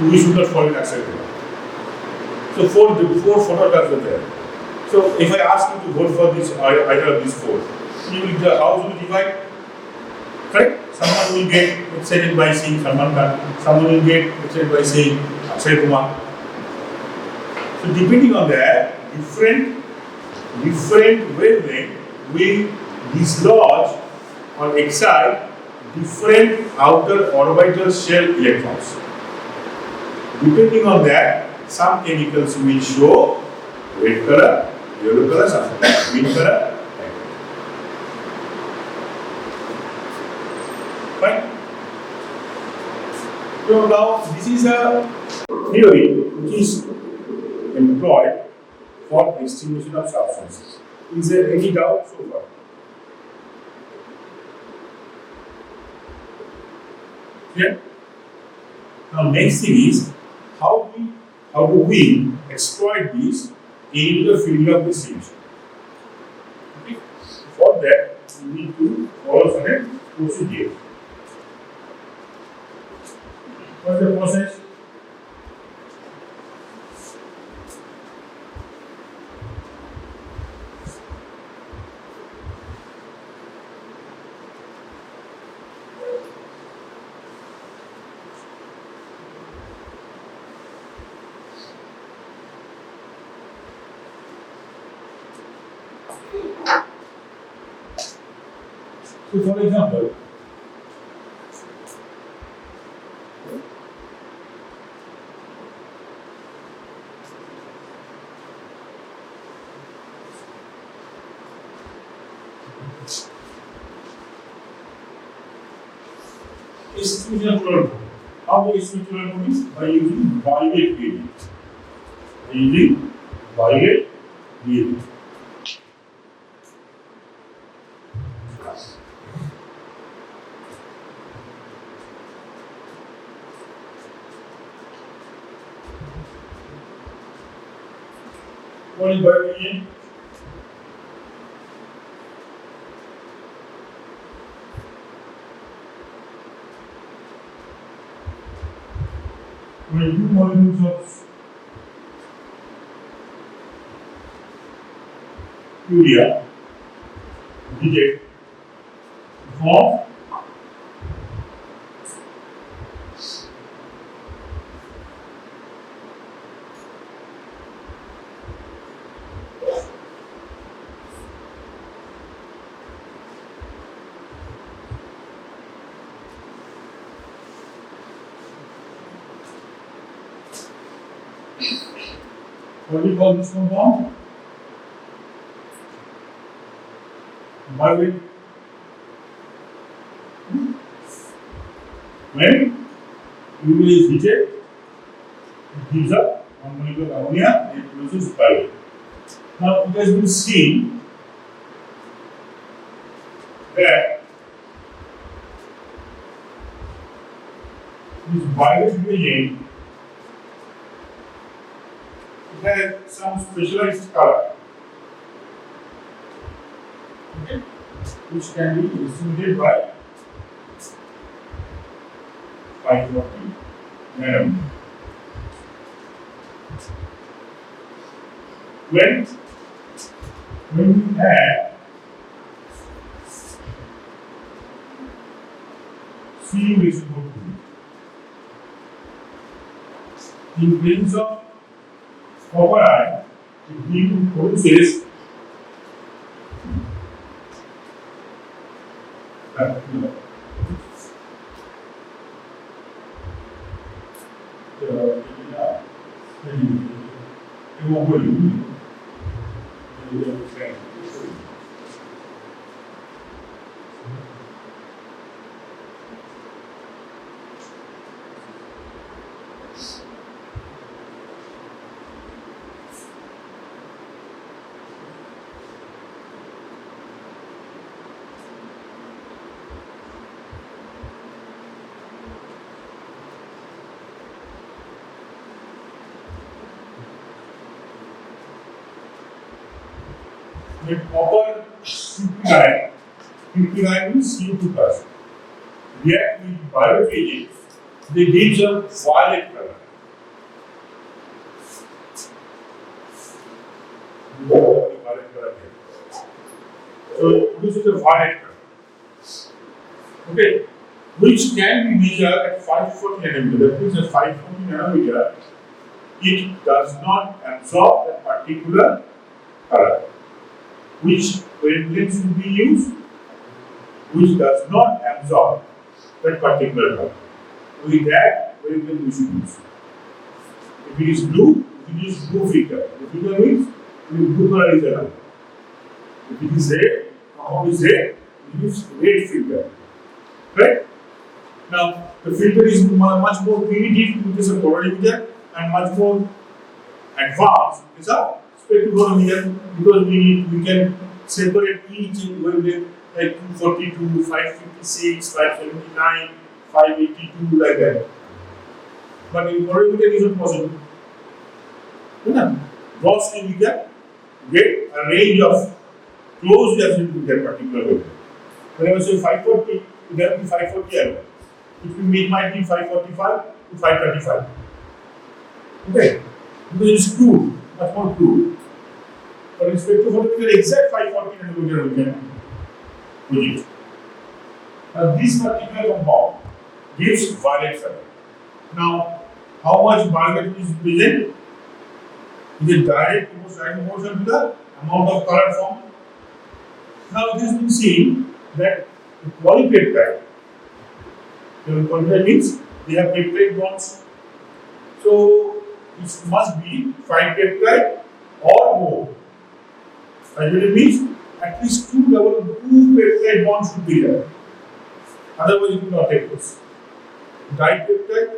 S3: We should not fall in accepted. So 4 photographs are there. So if I ask you to vote for this either of these 4, the house will divide. Correct? Someone will get excited by seeing Salman Khan, someone will get excited by seeing Akshay Kumar. So depending on that, different wavelength will dislodge or excite different outer orbital shell electrons. Depending on that, some chemicals will show red color, yellow color, something green color. Fine. So now this is a theory which is employed for estimation of substances. Is there any doubt so far? Clear? Now next thing is how do we exploit this in the field of distribution? Okay. For that we need to follow certain procedure. What's the process? So for example, distribution of plural body. How do we distribute plural bodies? By using bilet gradient. By using bilet gradient. What is bilet gradient? When two molecules of urea reject form what do you call this compound? Bilet. When urea is heated, it gives up one molecule of ammonia, it produces bilet. Now it has been seen that this bilet reagent has some specialized color, okay, which can be distributed by 540 nanometer. When we add C residual in terms of copper ion, it produces with copper symphysis, symphysis means CO2 plus. React with bilet agents, they give a violet color. Violet color here. So it produces a violet color. Okay, which can be measured at 540 nanometer. That means at 540 nanometer, it does not absorb that particular color. Which wavelengths will be used? Which does not absorb that particular color. With that wavelength we should use. If it is blue, we use blue filter. The filter means blue color is allowed. If it is red, compound is red, we use red filter. Right? Now, the filter is much more primitive in case of polarimeter and much more advanced in case of spectrophotometer, because we can separate each wavelength like 242, 556, 579, 582 like that. But in perimeter it is not possible. Grossly we can get a range of close adjacent to that particular value. When I say 540, it will be 540 alone. It might be 545 to 535. Okay, because it's crude, much more crude. But with respect to the exact 540 nanometer, we can put it. Now, this particular compound gives violet color. Now, how much violet is present? Is it direct proportion to the amount of color formed? Now, it has been seen that the polypeptide, polypeptide means they have peptide bonds. So, it must be 5 peptide or more. It means at least two peptide bonds should be there. Otherwise, it will not take place. Dipeptide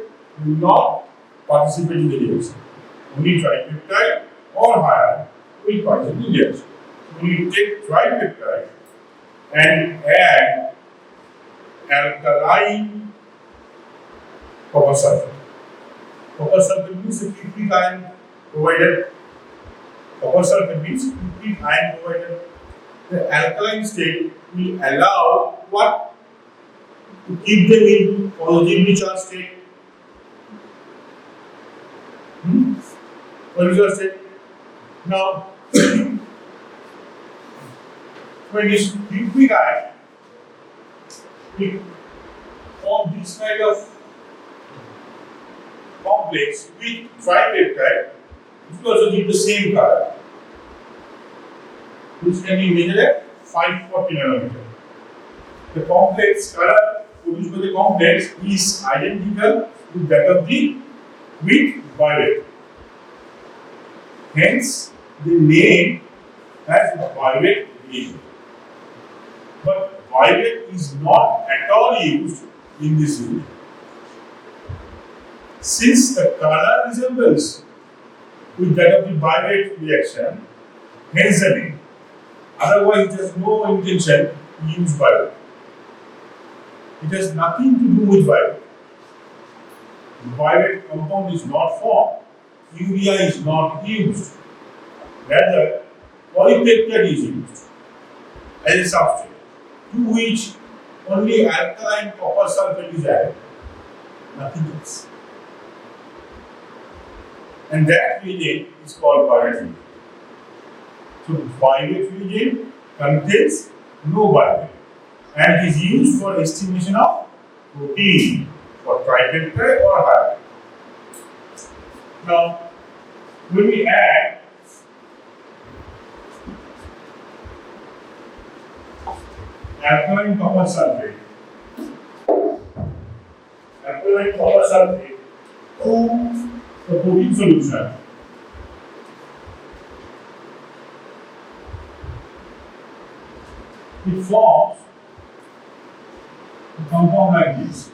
S3: will not participate in the reaction. Only tripeptide or higher will participate in the reaction. So we take tripeptide and add alkaline copper sulfate. Copper sulfate means a quickly ion provided. Copper sulfate means quickly ion provided. The alkaline state will allow what? To keep them in positively charged state. What is your state? Now, when this quickly ion will form this kind of complex with tripeptide, it will also give the same color, which can be measured at 540 nanometer. The complex color produced by the complex is identical to that of the with violet. Hence, the name has violet region. But violet is not at all used in this region. Since the color resembles with that of the violet reaction, hence the name. Otherwise, it has no intention to use violet. It has nothing to do with violet. Violet compound is not formed. Urea is not used. Rather, polypeptide is used as a substrate, to which only alkaline copper sulfate is added. Nothing else. And that reagent is called violet reagent. So, violet reagent contains no violet and is used for estimation of protein for tripeptide or higher. Now, when we add alkaline copper sulfate to the protein solution, it forms a compound like this.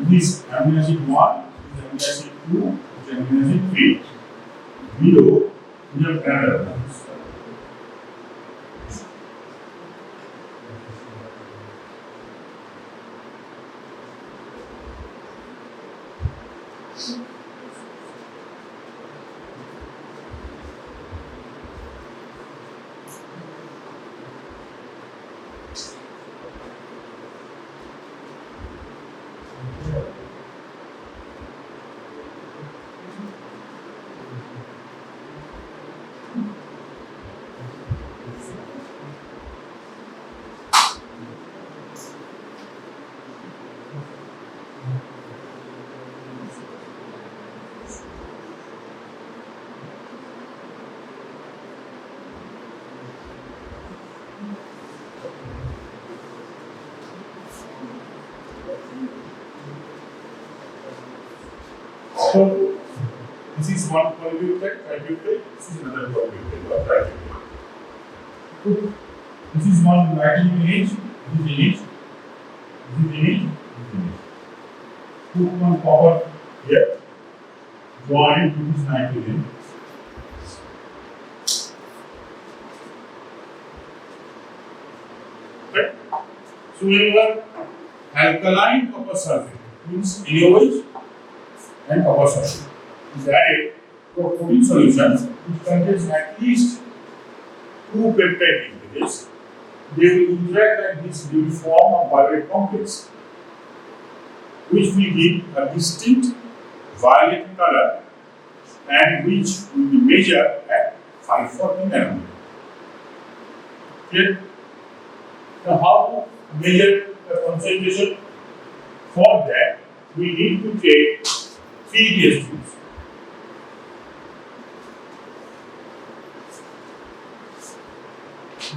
S3: This amino acid 1, this amino acid 2, this amino acid 3. Below, we have another ones. So this is one polypeptide, tripeptide. This is another polypeptide or tripeptide. This is one nitrogen image. This is image. This is image. Put one copper here. Join to this nitrogen. Right? So when you have alkaline copper sulfate, means NaOH and copper sulfate is added to a protein solution which contains at least two peptide linkages. They will interact like this, they will form a pyruvate complex, which will give a distinct violet color and which will be measured at 540 nanometer. Clear? Now, how to measure the concentration? For that, we need to take three test tubes.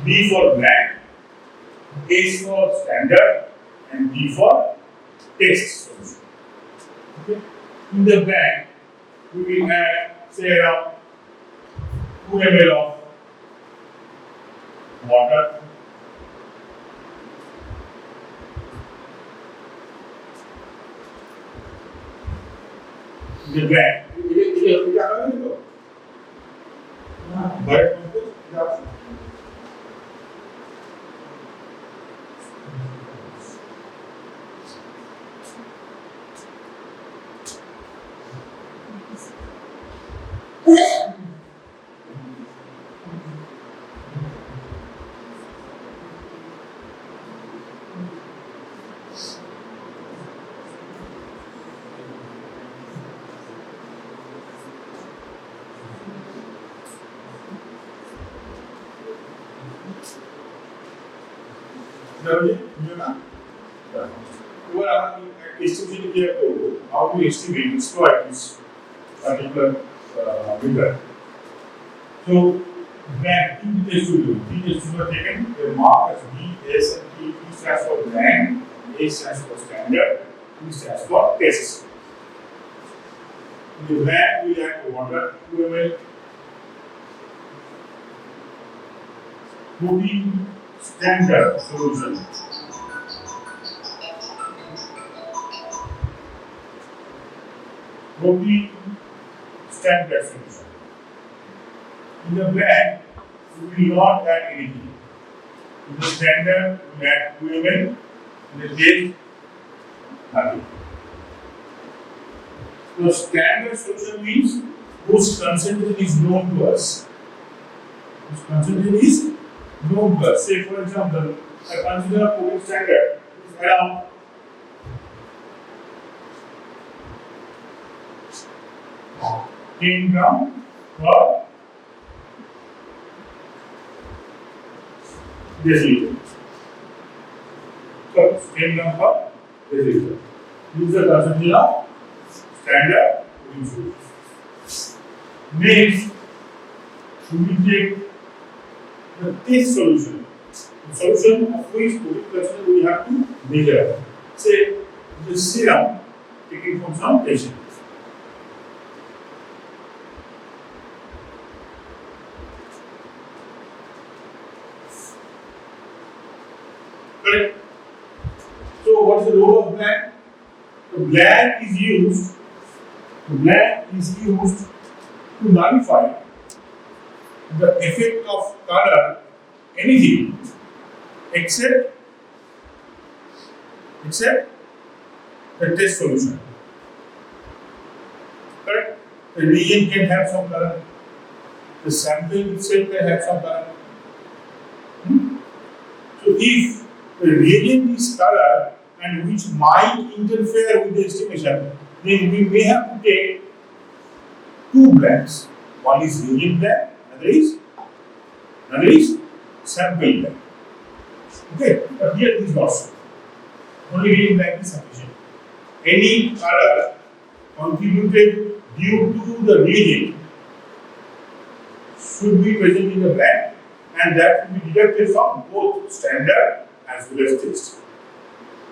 S3: B for blank, S for standard, and D for test solution. Okay. In the blank, we will add say around 2 ml of water. In the blank, how to estimate exploit this particular figure. So, blank, two test tubes are taken, they are marked as B, S, and T. B stands for blank, A stands for standard, T stands for test. In the blank, we add water, 2 ml, protein standard solution. Protein standard solution. In the blank, we will not add anything. In the standard, we add 2 ml. In the test, nothing. So, standard solution means whose concentration is known to us. Whose concentration is known to us. Say, for example, I consider protein standard is around 10 gram per deciliter. So, 10 gram per deciliter. This is the concentration of standard protein solution. Next, we will take the test solution. The solution of which protein concentration we have to measure. Say, the serum taken from some patient. Correct? So, what is the role of blank? The blank is used to nullify the effect of color anything except the test solution. Correct? The reagent can have some color. The sample itself can have some color. So if the reagent is color and which might interfere with the estimation, then we may have to take two blanks. One is reagent blank, another is sample blank. Okay, but here it is not so. Only reagent blank is sufficient. Any color contributed due to the reagent should be present in the blank, and that will be deducted from both standard as well as test.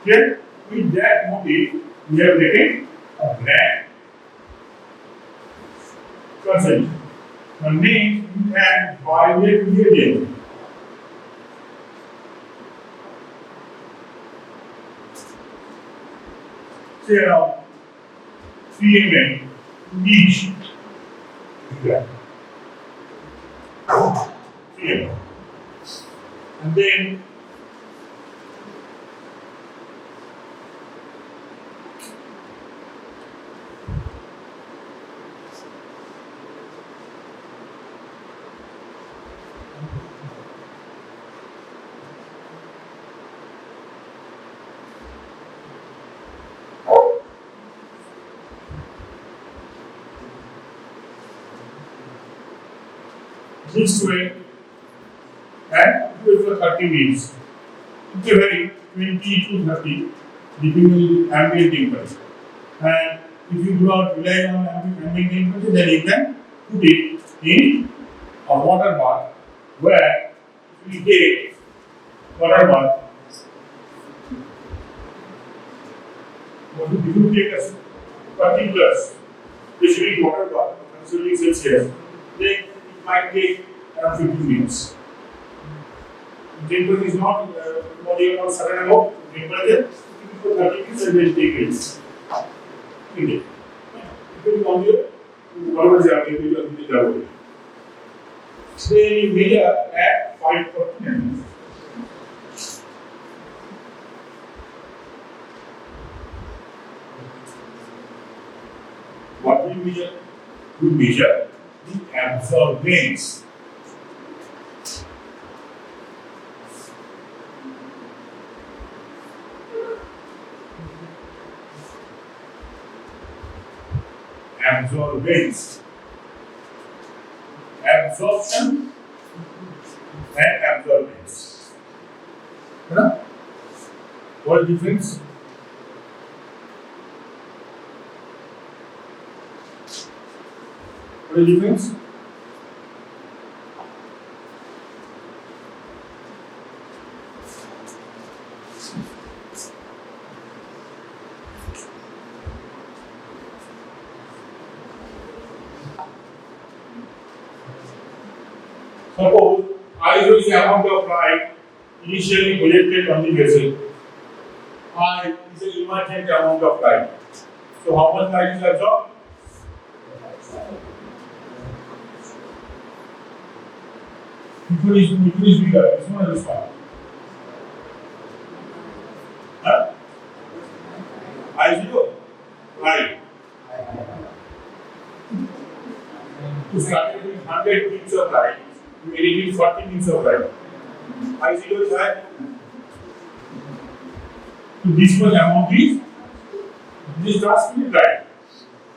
S3: Clear? with that motive, we have taken a brand consent. The name you can violate religion. Say around 3 mm each. Yeah. 3 mm. And then this way and do it for 30 minutes. It will vary 20 to 30 depending on the ambient temperature. And if you do not rely on ambient temperature, then you can put it in a water bath where we take water bath. If you take a particular specific water bath considering Celsius, then it might take around 15 minutes. Temperature is not not certain about temperature. For 30 minutes and then take it. Okay. If you want to whatever is happening, you have to take. Then you measure at 5%. What we measure? We measure the absorbance. Absorbance. Absorption and absorbance. What is the difference? What is the difference? Suppose I use the amount of light initially projected on the vessel. I is the emergent amount of light. So how much light is absorbed? Which is bigger? This one or this one? Huh? I0? I. To start with 100 beams of light, you eliminate 40 beams of light. I0 is high. So this much amount is this transmitted light.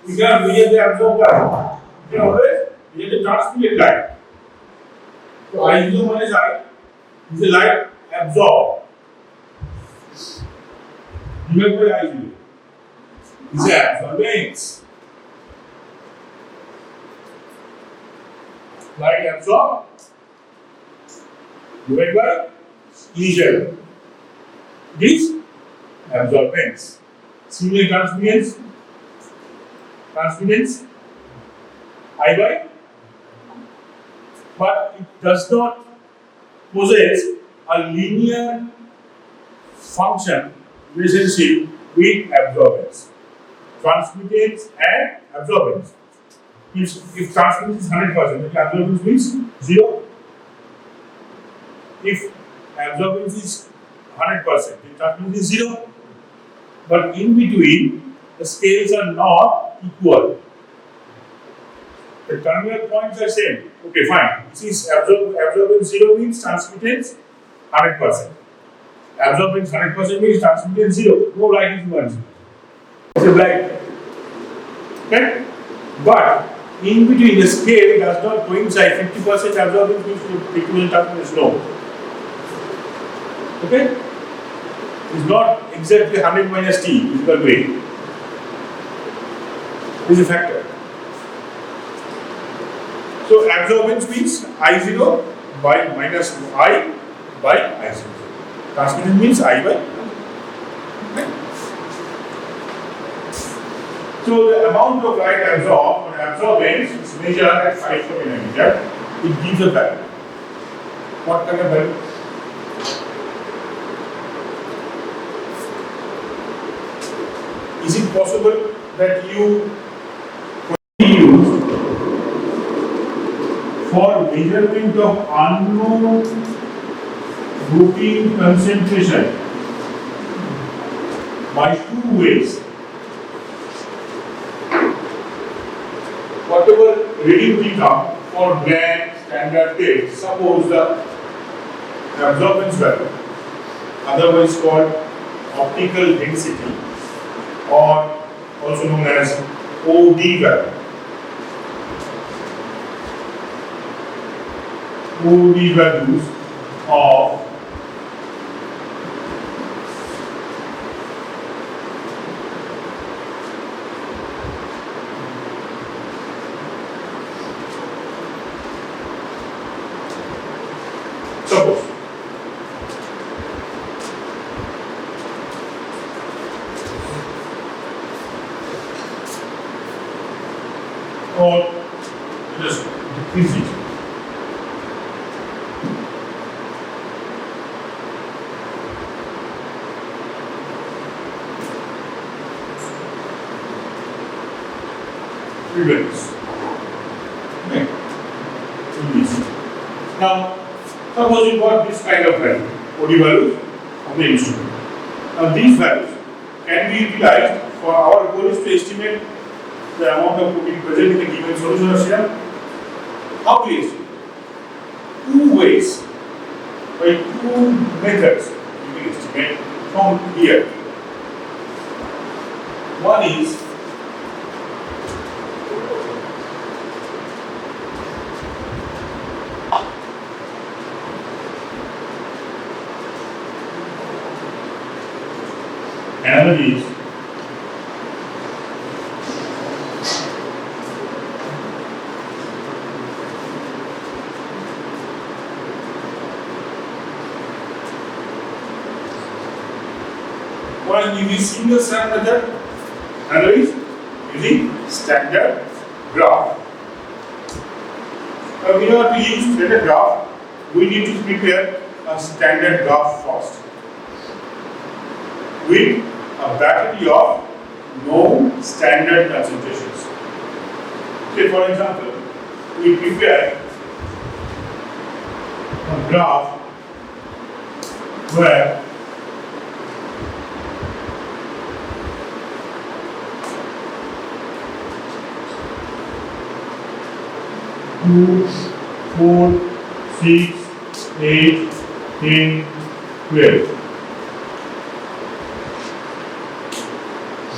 S3: We cannot measure the absorbed light. We can always measure the transmitted light. So I0 minus I is the light absorbed. Divided by I0 is the absorbance. Light absorbed divided by initial. This absorbance. Similar transmittance I by, but it does not possess a linear function relationship with absorbance. Transmittance and absorbance. If transmittance is 100%, then absorbance means 0. If absorbance is 100%, then transmittance is 0. But in between, the scales are not equal. The terminal points are same. Okay, fine. This is absorbance 0 means transmittance 100%. Absorbance 100% means transmittance 0. No light is emerging. It's a black. Okay? But in between, the scale does not coincide. 50% absorbance means 50% transmittance. No. Okay? It's not exactly 100 minus t equal to 8. This is a factor. So absorbance means I0 by minus I by I0. Transmittance means I by. Okay? So the amount of light absorbed or absorbance is measured at 5 nanometer. It gives a value. What kind of value? Is it possible that you use for measurement of unknown protein concentration by two ways? Whatever reading will come for bland standard test, suppose the absorbance value, otherwise called optical density, or also known as OD value. OD values of suppose or just decrease it. Prevents. Okay. Now, suppose you got this kind of value, OD values of the instrument. Now, these values can be utilized for our goal is to estimate the amount of protein present in the given solution of serum. How do you estimate? Two ways, by two methods you can estimate from here. One is another is one using single strand method, another is using standard graph. Now, in order to use standard graph, we need to prepare a standard graph first with a battery of known standard concentrations. Say for example, we prepare a graph where two, 4, 6, 8, 10, 12.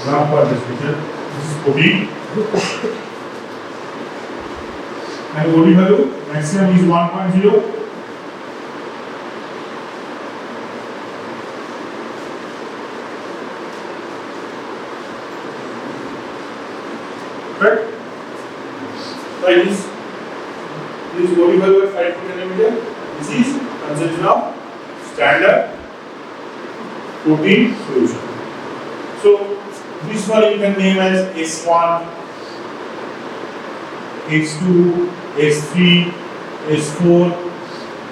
S3: Graph for this picture. This is OD. And OD value maximum is 1.0. Right? Like this OD value at 5 nanometer. This is concentration of standard protein solution. So this one you can name as S1, S2, S3, S4,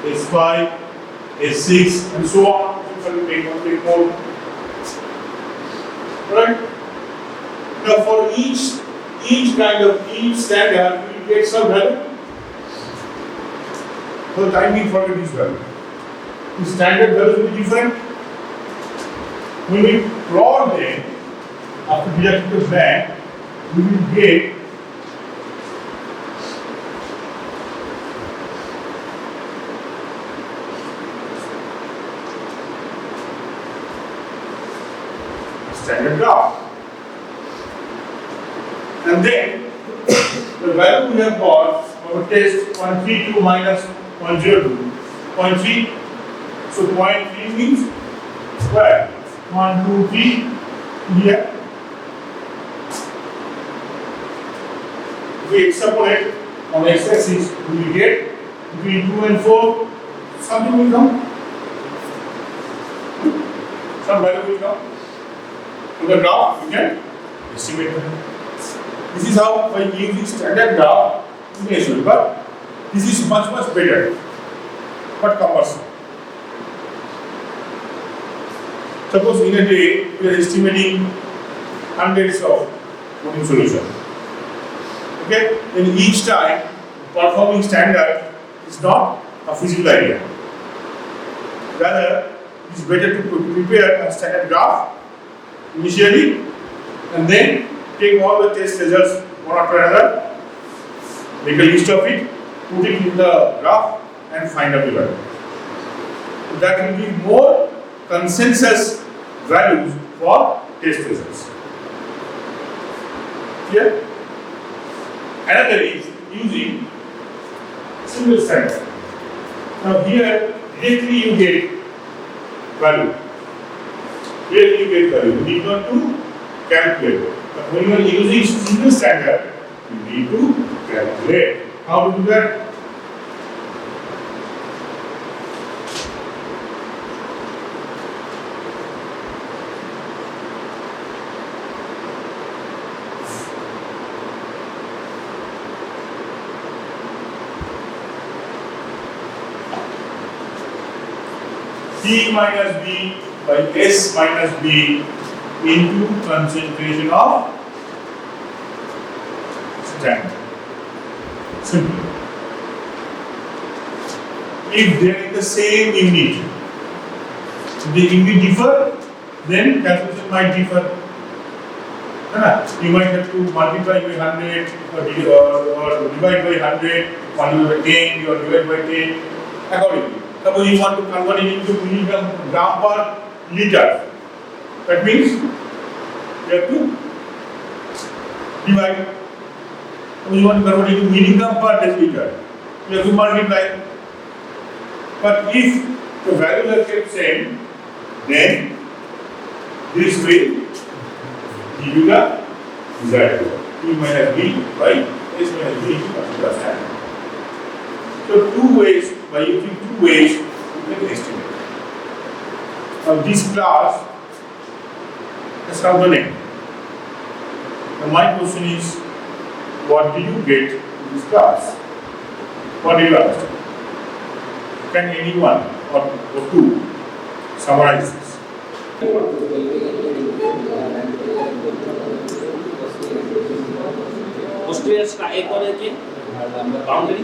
S3: S5, S6, and so on. You can take one, more. Right? Now for each standard, you will get some value. For the time being, forget this value. The standard value will be different. When we plot them after deducting the band, we will get standard graph. And then the value we have got our test 0.32 minus 0.02. 0.3. So 0.3 means where? 1, 2, 3 here. If we extrapolate on the x-axis, we will get between 2 and 4, something will come. Some value will come. To the graph, we can estimate it. This is how by using standard graph measure, but this is much better, but cumbersome. Suppose in a day we are estimating hundreds of volume solution. Okay, then each time performing standard is not a feasible idea. Rather, it is better to prepare a standard graph initially and then take all the test results one after another, make a list of it, put it in the graph and find out the value. So that will give more consensus values for test results. Clear? Another is using single standard. Now here directly you get value. Here you get value. You need not to calculate. But when you are using single standard, you need to calculate. How to do that? P minus B by S minus B into concentration of standard. Simple. If they are in the same unit, if the unit differ, then calculation might differ. You might have to multiply by 100 or divide by 100, multiply by 10 or divide by 10 accordingly. Suppose you want to convert it into milligram per liter. That means you have to divide. Suppose you want to convert it into milligram per deciliter. You have to multiply. But if the values are kept same, then this will give you the desired result. P minus B by S minus B into particular standard. So by using two ways, you can estimate. Now this class has come to an end. Now my question is, what did you get in this class? What did you understand? Can anyone or two summarize this?
S5: Posterior striatal boundary,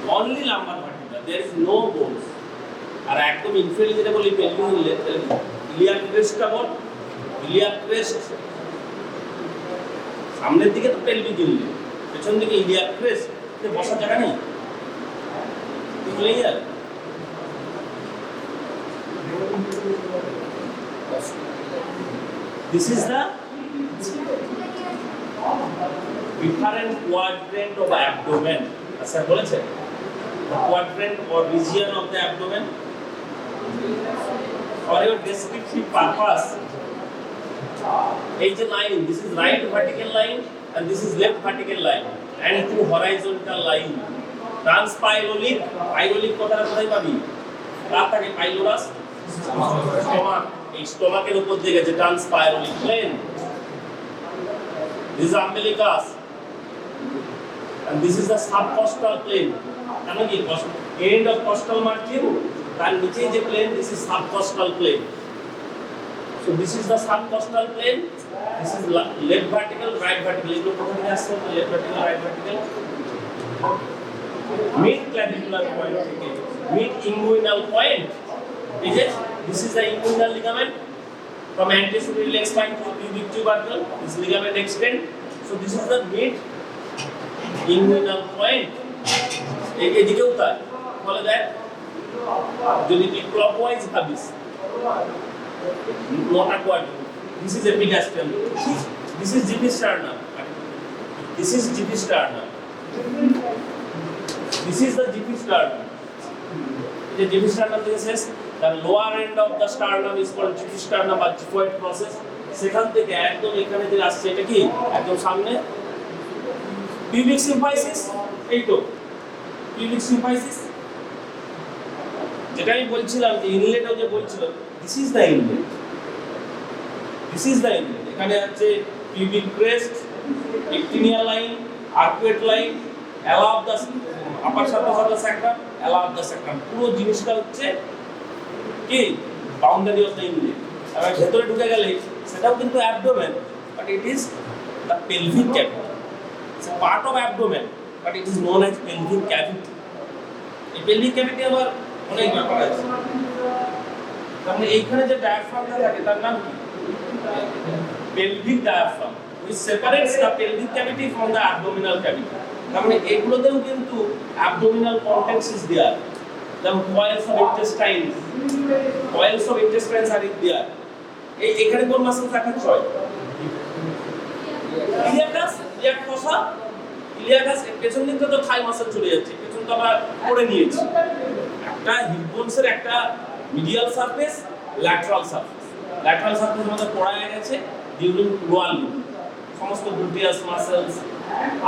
S5: only lumbar vertebra. There is no bones. আর একদম inferior যেটা বলি pelvic iliac ক্রেস্টটা বল, iliac crest সামনের দিকে তো pelvic Ilium, পেছন দিকে iliac crest, বসার জায়গা নেই, কি বলে গেল? This is the different quadrant of abdomen. Sir, বলেছে the quadrant or region of the abdomen for your descriptive purpose. H line, this is right vertical line and this is left vertical line and two horizontal line. Transpyloric, pyloric কথাটা কোথায় পাবি? কার থাকে পাইলোরাস? Stomach, এই স্টোমাকের উপর দিয়ে গেছে ট্রান্সপাইরোলিক plane. This is umbilicus and this is the subcostal plane. কেন কি end of costal margin তার নিচে যে plane, this is subcostal plane. So this is the subcostal plane. This is left vertical, right vertical. এগুলো কোথা থেকে আসছে? left vertical, right vertical. Mid clavicular point থেকে mid inguinal point. Is it? This is the inguinal ligament from anterior iliac spine to pubic tubercle. This ligament extend. So this is the mid inguinal point. এদিকেও তাই বলে দেখ, যদি তুই clockwise ভাবিস নটা quadrant, this is epigastrium, this is GP sternum, this is GP sternum, this is the GP sternum. The GP sternum থেকে শেষ, the lower end of the sternum is called GP sternum বা gyphoid process. সেখান থেকে একদম এখানে যে আসছে এটা কি একদম সামনে pubic symphysis. এই তো pubic symphysis যেটা আমি বলছিলাম যে ইনলেটও যে বলছিল, this is the inlet, this is the inlet. এখানে আছে pubic crest, Ectinial line, arcuate line, allow the upper surface of the sacrum, allow the sacrum. পুরো জিনিসটা হচ্ছে কি বাউন্ডারি অফ দ্য ইনলেট। আর ভেতরে ঢুকে গেলে সেটাও কিন্তু abdomen, but it is the pelvic cavity. It's a part of abdomen, but it is known as pelvic cavity. এই পেলভিক ক্যাভিটি আবার অনেক ব্যাপার আছে। তাহলে এইখানে যে ডায়াফ্রামটা থাকে তার নাম কি? pelvic diaphragm, which separates the pelvic cavity from the abdominal cavity. তার মানে এগুলোতেও কিন্তু abdominal contents is there. The coils of intestines, are there. এখানে কোন মাসল থাকে? ছয়। ইলিয়াকাস, ইলিয়াক ফসা, ইলিয়াকাস এর পেছন দিকে তো থাই মাসল চলে যাচ্ছে, পেছন তো আমরা পড়ে নিয়েছি। একটা হিপ বোনসের একটা medial surface, lateral surface. Lateral surface আমাদের পড়া হয়ে গেছে ডিউরিং লোয়ার লিম্ব, সমস্ত গ্লুটিয়াস মাসলস,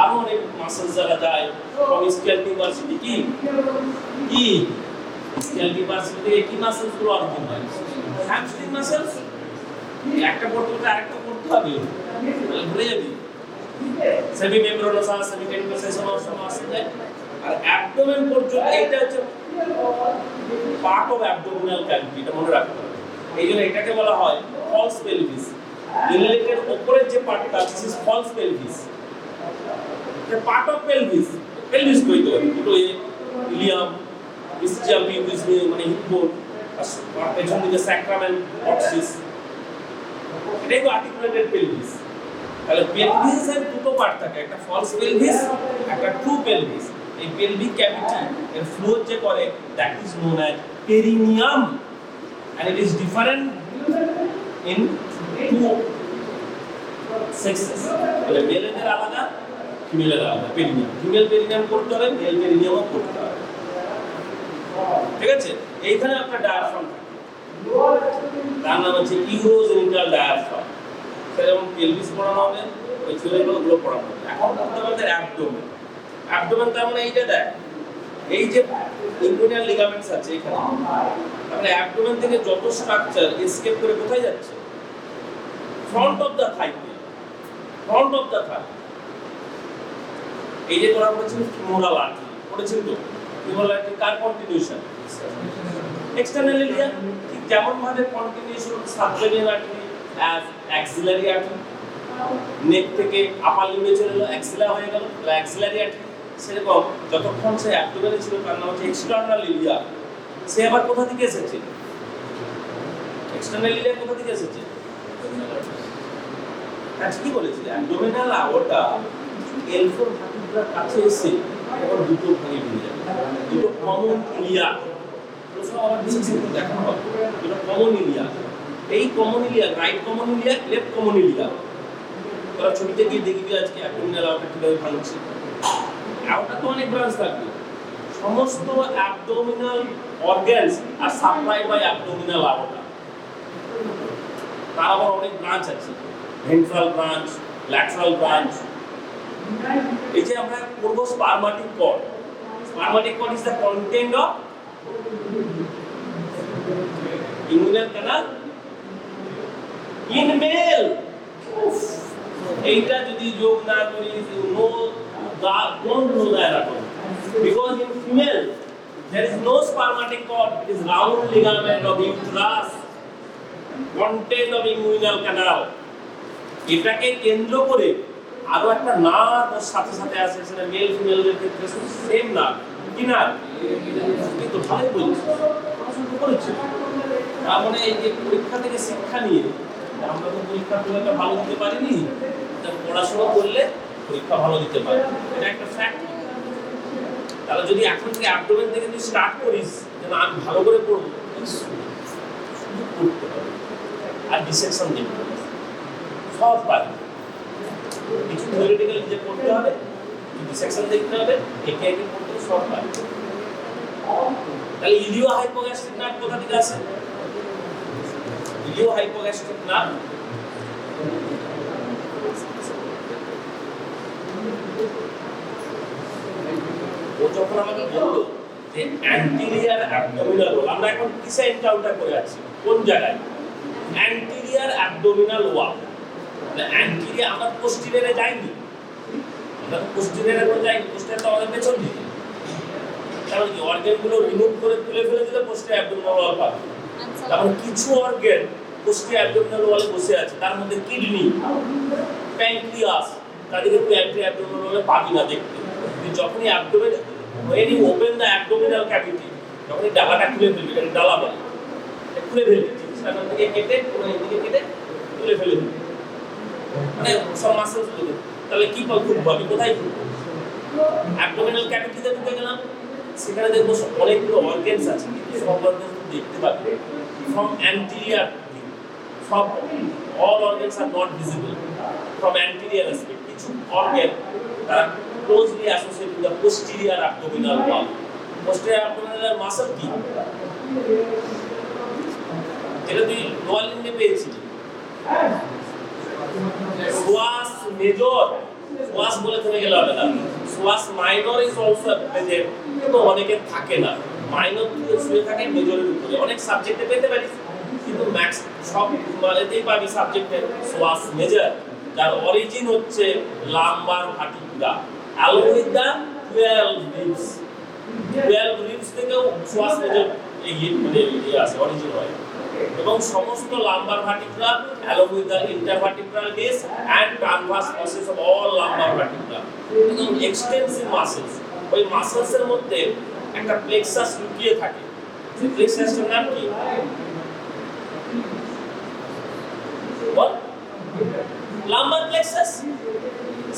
S5: আরো অনেক মাসলস যারা যায় ফ্রম স্কেল ইউনিভার্সিটি কি স্কেল ইউনিভার্সিটি কি মাসলস গুলো অর্জন হয়? Hamstring muscles. একটা পড়তে হলে আরেকটা পড়তে হবে, তাহলে ভুলে যাবি। সেমি মেমব্রেনোসা, সেমি টেন্ডোসেশনাল আছে। আর অ্যাবডোমেন পর্যন্ত এইটা হচ্ছে পার্ট অফ অ্যাবডোমিনাল ক্যাভিটি, এটা মনে রাখতে হবে। এই জন্য এটাকে বলা হয় ফলস পেলভিস। ইনলেটের উপরের যে পার্টটা দিস ইজ ফলস পেলভিস। এটা পার্ট অফ পেলভিস। পেলভিস কইতে হবে দুটো ইলিয়াম, ইসচিয়াম, পিউবিস মানে হিপ বোন, আর পেছন দিকে স্যাক্রাম এন্ড কক্সিস। এটাই তো আর্টিকুলেটেড পেলভিস। তাহলে পেলভিসের দুটো পার্ট থাকে, একটা ফলস পেলভিস, একটা ট্রু পেলভিস। এই পেলভিক ক্যাভিটি এর ফ্লো যে করে that is known as perineum, and it is different in two sexes. তাহলে মেলেদের আলাদা, ফিমেলের আলাদা পেরিনিয়াম। ফিমেল পেরিনিয়াম করতে হবে, মেল পেরিনিয়ামও করতে হবে। ঠিক আছে? এইখানে আপনার ডায়াফ্রাম থাকে, তার নাম হচ্ছে ইউরোজেনিটাল ডায়াফ্রাম। সেটা যেমন পেলভিস পড়ানো হবে, ওই ছেলেগুলো পড়ানো হবে। এখন বলতে আমাদের অ্যাবডোমেন। অ্যাবডোমেন তার মানে এইটা দেখ, এই যে ইন্গুইনাল লিগামেন্টস আছে এখানে, তাহলে অ্যাবডোমেন থেকে যত স্ট্রাকচার এসকেপ করে কোথায় যাচ্ছে? Front of the thigh. Front of the thigh. এই যে তোরা বলেছিস ফিমোরাল আর্টারি, পড়েছিস তো? ফিমোরাল আর্টারি কার কন্টিনিউশন? External area. ঠিক যেমন ভাবে continuation subclavian artery as axillary artery, neck থেকে আপার লিম্বে চলে গেল, অ্যাক্সিলা হয়ে গেল, অ্যাক্সিলারি আর্টারি। সেরকম যতক্ষণ সে অ্যাবডোমেনে ছিল তার নাম হচ্ছে এক্সটার্নাল এরিয়া। সে আবার কোথা থেকে এসেছে? এক্সটার্নাল এরিয়া কোথা থেকে এসেছে? আচ্ছা কি বলেছিল? অ্যাবডোমিনাল আওরটা L4 ভার্টিব্রার কাছে এসে এখন দুটো ভেঙে যায়, দুটো কমন এরিয়া। প্রশ্ন আবার ডিসকাশন দেখানো হবে, দুটো কমন এরিয়া। এই common area, right common area, left common area. তোরা ছবিতে গিয়ে দেখবি আজকে অ্যাবডোমিনাল আওরটা কিভাবে ভাঙছে। আওরটা তো অনেক ব্রাঞ্চ থাকবে, সমস্ত abdominal organs are supplied by abdominal aorta. তার আবার অনেক ব্রাঞ্চ আছে, ভেন্ট্রাল ব্রাঞ্চ, ল্যাটারাল ব্রাঞ্চ। এই যে আমরা পড়ব spermatic cord. Spermatic cord is the content of inguinal canal in male. এইটা যদি যোগ না করি, no don't know the anatomy, because in female there is no spermatic cord. It is round ligament of uterus, content of inguinal canal. এটাকে কেন্দ্র করে আরো একটা নার্ভ ওর সাথে সাথে আছে, সেটা মেল ফিমেলের ক্ষেত্রে সেম নার্ভ। কি নার্ভ? কিন্তু ভালোই বলছি, পড়াশোনা করেছি। তার মানে এই যে পরীক্ষা থেকে শিক্ষা নিয়ে আমরা তো পরীক্ষা খুব একটা ভালো দিতে পারিনি, পড়াশোনা করলে পরীক্ষা ভালো দিতে পারে, এটা একটা ফ্যাক্ট। তাহলে যদি এখন থেকে অ্যাবডোমেন থেকে তুই স্টার্ট করিস যে না আমি ভালো করে পড়বো, শুধু পড়তে হবে আর ডিসেকশন দেখতে হবে, সব পারবে। কিছু থিওরিটিক্যাল নিজে পড়তে হবে, ডিসেকশন দেখতে হবে, একে একে পড়তে সব পারবে। তাহলে ইলিও হাইপোগ্যাস্ট্রিক নার্ভ কোথা থেকে আসে? ইলিও হাইপোগ্যাস্ট্রিক নার্ভ ও যখন আমাকে বললো যে অ্যান্টিরিয়ার অ্যাবডোমিনাল ওয়াল, আমরা এখন কিসে এনকাউন্টার করে আছি, কোন জায়গায়? অ্যান্টিরিয়ার অ্যাবডোমিনাল ওয়াল। অ্যান্টিরিয়ার আমরা পোস্টিরিয়ারে যাইনি, আমরা তো পোস্টিরিয়ারে কোনো যাইনি, পোস্টিরিয়ার তো আমাদের পেছন দিকে। তার মানে কি অর্গানগুলো রিমুভ করে তুলে ফেলে দিলে পোস্টিরিয়ার অ্যাবডোমিনাল ওয়াল পাবে। তার মানে কিছু অর্গান পোস্টিরিয়ার অ্যাবডোমিনাল ওয়ালে বসে আছে, তার মধ্যে কিডনি, প্যানক্রিয়াস, তাদেরকে তুই অ্যাবডোমিনাল ওয়ালে পাবি না দেখতে। তুই যখনই abdomen when you open the abdominal cavity, যখনই ডালাটা খুলে ফেলবি, এটা ডালা বলে, খুলে ফেলবি, সেখান থেকে কেটে কোনো এদিকে কেটে তুলে ফেলে দিবি, মানে সব মাসেলস গুলো। তাহলে কি খুব কোথায় খুলবো? অ্যাবডোমিনাল ক্যাভিটিতে ঢুকে গেলাম, সেখানে দেখবো অনেকগুলো অর্গানস আছে, কিন্তু সব অর্গানস দেখতে পাবে ফ্রম অ্যান্টিরিয়ার, সব all organs are not visible from anterior aspect. কিছু অর্গান তারা closely associated with the posterior abdominal wall. Posterior abdominal muscle কি? যেটা তুই লোয়ার লিম্বে পেয়েছিলি, psoas major, psoas বলে থেমে গেলে হবে না, psoas minor is also present, কিন্তু অনেকে থাকে না, মাইনর শুয়ে থাকে মেজরের উপরে। অনেক সাবজেক্টে পেতে পারিস, কিন্তু ম্যাক্স সব মানেতেই পাবি সাবজেক্টে psoas major, যার অরিজিন হচ্ছে lumber vertebra along with the 12 ribs. 12 ribs থেকেও psoas major এই আছে, অরিজিন হয়। এবং সমস্ত lumber vertebra along with the intervertebral disc and transverse process of all lumbar vertebra, এবং এক্সটেন্সিভ মাসেলস। ওই মাসেলস এর মধ্যে একটা প্লেক্সাস লুকিয়ে থাকে, সেই প্লেক্সাসটার নাম কি? বল, লাম্বার প্লেক্সাস।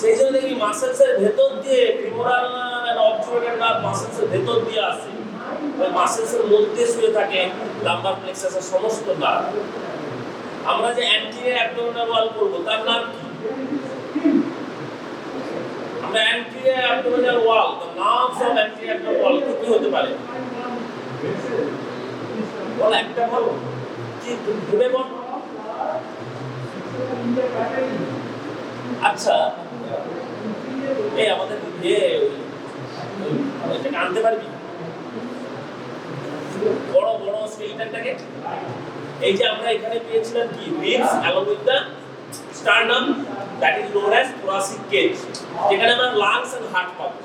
S5: সেই জন্য দেখি মাসেলস এর ভেতর দিয়ে ফিমোরাল এন্ড অবজুরেটর নার্ভ মাসেলস এর ভেতর দিয়ে আসে, ওই মাসেলস এর মধ্যে শুয়ে থাকে লাম্বার প্লেক্সাসের সমস্ত নার্ভ। আমরা যে অ্যান্টিরিয়র অ্যাবডোমিনাল ওয়াল করব, তার নাম কি? আমরা anterior abdominal wall, the nerves of anterior abdominal ওয়াল কি হতে পারে? বল, একটা বল, কি ভেবে বল। আচ্ছা, এই আমাদের এটাকে আনতে পারবি বড় বড় স্কেলিটনটাকে? এই যে আমরা এখানে পেয়েছিলাম কি, ribs along with the sternum, that is known as thoracic cage, যেখানে আমরা লাংস এন্ড হার্ট পাবো।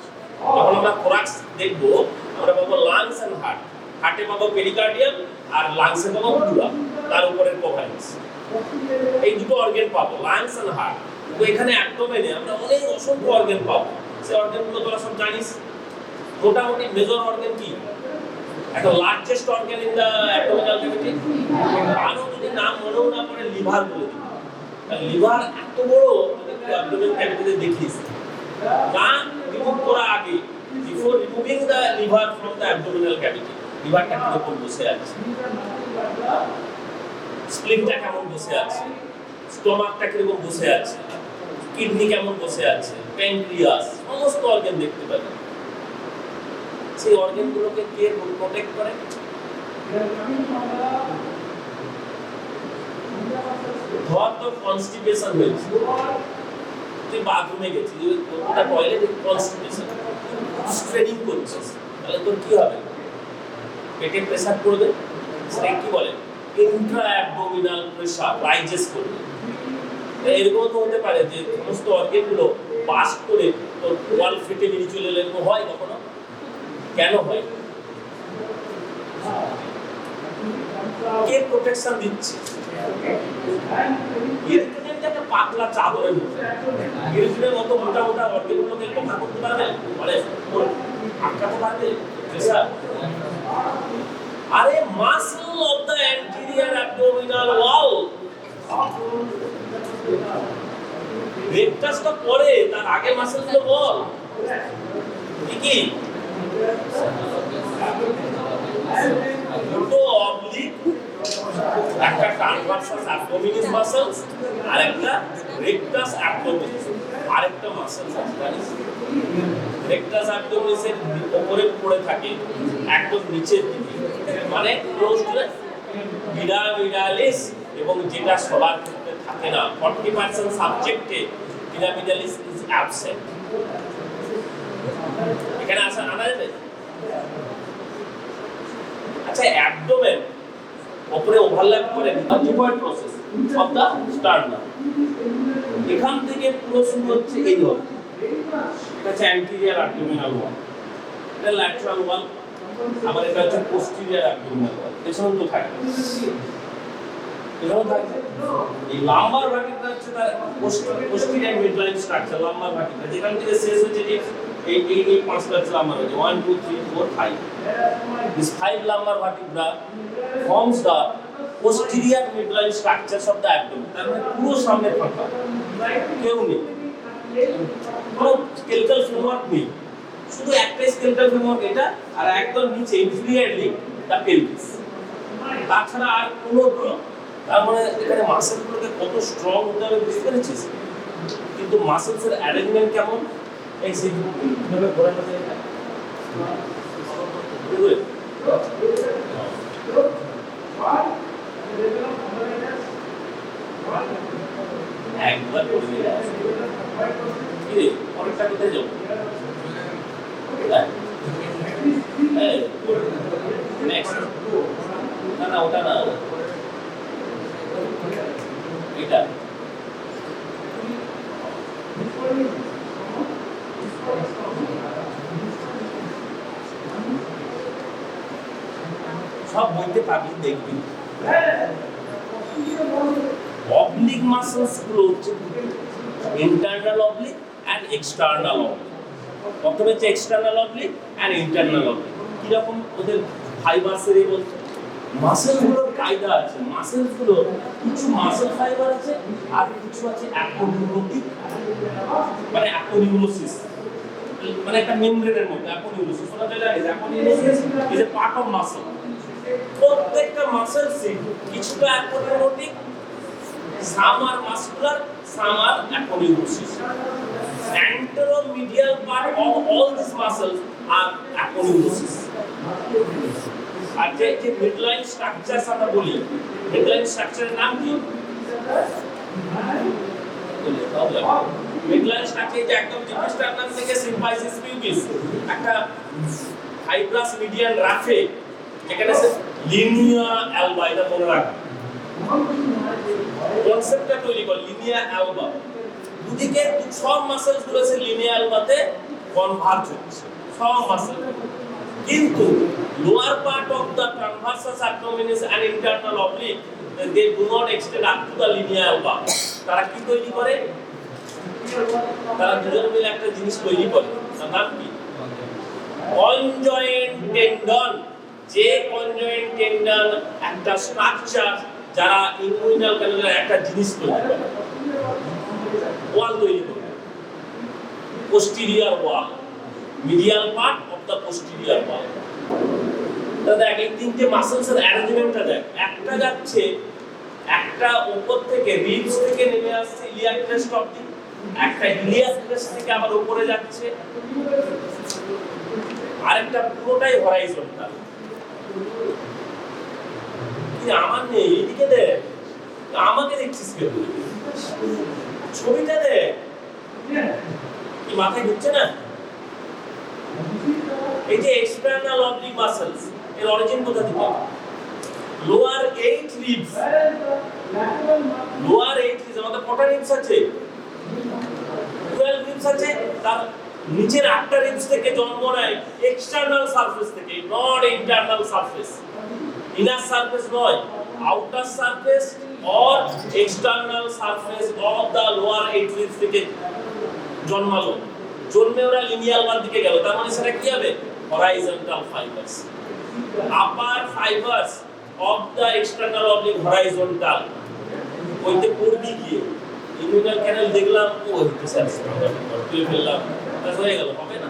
S5: যখন আমরা thorax দেখবো, আমরা পাবো লাংস এন্ড হার্ট, হার্টে পাবো পেরিকার্ডিয়াম আর লাংসে পাবো প্লুরা, তার উপরের কভারেন্স। এই দুটো অর্গান পাবো, লাংস এন্ড হার্ট। তো এখানে অ্যাবডোমেনে আমরা অনেক অসংখ্য অর্গান পাবো। সেই অর্গানগুলো তোরা সব জানিস। মোটামুটি মেজর অর্গান কি? একটা largest organ in the abdominal cavity, আরো যদি নাম মনেও না পড়ে লিভার বলে দিই। লিভার এত বড়, যদি তুই অ্যাবডোমিনাল ক্যাভিটিতে দেখিস, না রিমুভ করা আগে, before removing the liver from the abdominal cavity, লিভারটা কিরকম বসে আছে, স্প্লিনটা কেমন বসে আছে, স্টোমাকটা কিরকম বসে আছে, কিডনি কেমন বসে আছে, প্যানক্রিয়াস, সমস্ত অর্গান দেখতে পাবে। সেই অর্গানগুলোকে কে প্রোটেক্ট করে? ধর তো কনস্টিপেশন হয়েছে, তুই বাথরুমে গেছিস, ওটা টয়লেটে কনস্টিপেশন, স্ট্রেনিং করছিস, তাহলে তোর কি হবে? পেটে প্রেসার পড়বে, সেটা কি বলে? ইন্ট্রা অ্যাবডোমিনাল প্রেসার রাইজেস করবে। এরকম তো হতে পারে যে সমস্ত অর্গানগুলো পাস করে তোর ওয়াল ফেটে বেরিয়ে চলে এলে, এরকম হয় কখনো? কেন হয়? কে প্রোটেকশন দিচ্ছে? একটা পাতলা চাদরের মতো, ইরিজিনের মতো মোটা মোটা অর্গানগুলোকে রক্ষা করতে পারবে, মানে আটকাতে পারবে প্রেসার। আরে muscle of the anterior abdominal wall, রেকটাসটা পরে, তার আগে মাসলগুলো বল কি? দুটো অবলিক, একটা ট্রান্সভার্সাস অ্যাবডোমিনাল মাসলস আর একটা রেকটাস অ্যাবডোমিনাল, আরেকটা মাসলস আছে জানিস? রেকটাস অ্যাবডোমিনালের উপরে পড়ে থাকে, একদম নিচের দিকে, মানে ক্লোজ টু পিরামিডালিস, এবং যেটা সবার ক্ষেত্রে থাকে না। 40% সাবজেক্টে পিরামিডালিস ইজ অ্যাবসেন্ট। এখানে আনা যাবে? আচ্ছা, অ্যাবডোমেন উপরে ওভারল্যাপ করে liver process of the sternum, এখান থেকে পুরো শুরু হচ্ছে এই হল, এটা হচ্ছে অ্যান্টিরিয়ার অ্যাবডোমিনাল ওয়াল, এটা ল্যাটারাল ওয়াল, আবার এটা হচ্ছে পোস্টিরিয়ার অ্যাবডোমিনাল ওয়াল। পেছনে তো থাকে, পেছনে থাকে। এই লাম্বার ভার্টিব্রা হচ্ছে তার posterior midline structure, lumber vertebra, যেখান থেকে শেষ হচ্ছে যে এই পাঁচটা হচ্ছে লাম্বার হচ্ছে 1 2 3 4 5। This 5 lumbar vertebra forms the posterior midline structures of the abdomen. তার মানে পুরো সামনের ফাঁকা, কেউ নেই, কোনো স্কেলেটাল ফ্রেমওয়ার্ক নেই, শুধু একটাই স্কেলেটাল ফ্রেমওয়ার্ক এটা, আর একদম নিচে ইনফিরিয়রলি দ্য পেলভিস, তাছাড়া আর কোনো কি। তার মানে এখানে মাসেলগুলোকে কত স্ট্রং হতে হবে বুঝতে পেরেছিস? কিন্তু মাসেলসের অ্যারেঞ্জমেন্ট কেমন? এই সিভাবে ঘোরানো যায় না, একবার করে নিয়ে আসবে। অনেকটা কোথায় যাবো? নেক্সট, না না ওটা না, এটা সব বইতে পাবি, দেখবি। অবলিক মাসলস গুলো হচ্ছে internal oblique and external oblique. প্রথমে হচ্ছে external oblique and internal oblique. কিরকম ওদের ফাইবারসের এই বলতে মাসেলস গুলোর কায়দা আছে। মাসেলস গুলো কিছু মাসেল ফাইবার আছে আর কিছু আছে অ্যাপোনিউরোটিক, মানে অ্যাপোনিউরোসিস, মানে একটা মেমব্রেনের মতো অ্যাপোনিউরোসিস। শোনা যায় জানিস aponeurosis is a part of muscle. প্রত্যেকটা মাসেলসে কিছুটা অ্যাপোনিউরোটিক, some are muscular, some are aponeurosis. Anteromedial part of all these muscles are aponeurosis. আর যে মিডলাইন স্ট্রাকচার আমরা বলি, মিডলাইন স্ট্রাকচারের নাম কি? মিডলাইন স্ট্রাকচার যে একদম জিপস্টার্নাম থেকে সিম্পাইসিস পিউবিস, একটা ফাইব্রাস মিডিয়ান রাফে, যেখানে লিনিয়া অ্যালবা, এটা মনে রাখবেন। কনসেপ্টটা তৈরি কর, লিনিয়া অ্যালবা। দুদিকে সব মাসেলস গুলো আছে লিনিয়া অ্যালবাতে কনভার্জ হচ্ছে, সব মাসেল। কিন্তু lower part of the transversus abdominis and internal oblique, they do not extend up to the linea alba. তারা কি তৈরি করে? তারা দুজনে মিলে একটা জিনিস তৈরি করে, তার নাম কি? Conjoined tendon. যে কনজয়েন্ট টেন্ডন একটা স্ট্রাকচার, যারা ইনগুইনাল ক্যানালের একটা জিনিস তৈরি করে, ওয়াল তৈরি করে, posterior wall, medial part of the posterior ওয়াল। দেখ এই তিনটে মাসেলসের অ্যারেঞ্জমেন্টটা দেখ, একটা যাচ্ছে, একটা উপর থেকে রিবস থেকে নেমে আসছে ইলিয়াক ক্রেস্ট অবধি, একটা ইলিয়াক ক্রেস্ট থেকে আবার উপরে যাচ্ছে, আরেকটা পুরোটাই হরাইজন্টাল। আমার নেই, এদিকে দেখ, আমাকে দেখছিস কেন? ছবিটা দেখ, কি মাথায় ঢুকছে না? এই যে এক্সটার্নাল অবলিক মাসেলস, এর অরিজিন কোথা থেকে? Lower 8 ribs. লোয়ার 8 রিবস আমাদের কটা রিবস আছে? 12 রিবস আছে। তার নিচের 8টা রিবস থেকে জন্ম নেয় এক্সটার্নাল সারফেস থেকে, not internal surface. Inner surface নয়, outer surface or external surface of the lower 8 ribs থেকে জন্মালো। জন্মে ওরা লিনিয়াল ওয়াল দিকে গেল, তার মানে সেটা কি হবে? Horizontal fibres. Upper fibres of the external oblique horizontal. ওইতে পড়বি গিয়ে ইনগুইনাল ক্যানাল দেখলাম, ও হইতো স্যার তুই ফেললাম, তা হয়ে গেল, হবে না।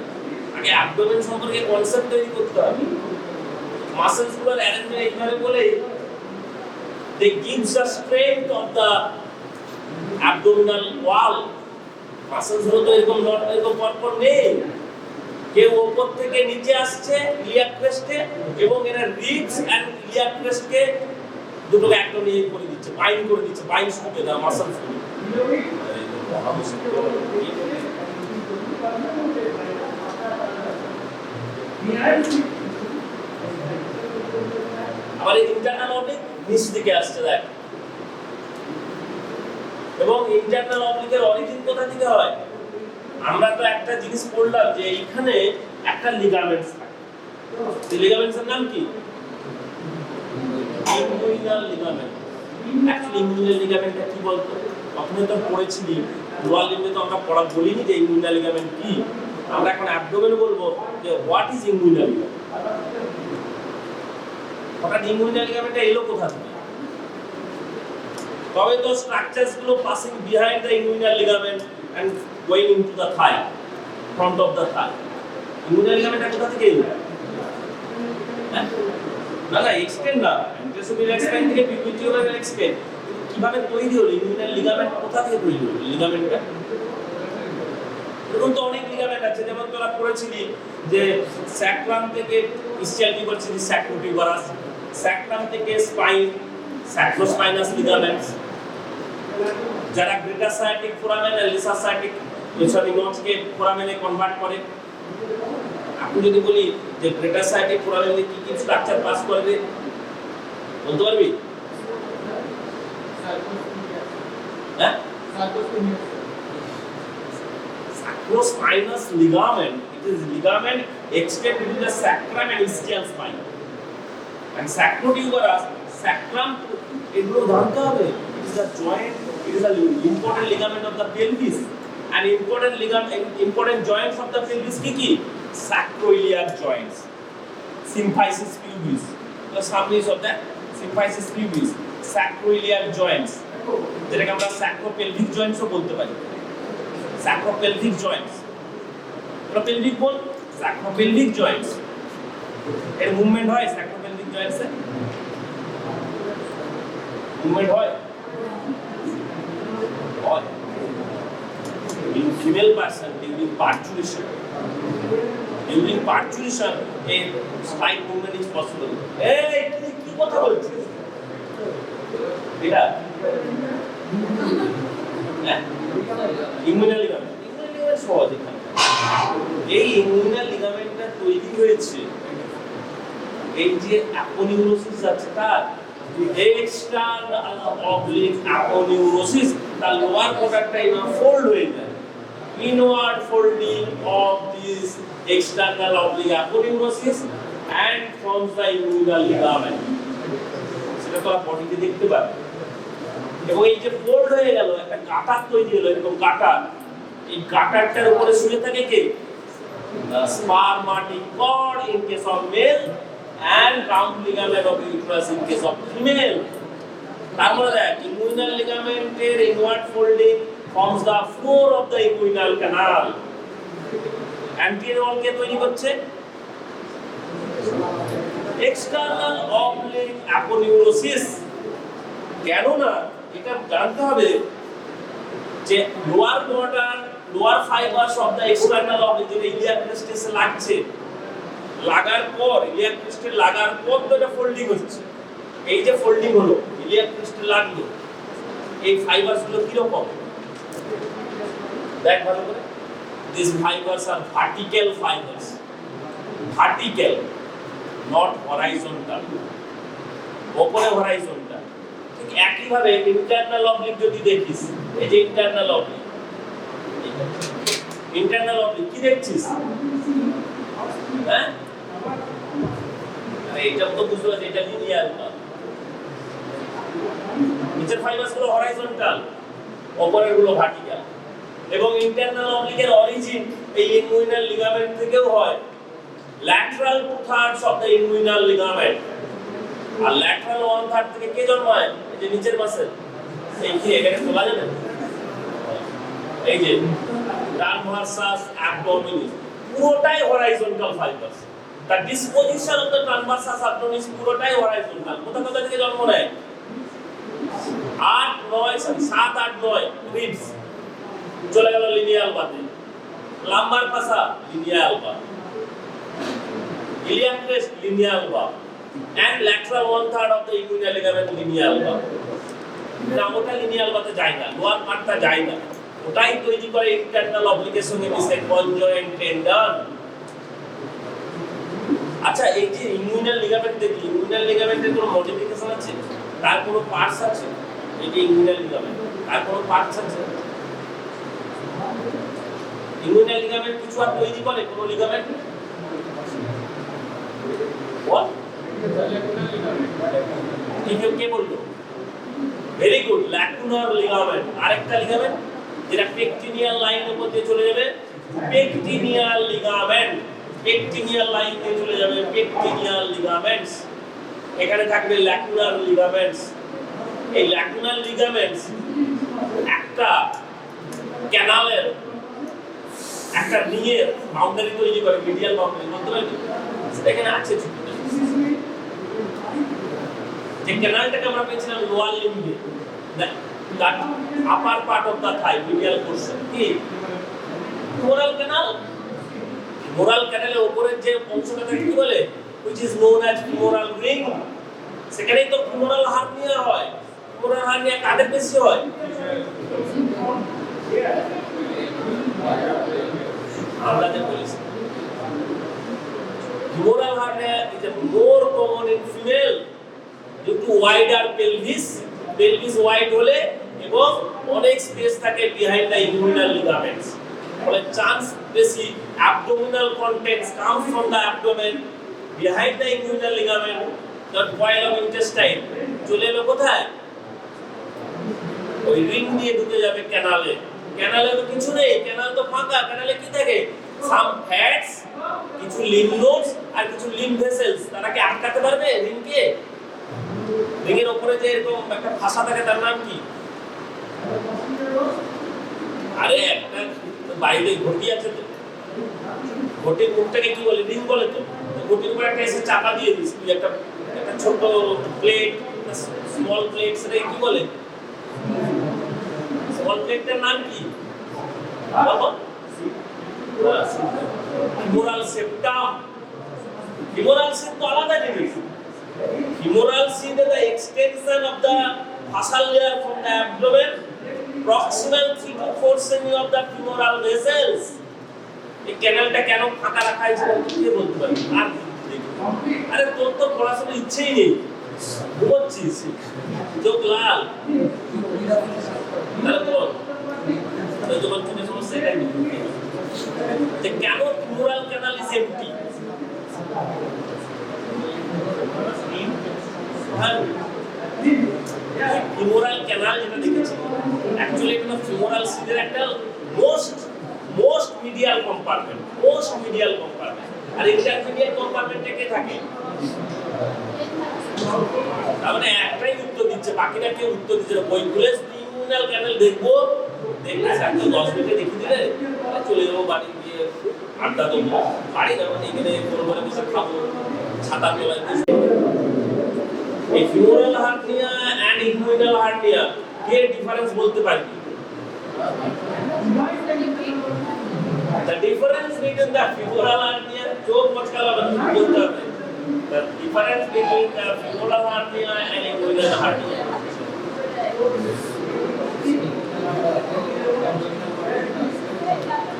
S5: আগে অ্যাবডোমেন সম্পর্কে কনসেপ্ট তৈরি করতে হবে। মাসেলস গুলোর অ্যারেঞ্জমেন্ট এইভাবে বলে, they gives the strength of the abdominal wall. Muscles গুলো তো এরকম নট এরকম পরপর নেই, কেউ উপর থেকে নিচে আসছে ইলিয়াক ক্রেস্টে, এবং এরা রিবস এন্ড ইলিয়াক ক্রেস্টকে দুটোকে একদম ইয়ে করে দিচ্ছে, বাইন্ড করে দিচ্ছে, বাইন্ড স্টুকে দেওয়া মাসেলস গুলো। আবার এই ইন্টারনাল অবলিক নিচ দিকে আসছে, দেখ এবং ইন্টারনাল অবলিকের অরিজিন কোথা থেকে হয়? আমরা তো একটা জিনিস পড়লাম যে এইখানে একটা লিগামেন্টস থাকে। এই লিগামেন্টসের নাম কি? Inguinal ligament. অ্যাকচুয়ালি ইনগুইনাল লিগামেন্টটা কি বলতো? আপনি তো পড়েছিলি লোয়ার লিম্বে, তো আমরা পড়া বলিনি যে ইনগুইনাল লিগামেন্ট কি। আমরা এখন অ্যাবডোমেনে বলবো যে হোয়াট ইজ ইনগুইনাল লিগামেন্ট। হঠাৎ ইনগুইনাল লিগামেন্টটা এলো কোথা থেকে? তবে তো স্ট্রাকচারস গুলো passing behind the inguinal ligament and going into the thigh, front of the thigh. Inguinal লিগামেন্টটা কোথা থেকে এলো? না না, এক্সটেন্ড না, ইন্টারসোমিয়াল স্পাইন থেকে পিউবিটিউরাল এক্সটেন্ড। কিভাবে তৈরি হলো ইনগুইনাল লিগামেন্ট? কোথা থেকে তৈরি হলো লিগামেন্টটা? এরকম তো অনেক লিগামেন্ট আছে, যেমন তোরা পড়েছিলি যে স্যাক্রাম থেকে ইসচিয়াল টিউবারস, স্যাক্রোটিউবারাস, স্যাক্রাম থেকে স্পাইন, স্যাক্রোস্পাইনাস লিগামেন্টস, যারা গ্রেটার সায়াটিক ফোরামেন আর লেসার সায়াটিক নটসকে ফোরামেনে কনভার্ট করে। আপনি যদি বলি যে গ্রেটার সায়াটিক ফোরামেনে কি কি স্ট্রাকচার পাস করবে বলতে পারবি? হ্যাঁ, sacrospinous ligament, it is ligament extended between the sacrum and ischial spine. And sacrotuberous, sacrum, এগুলো জানতে হবে, it is a joint, it is an important ligament of the pelvis, and important joints of the pelvis কি? Sacroiliac joints, symphysis pubis, the summaries of that symphysis pubis, sacroiliac joints, যেটাকে আমরা sacropelvic joints ও বলতে পারি। sacropelvic joints, pelvic বল, sacropelvic joints এর movement হয়। sacropelvic joints এর movement হয় in female person during parturition. During parturition a slight movement is possible. এই তুই কি কথা বলছিস? এটা হ্যাঁ, ইনগুইনাল লিগামেন্ট। ইনগুইনাল লিগামেন্ট সহজ। এখানে এই ইনগুইনাল লিগামেন্টটা তৈরি হয়েছে এই যে অ্যাপোনিউরোসিস আছে তার এক্সটার্নাল অবলিক অ্যাপোনিউরোসিস, তার লোয়ার কোয়ার্টারটা এভাবে ফোল্ড হয়ে যায়। Inward folding of this external oblique aponeurosis and forms the inguinal ligament. সেটা তো বডিতে দেখতে পাবে। এবং এই যে ফোল্ড হয়ে গেল, একটা গাটার তৈরি হলো, এরকম গাটার। এই গাটারটার উপরে শুয়ে থাকে কে? spermatic cord in case of male and round ligament of uterus in case of female. তার মানে দেখ, inguinal ligamenটের inward folding forms the floor of the inguinal canal. Anterior wall কে তৈরি করছে? External oblique aponeurosis. কেন না, এটা জানতে হবে যে lower quarter, lower fibres of the external oblique যেটা ইলিয়াক ক্রিস্টাসে লাগছে, লাগার পর ইলিয়াক ক্রিস্টাল লাগার পর তো এটা ফোল্ডিং হচ্ছে। এই যে ফোল্ডিং হলো, ইলিয়াক ক্রিস্টাল লাগলো, এই ফাইবারস গুলো কি রকম দেখ ভালো করে। These fibers are vertical fibers. Vertical, not horizontal. ওপরে horizontal। ঠিক একই ভাবে ইন্টারনাল অবলিক যদি দেখিস, এই যে ইন্টারনাল অবলিক, ইন্টারনাল অবলিক কি দেখছিস? হ্যাঁ, এটা তো বুঝতে পারছিস, এটা লিনিয়ার না। নিচের ফাইবারস গুলো হরাইজন্টাল, উপরের গুলো ভার্টিক্যাল। এবং ইন্টারনাল অবলিকের অরিজিন এই ইনগুইনাল লিগামেন্ট থেকেও হয়। Lateral 2/3 of the inguinal ligament, আর ল্যাটারাল 1/3 থেকে কে জন্মায়? এই যে নিচের মাসেল, এই কি এখানে তোলা যাবে? এই যে ট্রান্সভার্সাস অ্যাবডোমিনিস, পুরোটাই horizontal fibres. The disposition of the transversus abdominis পুরোটাই হরাইজন্টাল। কোথা থেকে জন্ম নেয়? 7, 8, 9 রিবস চলে গেল লিনিয়াল বাতে, লাম্বার পাসা লিনিয়াল বা, ইলিয়াক ক্রেস্ট লিনিয়াল বা, and lateral 1/3 of the inguinal ligament lineal বা। না, ওটা লিনিয়াল বাতে যায় না, লোয়ার পার্টটা যায় না, ওটাই তৈরি করে ইন্টারনাল অবলিকের সঙ্গে মিশে কনজয়েন্ট টেন্ডন। আচ্ছা, এই যে ইনগুইনাল লিগামেন্ট দেখি, ইনগুইনাল লিগামেন্টের কোনো মডিফিকেশন আছে? তার কোনো পার্টস আছে? এই যে ইনগুইনাল লিগামেন্ট আর কোনো পার্টস আছে? ইনগুইনাল লিগামেন্ট কিছু আর তৈরি করে কোনো লিগামেন্ট? What? কে বললো? Very good, lacunar ligament. আরেকটা লিগামেন্ট যেটা পেকটিনিয়াল লাইনের মধ্যে চলে যাবে, পেকটিনিয়াল লিগামেন্ট। পেকটিনিয়াল লাইন দিয়ে চলে যাবে পেকটিনিয়াল লিগামেন্টস। এখানে থাকবে ল্যাকুনার লিগামেন্টস। এই ল্যাকুনার লিগামেন্টস একটা ক্যানালের একটা রিংয়ের বাউন্ডারি তৈরি করে, মিডিয়াল বাউন্ডারি বলতে পারি, সেটা এখানে আছে। যে ক্যানালটাকে আমরা পেয়েছিলাম lower লিম্বে, that upper part of the thigh, medial portion, কি femoral canal? femoral canal এর উপরের যে অংশটাকে কি বলে, which is known as femoral ring, সেখানেই তো femoral hernia হয়। femoral hernia কাদের বেশি হয়? আমরা যে বলেছি femoral hernia is a more common in female due to wider pelvis, pelvis wide হলে এবং অনেক স্পেস থাকে behind the inguinal ligaments, ফলে চান্স বেশি abdominal contents comes from the abdomen behind the inguinal ligament, the coil of intestine চলে এলো কোথায়? ওই রিং দিয়ে ঢুকে যাবে ক্যানালে। ক্যানালে তো কিছু নেই, ক্যানাল তো ফাঁকা। ক্যানালে কি থাকে? সাম ফ্যাটস, কিছু লিম্ফ নোডস আর কিছু লিম্ফ ভেসেলস। তারা কি আটকাতে পারবে রিংকে? রিংয়ের উপরে যে এরকম একটা ফাঁসা থাকে, তার নাম কি? আরে একটা বাইরে ঘটি আছে তো, ঘটির মুখটাকে কি বলে? রিং বলে তো। ঘটির উপরে একটা এসে চাপা দিয়ে দিস, তুই একটা ছোট প্লেট, স্মল প্লেট, সেটা কি বলে? স্মল প্লেটটার নাম কি? বাবা femoral septum. femoral sheath তো আলাদা জিনিস। femoral sheath is the extension of the fascial layer from the abdomen, proximal 3 to 4 cm of the femoral vessels. এই ক্যানালটা কেন ফাঁকা রাখা হয়েছে কে বলতে পারে? আর আরে তোর তো পড়াশোনার ইচ্ছেই নেই, ঘুমোচ্ছিস, চোখ লাল। তাহলে বল তোমার কি সমস্যা? এটাই যে কেন femoral canal is empty? femoral canal যেটা দেখেছি অ্যাকচুয়ালি এটা femoral sheath এর একটা মোস্ট মিডিয়াল কম্পার্টমেন্ট, আর ইন্টারমিডিয়েট কম্পার্টমেন্টে কে থাকে? তার মানে একটাই উত্তর দিচ্ছে, বাকিটা কেউ উত্তর দিচ্ছে না। বই খুলে femoral canal দেখবো, দেখলে সাথে 10 মিনিটে দেখিয়ে দিলে চলে যাবো বাড়ি গিয়ে আড্ডা দেবো। বাড়ি না মানে এখানে পরিবারে বসে খাবো, ছাতা তলায় বসে। এই femoral hernia and inguinal hernia এর ডিফারেন্স বলতে পারবি? The difference between the femoral hernia, চোখ মচকালা বলতে হবে। The difference between the femoral hernia and inguinal hernia.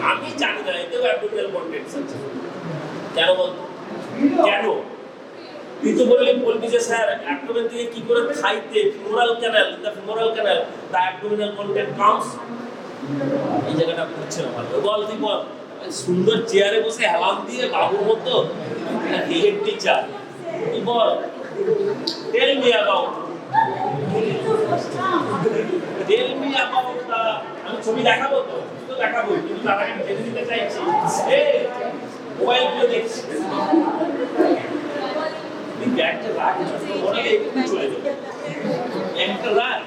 S5: আমি জানি না, এতেও অ্যাবডোমিনাল কন্টেন্টস আছে। কেন বলতো? কেন তুই তো বলবি যে স্যার অ্যাবডোমেন থেকে কি করে খাইতে femoral canal, the femoral canal, the abdominal content comes. এই জায়গাটা বুঝছে না ভালো। বল তুই বল, সুন্দর চেয়ারে বসে হেলাম দিয়ে বাবুর মতো হেড টিচার, তুই বল, টেল মি অ্যাবাউট আমি ছবি দেখাবো তো, তো দেখাবো, কিন্তু তার আগে জেনে নিতে চাইছি মোবাইল গুলো দেখছি একটা রাগ চলে যাবে, একটা রাগ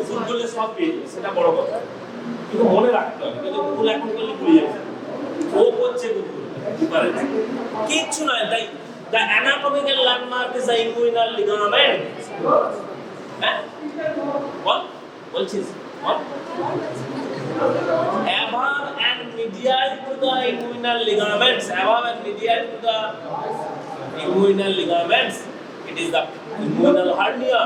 S5: ভুল করলে সব পেয়ে যাবে, সেটা বড় কথা, কিন্তু মনে রাখতে হবে, কিন্তু ভুল এখন করলে ভুলে যাবে। ও করছে কিচ্ছু নয়, তাই the anatomical landmark is the inguinal ligament. What? বলছিস? What? Above and medial to the inguinal ligaments. Above and medial to the inguinal ligaments. It is the inguinal hernia.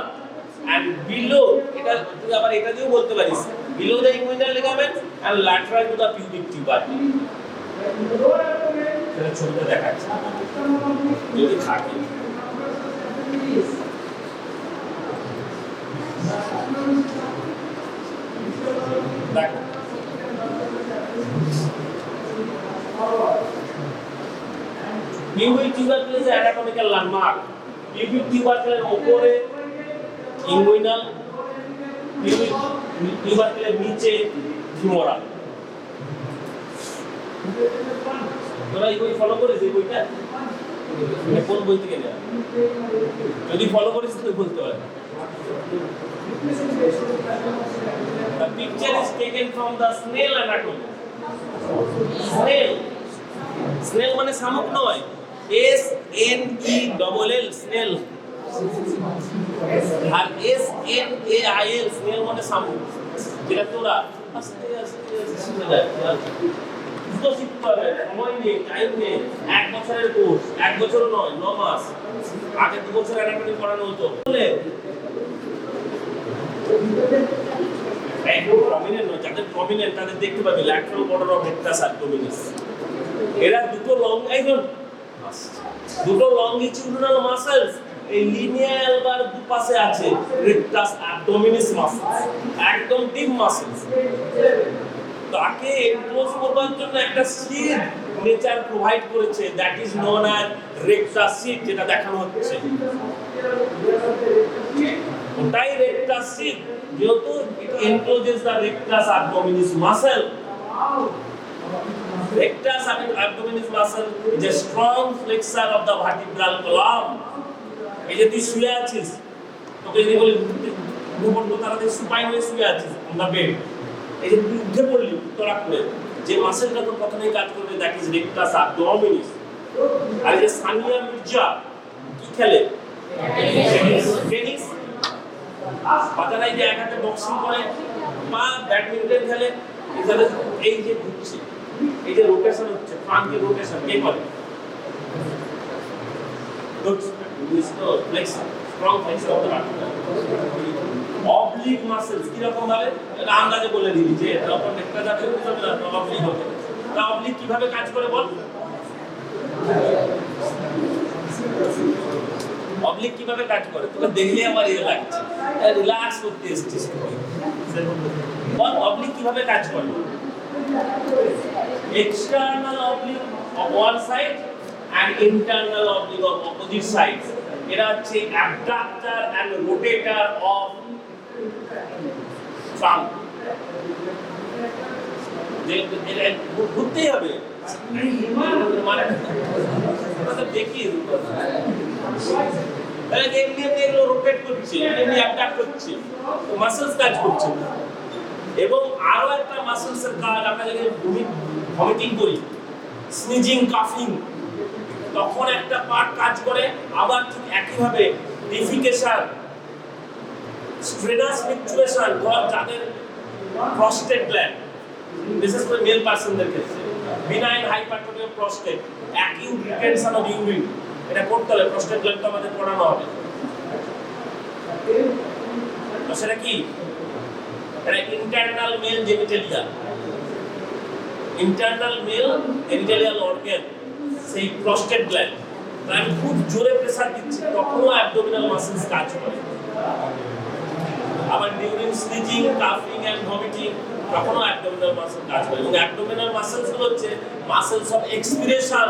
S5: And below, এটা তুই আবার এটা দিয়েও বলতে পারিস, below the inguinal ligament and lateral to the pubic tubercle. সেটা ছবিটা দেখাচ্ছে যদি থাকে। দেখো pubic tubercle is an anatomical landmark. Pubic tubercle এর উপরে inguinal, pubic tubercle এর নিচে femoral. তোরা এই বই ফলো করিস এই বইটা? কোন বই থেকে নেওয়া? যদি ফলো করিস তো বলতে পারে। The picture is taken from the snail anatomy. Snail মানে শামুক নয়, SNELL snail, আর SNAIL snail মানে শামুক, যেটা তোরা আস্তে আস্তে শিখে যায়। তো শিখতে হবে, সময় নেই, টাইম নেই। 1 বছরের কোর্স, 1 বছরও নয়, 9 মাস। আগে 2 বছর অ্যানাটমি পড়ানো হতো। একদম প্রমিনেন্ট নয়, যাদের প্রমিনেন্ট তাদের দেখতে পাবে lateral border of rectus abdominis. এরা দুটো লংগিটিউডিনাল মাসলস এই লিনিয়ার বার দুপাশে আছে, রেক্টাস অ্যাবডোমিনাস মাসলস, একদম ডিপ মাসলস। তাকে এনক্লোজ করবার জন্য একটা সিট নেচার প্রোভাইড করেছে, that is known as rectus sheath, যেটা দেখানো হচ্ছে ওটাই রেক্টাস সিট, যেহেতু it encloses the rectus abdominis muscle. Rectus abdominis muscle is a strong flexor of the vertebral column. এই যে তুই শুয়ে আছিস, তোকে যদি বলি উপর তো তারা সুপাইন হয়ে শুয়ে আছিস on the bed, এই যে তুই উঠে পড়লি তোরা করে, যে মাসেলটা তোর প্রথমেই কাজ করবে দ্যাট ইজ রেক্টাস abdominis। আর এই যে সানিয়া মির্জা কি খেলে? টেনিস। বাজারাই যে এক হাতে বক্সিং করে বা ব্যাডমিন্টন খেলে, এখানে এই যে ঘুরছে, এই যে রোটেশন হচ্ছে, ফ্রাঙ্কের রোটেশন কে করে? অবলিক মাসেলস কি রকম ভাবে আন্দাজে বলে দিবি যে যখন একটা যাবে অবলিক হবে। তা অবলিক কিভাবে কাজ করে বল? অবলিক কিভাবে কাজ করে? তোকে দেখলে আমার ইয়ে লাগছে, রিল্যাক্স করতে এসেছিস তুই। বল অবলিক কিভাবে কাজ করে? External oblique of one side and internal oblique of opposite sides. এরা হচ্ছে abductor and rotator of trunk. ঘুরতেই হবে মানে দেখি এগুলো রোটেট করছে, এমনি অ্যাবডাক্ট করছে, মাসেলস কাজ করছে। এবং আরো একটা মাসেলসের কাজ, আমরা যখন ভমিটিং করি, স্নিজিং, কাফিং, তখন একটা পার্ট কাজ করে। আবার ঠিক একইভাবে ডিফিকেশন, স্ট্রেনাস ফ্লুকচুয়েশন, যাদের প্রস্টেট গ্ল্যান্ড, বিশেষ করে মেল পারসনদের ক্ষেত্রে benign hypertrophy of prostate, acute retention of urine, এটা করতে হলে প্রস্টেট গ্ল্যান্ড আমাদের পড়ানো হবে। তো সেটা কি? এটা internal male genitalia, internal male genitalial organ, সেই প্রস্টেট গ্ল্যান্ড। আমি খুব জোরে প্রেসার দিচ্ছি, তখনও অ্যাবডোমিনাল মাসলস কাজ করে। আবার ডিউরিং স্নিজিং, কাফিং এন্ড ভমিটিং, তখনও অ্যাবডোমিনাল মাসল কাজ করে। এবং অ্যাবডোমিনাল মাসলস গুলো হচ্ছে মাসলস অফ এক্সপিরেশন,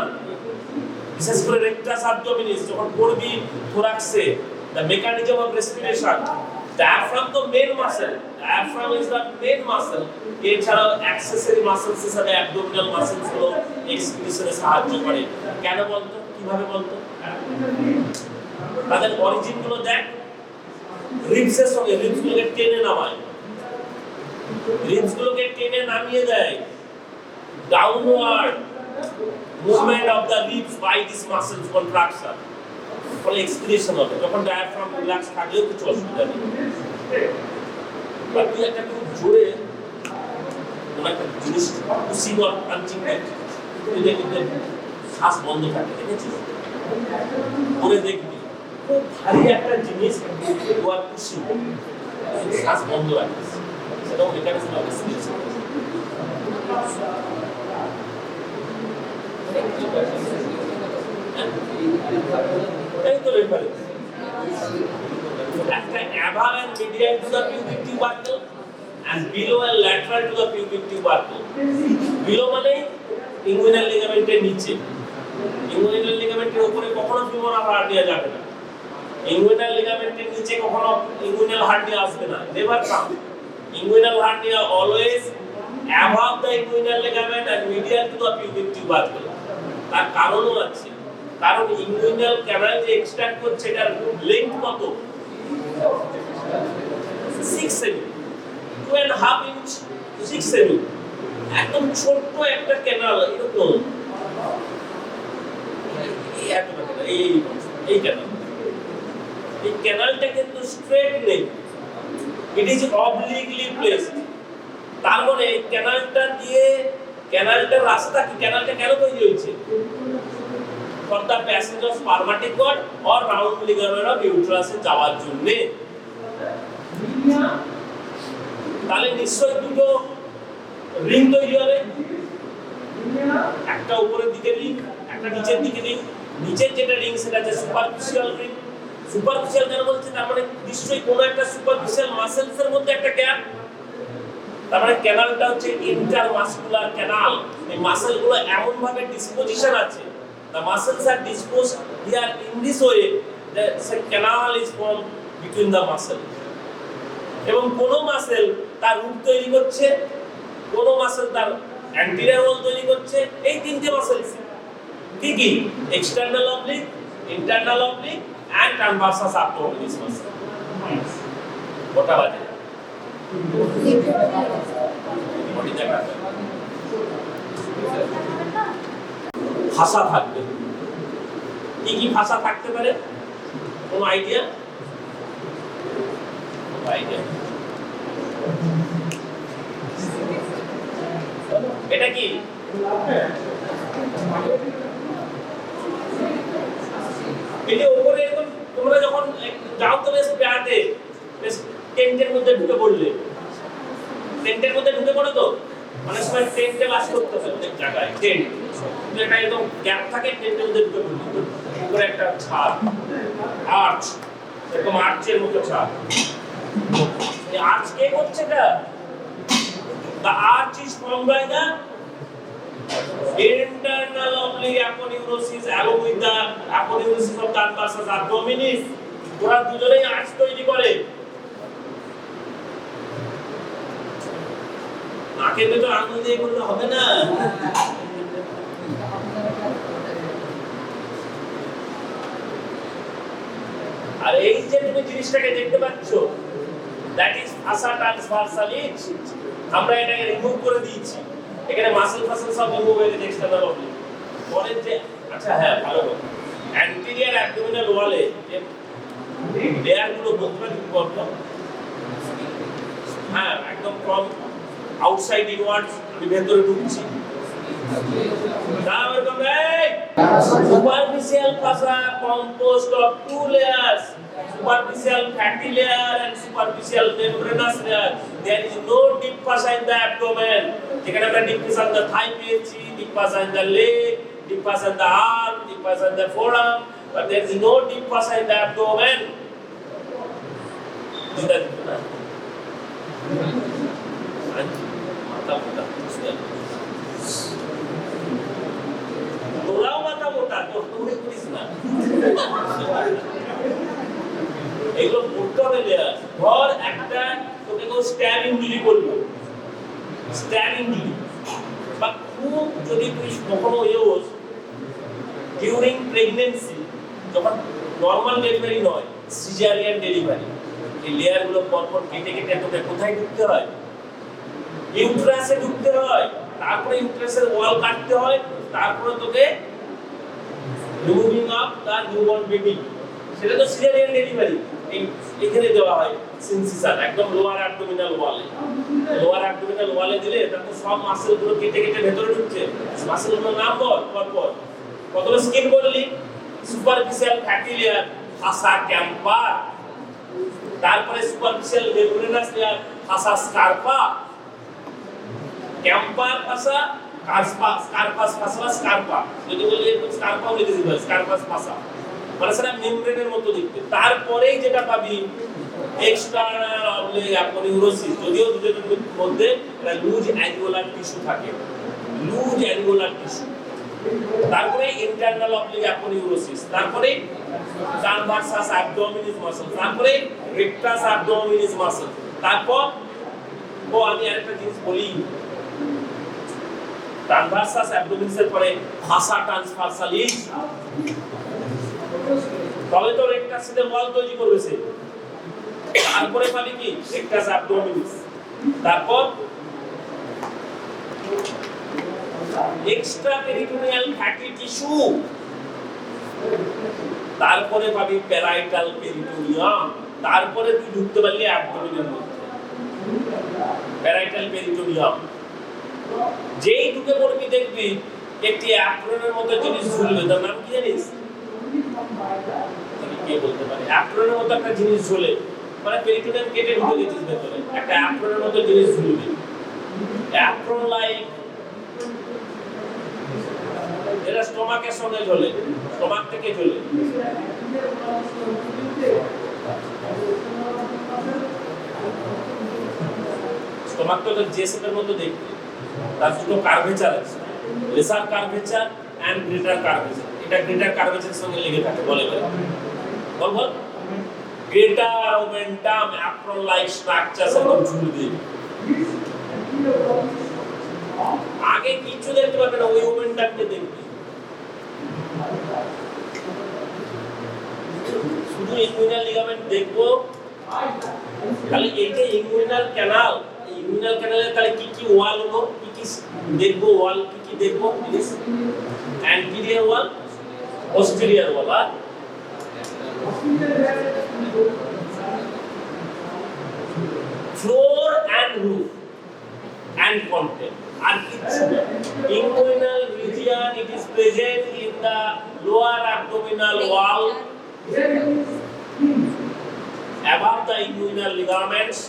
S5: বিশেষ করে রেক্টাস অ্যাবডোমিনিস যখন করবি থোরাক্সে, the mechanism of respiration. Diaphragm তো main muscle, diaphragm is the main muscle. এছাড়াও অ্যাক্সেসরি মাসলস হিসেবে অ্যাবডোমিনাল মাসলস গুলো এক্সপিরেশনে সাহায্য করে। কেন বলতো? কিভাবে বলতো? তাদের অরিজিন গুলো দেখ, রিবসের সঙ্গে, রিবস গুলোকে টেনে নামায়, রিবস গুলোকে টেনে নামিয়ে দেয়। Downward movement of the ribs by this muscles contraction, ফলে এক্সপিরেশন হবে। যখন ডায়াফ্রাম রিল্যাক্স থাকলেও কিছু অসুবিধা নেই। বাকি একটা খুব জোরে কোনো একটা জিনিস পুশিং অর পাঞ্চিং করছে, কিন্তু শ্বাস বন্ধ থাকে, দেখেছিস? করে দেখবি খুব ভারী একটা জিনিস আর পুশিং, শ্বাস বন্ধ রাখিস, সেটাও মেকানিজম অফ রেসপিরেশন। এই তো রেফারেন্স। একটা above and medial to the pubic tubercle and below and lateral to the pubic tubercle. Below মানে inguinal ligament এর নিচে, inguinal ligament এর উপরে কখনো femoral hernia যাবে না, inguinal ligament এর নিচে কখনো inguinal hernia আসবে না, never come. Inguinal hernia always above the inguinal ligament and medial to the pubic tubercle. তার কারণও আছে, কারণ ইনগুইনাল ক্যানাল যে এক্সট্রাক্ট করছে এটার লেন্থ কত, 6 সেমি, 2.5 ইঞ্চ, 6 সেমি, একদম ছোট্ট একটা ক্যানাল, এরকম এই ক্যানাল, এই ক্যানালটা কিন্তু স্ট্রেট নেই, ইট ইজ অবলিকলি প্লেসড। তার মানে এই ক্যানালটা দিয়ে, ক্যানালটার রাস্তা কি, ক্যানালটা কেন তৈরি হয়েছে? For the passage of spermatic cord or round ligament of uterus এ যাওয়ার জন্য। তাহলে নিশ্চয়ই দুটো রিং তৈরি হবে, একটা উপরের দিকে রিং, একটা নিচের দিকে রিং। নিচের যেটা রিং সেটা হচ্ছে সুপারফিশিয়াল রিং। সুপারফিশিয়াল কেন বলছি? তার মানে নিশ্চয়ই কোনো একটা সুপারফিশিয়াল মাসেলস এর মধ্যে একটা গ্যাপ। তার মানে ক্যানালটা হচ্ছে ইন্টারমাসকুলার ক্যানাল। এই মাসেলগুলো এমন ভাবে ডিসপোজিশন আছে, the muscles are disposed here in this way that a canal is formed between the muscle. এবং কোন মাসেল তার রুট তৈরি করছে, কোন মাসেল তার অ্যান্টিরিয়র ওয়াল তৈরি করছে, এই তিনটে মাসেল কি কি? External oblique, internal oblique and transversus abdominis muscle. কটা বাজে? বডি দেখা ভাষা থাকবে। কি কি ভাষা থাকতে পারে? কোন আইডিয়া? এটা কি? এই উপরে এখন তোমরা যখন যাও তো বেশ বেড়াতে, বেশ টেন্টের মধ্যে ঢুকে পড়লে, টেন্টের মধ্যে ঢুকে পড়ো তো অনেক সময় টেন্টে বাস করতে হয় অনেক জায়গায়, টেন্ট যেটা একদম গ্যাপ থাকে, টেন্টের মধ্যে ঢুকে পড়লি, উপরে একটা ছাদ, আর্চ, এরকম আর্চের মতো ছাদ। এই আর্চ কে করছে? এটা the arch is formed by the internal oblique aponeurosis along with the aponeurosis of the transversus abdominis. ওরা দুজনেই আর্চ তৈরি করে। নাকের ভেতর আঙুল দিয়ে করলে হবে না। আর এই যে তুমি জিনিসটাকে দেখতে পাচ্ছ, দ্যাট ইজ ফাসা ট্রান্সভার্সালিক। আমরা এটাকে রিমুভ করে দিয়েছি, এখানে মাসল ফাসল সব রিমুভ হয়ে গেছে এক্সটার্নাল অবলিক। পরের যে, আচ্ছা হ্যাঁ ভালো কথা, অ্যান্টেরিয়র অ্যাবডোমিনাল ওয়ালে যে লেয়ারগুলো বলতে পারি কত? হ্যাঁ, একদম ফ্রম আউটসাইড ইনওয়ার্ডস আমি ভেতরে ঢুকছি। Now welcome back. Superficial fascia composed of two layers, superficial fatty layer and superficial membranous layer. There is no deep fascia in the abdomen. যেখানে আমরা deep fascia in the thigh পেয়েছি, deep fascia in the leg, deep fascia in the arm, deep fascia in the forearm, but there is no deep fascia in the abdomen. বুঝতে পারছো না? মাথা মোটা বুঝতে তোরাও মাথা মোটা, তো তুমি করিস না। এগুলো পড়তে হবে লেয়ার। ধর একটা তোকে কেউ স্ট্যাব ইনজুরি করলো, স্ট্যাব ইনজুরি, বা খুব যদি তুই কখনো ইউজ ডিউরিং প্রেগনেন্সি, যখন নর্মাল ডেলিভারি নয়, সিজারিয়ান ডেলিভারি, এই লেয়ারগুলো পরপর কেটে কেটে তোকে কোথায় ঢুকতে হয়? ইউট্রাসে ঢুকতে হয়, তারপরে ইউট্রাসের ওয়াল কাটতে হয়, তারপরে তোকে removing of the newborn baby, সেটা তো সিজারিয়ান ডেলিভারি। এখানে দেওয়া হয় সিনসিসার, একদম লোয়ার অ্যাবডোমিনাল ওয়ালে। লোয়ার অ্যাবডোমিনাল ওয়ালে দিলে তারপর সব মাসেলগুলো কেটে কেটে ভেতরে ঢুকছে। মাসেলগুলোর নাম বল পরপর। কতগুলো স্কিন বললি? সুপারফিশিয়াল ফ্যাটি লেয়ার, ফাসা ক্যাম্পার, তারপরে সুপারফিশিয়াল মেমব্রেনাস লেয়ার, ফাসা স্কারপা, ক্যাম্পার ফাসা, স্কারপাস ফাসা, স্কারপা। যদি বলি স্কারপাও লিখে দিতে হয়, স্কারপাস ফাসা, মানে সেটা মেমব্রেনের মতো দেখতে। তারপরেই যেটা পাবি এক্সটার্নাল অবলিক অ্যাপোনিউরোসিস, যদিও দুটোর মধ্যে একটা লুজ অ্যাঙ্গুলার টিস্যু থাকে, লুজ অ্যাঙ্গুলার টিস্যু। তারপরে ইন্টারনাল অবলিক অ্যাপোনিউরোসিস, তারপরে ট্রান্সভার্সাস অ্যাবডোমিনাল মাসল, তারপরে রেক্টাস অ্যাবডোমিনাল মাসল, তারপর আমি আরেকটা জিনিস বলি, ট্রান্সভার্সাস অ্যাবডোমিনাল পরে ভাসা ট্রান্সভার্সালিস, তবে তো রেক্টাসের ওয়াল তৈরি করবে সে। তারপরে পাবি কি রেক্টাস অ্যাবডোমিনাল, তারপর এক্সট্রা পেরিটোনিয়াল ফ্যাটি টিস্যু, তারপরে পাবি প্যারাইটাল পেরিটোনিয়াম, তারপরে তুই ঢুকতে পারলি অ্যাবডোমিনের মধ্যে প্যারাইটাল পেরিটোনিয়াম। যেই ঢুকে পড়বি দেখবি একটি অ্যাপ্রনের মতো জিনিস ঝুলবে, তার নাম কি জানিস? কে বলতে পারে? অ্যাপ্রনের মতো একটা জিনিস ঝুলে, মানে পেরিটোনিয়াম কেটে ঢুকে গেছিস ভেতরে, একটা অ্যাপ্রনের মতো জিনিস ঝুলবে, অ্যাপ্রন লাইক। এটা স্টোমাকের সঙ্গে ঝোলে, স্টোমাক থেকে ঝোলে। স্টোমাক তো জেসের মতো দেখতে, তার দুটো কার্ভেচার আছে, lesser curvature and greater curvature. এটা গ্রেটার কার্ভেচারের সঙ্গে লেগে থাকে, বলে বল বল greater omentum apron like structure এরকম ঝুলবে। আগে কিছু দেখতে পারবে না, ওই ওমেন্টামকে দেখবে, শুধু ইনগুইনাল লিগামেন্ট দেখবো। তাহলে এইটা ইনগুইনাল ক্যানাল, ইনগুইনাল ক্যানালের তাহলে কি কি ওয়াল হলো, কি কি দেখবো, ওয়াল কি কি দেখবো? Anterior wall, posterior wall, floor and roof and content. And inguinal region, it is present in the lower abdominal wall above the inguinal ligaments.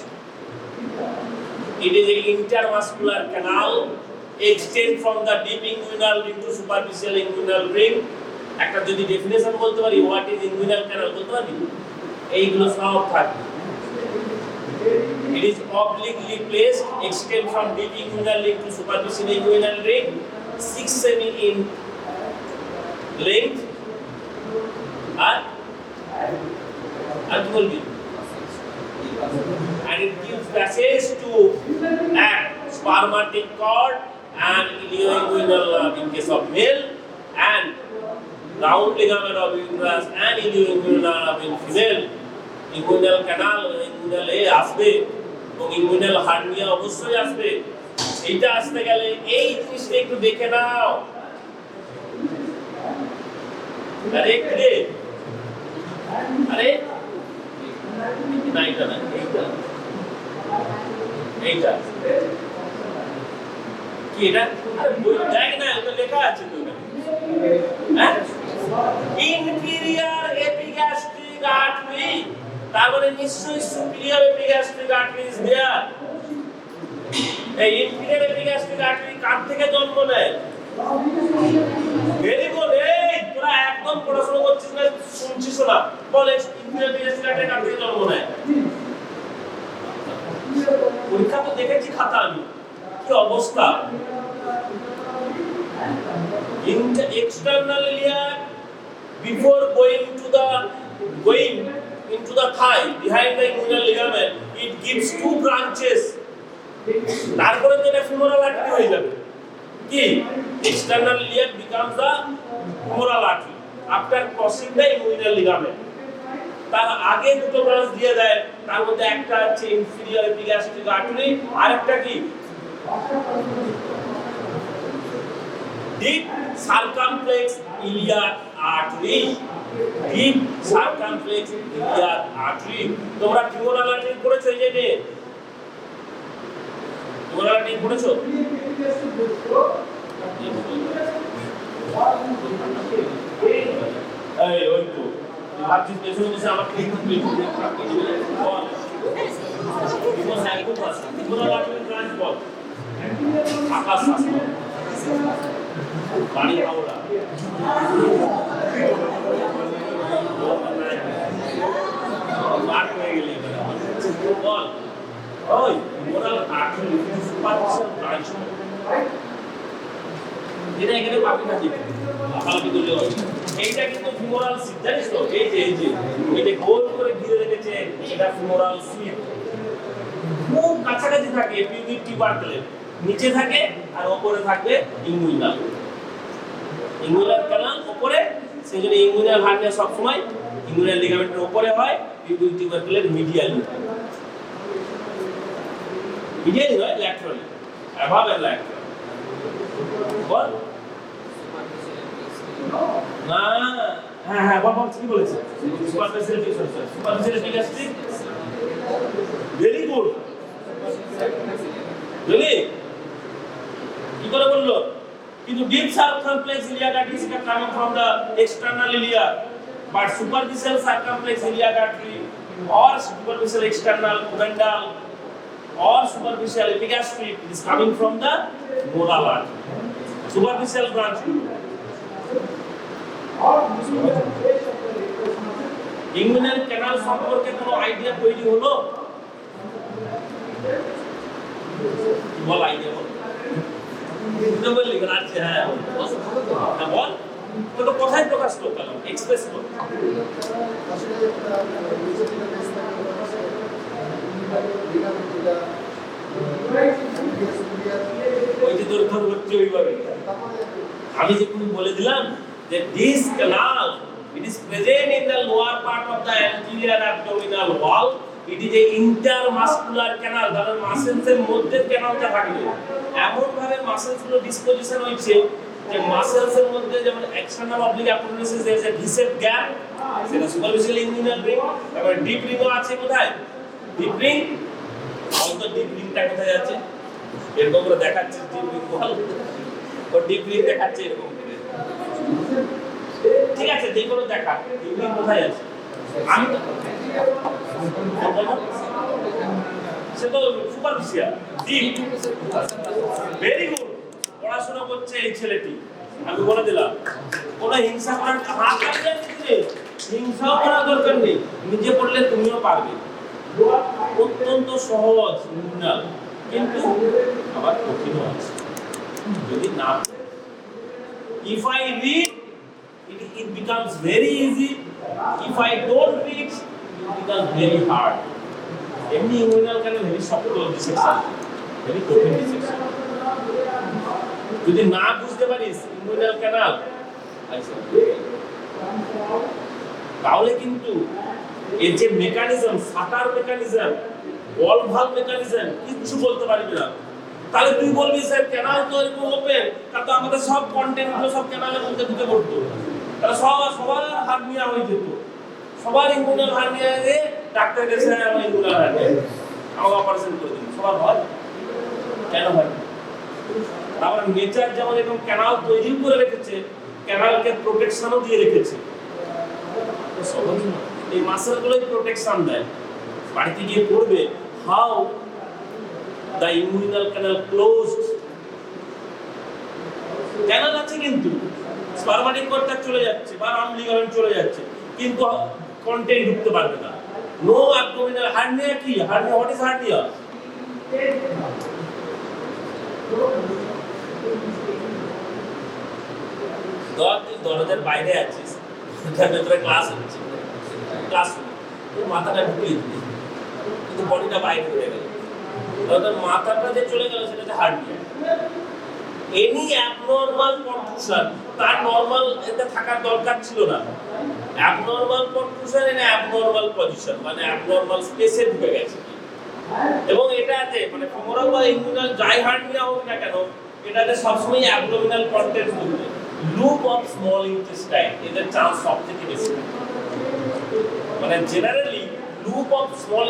S5: It is an intermuscular canal extend from the deep inguinal ring to superficial inguinal ring. একটা যদি definition বলতে পারি, what is inguinal canal বলতে পারি, এইগুলো সব থাকবে। It is obliquely placed, extend from deep inguinal ring to superficial inguinal ring, 6 cm in length, and it gives passage to spermatic cord and ilioinguinal in case of male, and round ligament of uterus and ilioinguinal in female. Inguinal canal, inguinal আসবে এবং inguinal hernia অবশ্যই আসবে। এইটা আসতে গেলে এই জিনিসটা একটু দেখে নাও। আরে রে, আরে না, এইটা না, এইটা এইটা কি এটা? আরে বই দেখ না, এটা লেখা আছে তো এখানে। হ্যাঁ, ইনফিরিয়র এপিগ্যাস্ট্রিক আর্টারি, তারপরে নিশ্চয়ই superior epigastric artery is there. এই ইনফিরিয়র এপিগ্যাস্ট্রিক আর্টারি কার থেকে জন্ম নেয়? Very good. এই তোরা একদম পড়াশোনা করছিস না, শুনছিস না, বলে ইনফিরিয়র এপিগ্যাস্ট্রিক আর্টারি কার থেকে জন্ম নেয়? পরীক্ষা তো দেখেছি খাতা, আমি কি অবস্থা। External iliac, before going into the thigh behind the inguinal ligament, it gives 2 branches. তারপরে তো এটা femoral artery হয়ে যাবে। কি external iliac becomes the femoral artery after crossing the inguinal ligament. তার আগে দুটো ব্রাঞ্চ দিয়ে দেয়, তার মধ্যে একটা হচ্ছে inferior epigastric artery, আর একটা কি deep circumflex iliac artery, deep circumflex iliac artery. তোমরা femoral artery পড়েছো? এই যে femoral artery পড়েছো? এই ওই তো ভাবছিস পেছনে বসে আমাকে লিখতে দিবি, বল femoral artery ব্রাঞ্চ বল। আকাশ শাস্ত্র, বাড়ি হাওড়া, বাদ হয়ে গেলে ওই ফিমোরাল আর্টারি সুপারফিশিয়াল ব্রাঞ্চ যেটা এখানে পাবি না দিতে আলাদা করলে হবে এইটা কিন্তু ফিমোরাল সিট জানিস তো এই যে গোল করে ঘিরে রেখেছে এটা ফিমোরাল সিট খুব কাছাকাছি থাকে পিউবিক টিউবারকুলের নিচে থাকে আর উপরে থাকবে ইঙ্গুইনাল ক্যানাল উপরে সেজন্য ইঙ্গুইনাল হার্নিয়া সব সময় ইঙ্গুইনাল লিগামেন্টের উপরে হয় পিউবিক টিউবারকুলের মিডিয়ালি নয় ল্যাটারালি অ্যাবাভ এন্ড ল্যাটারাল বল না হ্যাঁ বাবা কি বলেছে superficial epigastric very good really কি করে বললো কিন্তু deep circumflex iliac artery is coming from the external iliac but superficial circumflex iliac artery or superficial external pudendal or superficial epigastric is coming from the molar artery superficial branch inguinal canal সম্পর্কে কোনো idea তৈরি হলো ball idea বল double লিগার আছে হ্যাঁ বল তো কোথায় প্রকাশ করতে হবে এক্সপ্রেস কর ওই যে তোর ধর হচ্ছে ওইভাবে আমি যে তুমি বলে দিলাম যে this canal it is present in the lower part of the anterior abdominal wall it is a intermuscular canal কারণ মাসেলস এর মধ্যে ক্যানালটা থাকে এমন ভাবে মাসেলস গুলো ডিসপোজিশন হয়েছে যে মাসেলস এর মধ্যে যেমন external oblique aponeurosis there is a viscid gap সেটা সুপারফিশিয়াল ইনগুইনাল রিং তারপর ডিপ রিংও আছে কোথায় ডিপ রিং অল্প ডিপ রিংটা কোথায় আছে এরকম করে দেখাচ্ছে ডিপ রিং বল ও ডিপ রিং দেখাচ্ছে এরকম ঠিক আছে যে কোনো দেখা ডিপ রিং কোথায় আছে আমি সে তো সুপারফিশিয়াল ডিপ ভেরি গুড পড়াশোনা করছে এই ছেলেটি আমি বলে দিলাম কোনো হিংসা করার হাত কাটতে নেই হিংসাও করার দরকার নেই নিজে পড়লে তুমিও পারবে অত্যন্ত সহজ কিন্তু আবার কঠিনও আছে যদি না if I read it becomes very easy if I don't read it becomes very hard এমনি ইনগুইনাল ক্যানাল ভেরি শক্ত ডিসেকশন ভেরি কঠিন ডিসেকশন যদি না বুঝতে পারিস ইনগুইনাল ক্যানাল তাহলে কিন্তু এর যে মেকানিজম সাটার মেকানিজম বল ভাল মেকানিজম কিচ্ছু বলতে পারবি না তাহলে তুই বলবি স্যার ক্যানাল তো এরকম ওপেন তাহলে আমাদের সব কন্টেন্ট গুলো সব ক্যানালের মধ্যে ঢুকে পড়তো তাহলে সবার হার্নিয়া হয়ে যেত সবার ইনগুইনাল হার্নিয়া দিয়ে ডাক্তার কাছে আমার ইনগুইনাল হার্নিয়া আমাকে অপারেশন করে দিন সবার হয় কেন হয় তারপর নেচার যেমন এরকম ক্যানাল তৈরি করে রেখেছে ক্যানালকে প্রোটেকশনও দিয়ে রেখেছে সহজ না এই মাসেলগুলোই প্রোটেকশন দেয় বাড়িতে গিয়ে পড়বে how the inguinal canal closed canal আছে কিন্তু স্পারমাটিক কর্ডটা চলে যাচ্ছে বা আর্ম লিগামেন্ট চলে যাচ্ছে কিন্তু কন্টেন্ট ঢুকতে পারবে না নো অ্যাবডোমিনাল হার্নিয়া কি হার্নিয়া হোয়াট ইজ হার্নিয়া দরজার বাইরে আছিস ভেতরে ক্লাস হচ্ছে ক্লাস তোর মাথাটা ঢুকিয়ে দিবি কিন্তু বডিটা বাইরে হয়ে গেল তোর মাথাটা যে চলে গেল সেটা হচ্ছে হার্নিয়া এনি অ্যাবনরমাল প্রন্ট্রুশন তার নরমাল এটা থাকার দরকার ছিল না অ্যাবনরমাল প্রন্ট্রুশন এন্ড অ্যাবনরমাল পজিশন মানে অ্যাবনরমাল স্পেসে ঢুকে গেছে এবং এটাতে মানে ফিমোরাল বা ইনগুইনাল যাই হার্নিয়া হোক না কেন এটাতে সবসময় অ্যাবডোমিনাল কন্টেন্ট থাকবে লুপ অফ স্মল ইন্টেস্টাইন এদের চান্স সবথেকে বেশি মানে generally loop of small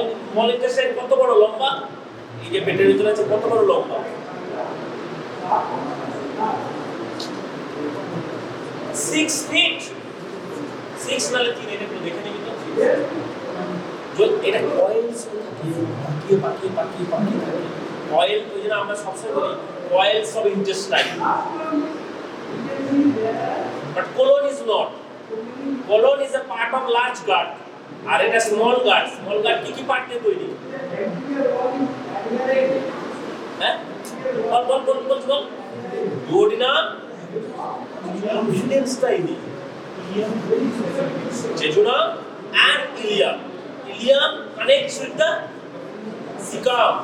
S5: intestine কত বড় লম্বা এই যে পেটের ভিতরে আছে কত বড় লম্বা 6 ফিট 6 নালে 3 এটা একটু দেখে নিবি তো जो এটা কয়েলস পাকিয়ে কয়েল ওই জন্য আমরা সবসময় বলি coils of intestine but colon is not colon is a part of large gut আর এটা স্মল গাট কি পার্ট দিয়ে তৈরি হ্যাঁ বল duodenum ilium style jejunum and ilium connects with the sacrum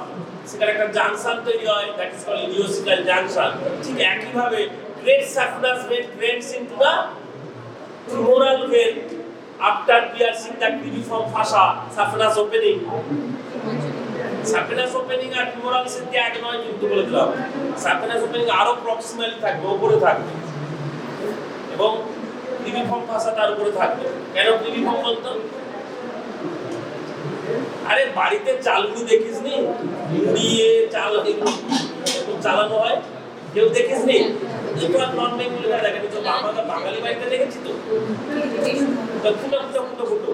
S5: সেখানে একটা জাংশন তৈরি হয় that is called iliocecal junction ঠিক একই ভাবে great saphenous vein drains into the femoral vein after piercing the cribriform fascia saphenous opening saphenous opening R femoral সিদ্ধি আগে নয় কিন্তু বলে দিলাম saphenous opening আরো প্রক্সিমালি থাকবে উপরে থাকবে এবং cribriform fascia তার উপরে থাকবে কেন cribriform বলতো আরে বাড়িতে চালনি দেখিসনি দিয়ে চালানো হয় কেউ দেখিসনি এটা নন বেঙ্গলিরা দেখেনি তো আমরা বাঙালি বাড়িতে দেখেছি তো ফুটো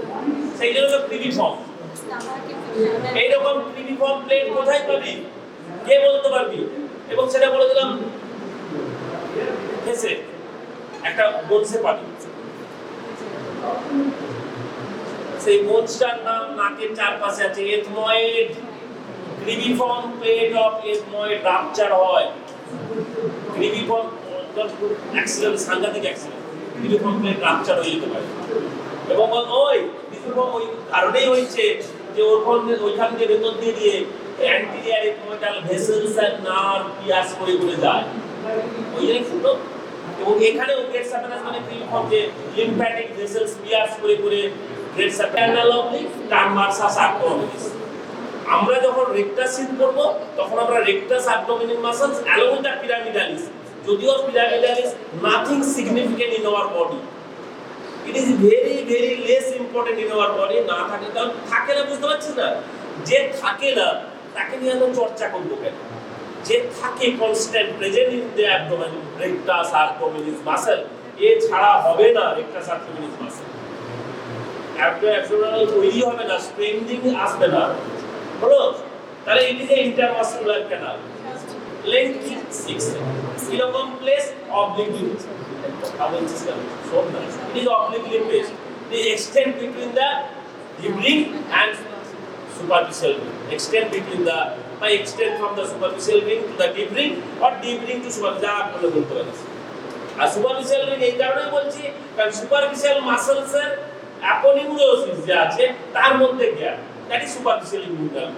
S5: সেই জন্য ক্রিবিফর্ম এইরকম ক্রিবিফর্ম প্লেট কোথায় পাবি কে বলতে পারবি এবং সেটা বলে দিলাম ফেসে একটা বোনসে পাবি সেই বোনসটার নাম নাকের চারপাশে আছে ethmoid cribriform plate of ethmoid rupture হয় ক্রিবিফর্ম অ্যাক্সিডেন্ট সাংঘাতিক অ্যাক্সিডেন্ট ক্রিবিফর্ম প্লেট রাপচার হয়ে যেতে পারে এবং ওই ক্রিবিফর্ম ওই কারণেই হয়েছে যে ওইখান দিয়ে ভেতর দিয়ে anterior ethmoidal vessels and nerve pierce করে যায় ওই জন্য ফুটো এবং এখানে গ্রেট স্যাপেনাস মানে ক্রিবিফর্ম যে লিম্ফ্যাটিক ভেসেলস পিয়ার্স করে great saphenous oblique transversus abdominis আমরা যখন রেক্টাসিন করব তখন আমরা rectus abdominal muscles along with the pyramidalis যদিও pyramidalis nothing significant in our body it is very less important in our body না থাকে কারণ থাকে না বুঝতে পারছিস না যে থাকে না তাকে নিয়ে আমরা চর্চা করবো কেন যে থাকে constant present in the abdomen rectus abdominal muscle এ ছাড়া হবে না রেক্টাস অ্যাবডোমিনাল মাসল অ্যাবডোমিনাল তৈরি হবে না স্ট্রেংথিং আসবে না হলো তাহলে it is a intermuscular canal length 6 এরকম place অবলিকলি so nice it is obliquely placed the extent between the deep ring and superficial ring extent between the by extent from the superficial ring to the deep ring or deep ring to superficial আপনি বলতে পারেন আর superficial ring এই কারণেই বলছি কারণ superficial muscles এর aponeurosis যে আছে তার মধ্যে gap that is superficial inguinal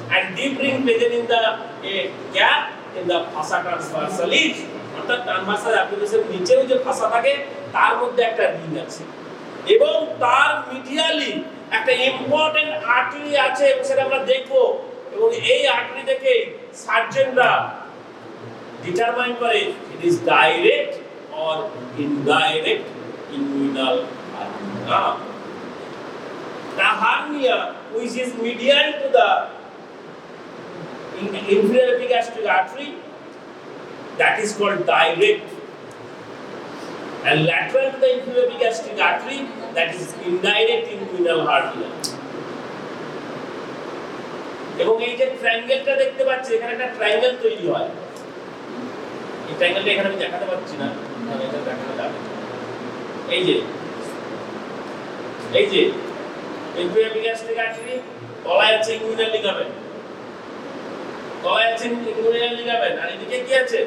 S5: and deep ring present in the gap in the fossa transversalis অর্থাৎ ট্রান্সভার্সাল অ্যাপ্লিকেশন নিচেও যে ফাসা থাকে তার মধ্যে একটা রিং আছে এবং তার মিডিয়ালি একটা ইম্পর্টেন্ট আর্টারি আছে এবং সেটা আমরা দেখব এবং এই আর্টারি থেকে সার্জনরা ডিটারমাইন করে it is direct or indirect inguinal hernia the hernia which is medial to the inferior epigastric artery that is called direct and lateral to the inferior epigastric artery that is indirect inguinal hernia এবং এই যে ট্রায়াঙ্গেলটা দেখতে পাচ্ছি এখানে একটা triangle তৈরি হয় এই ট্রায়াঙ্গেলটা এখানে আমি দেখাতে পাচ্ছি না এটা দেখাতে যাবে এই যে inferior epigastric artery তলায় আছে inguinal ligament আর এদিকে কি আছে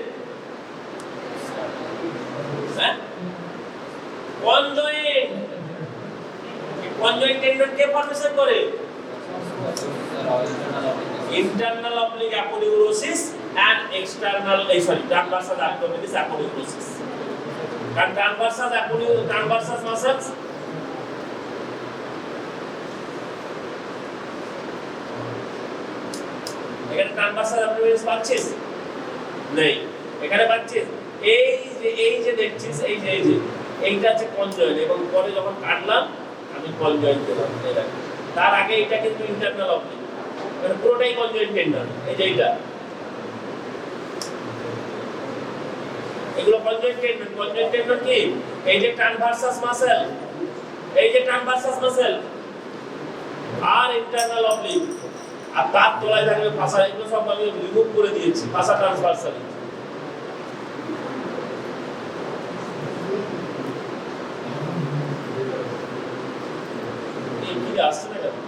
S5: conjoint tendon কে ফর্মেশন করে internal oblique aponeurosis and external transversus abdominis aponeurosis and transversus muscles এখানে ট্রান্সভার্সাল অ্যাবডোমিনাল পাচ্ছিস নেই এখানে পাচ্ছিস এই যে দেখছিস এই যে এইটা আছে কনজয়েন্ট এবং পরে যখন কাটলাম আমি কনজয়েন্ট দিলাম তার আগে এটা কিন্তু ইন্টারনাল অবলিক মানে পুরোটাই কনজয়েন্ট টেন্ডন এই যে এইটা এগুলো কনজয়েন্ট টেন্ডন কি এই যে ট্রান্সভার্সাস মাসল আর ইন্টারনাল অবলিক আর তার তলায় থাকবে ফাসা এগুলো সব আমি রিমুভ করে দিয়েছি ফাসা ট্রান্সভার্সালি এই কি আসছে না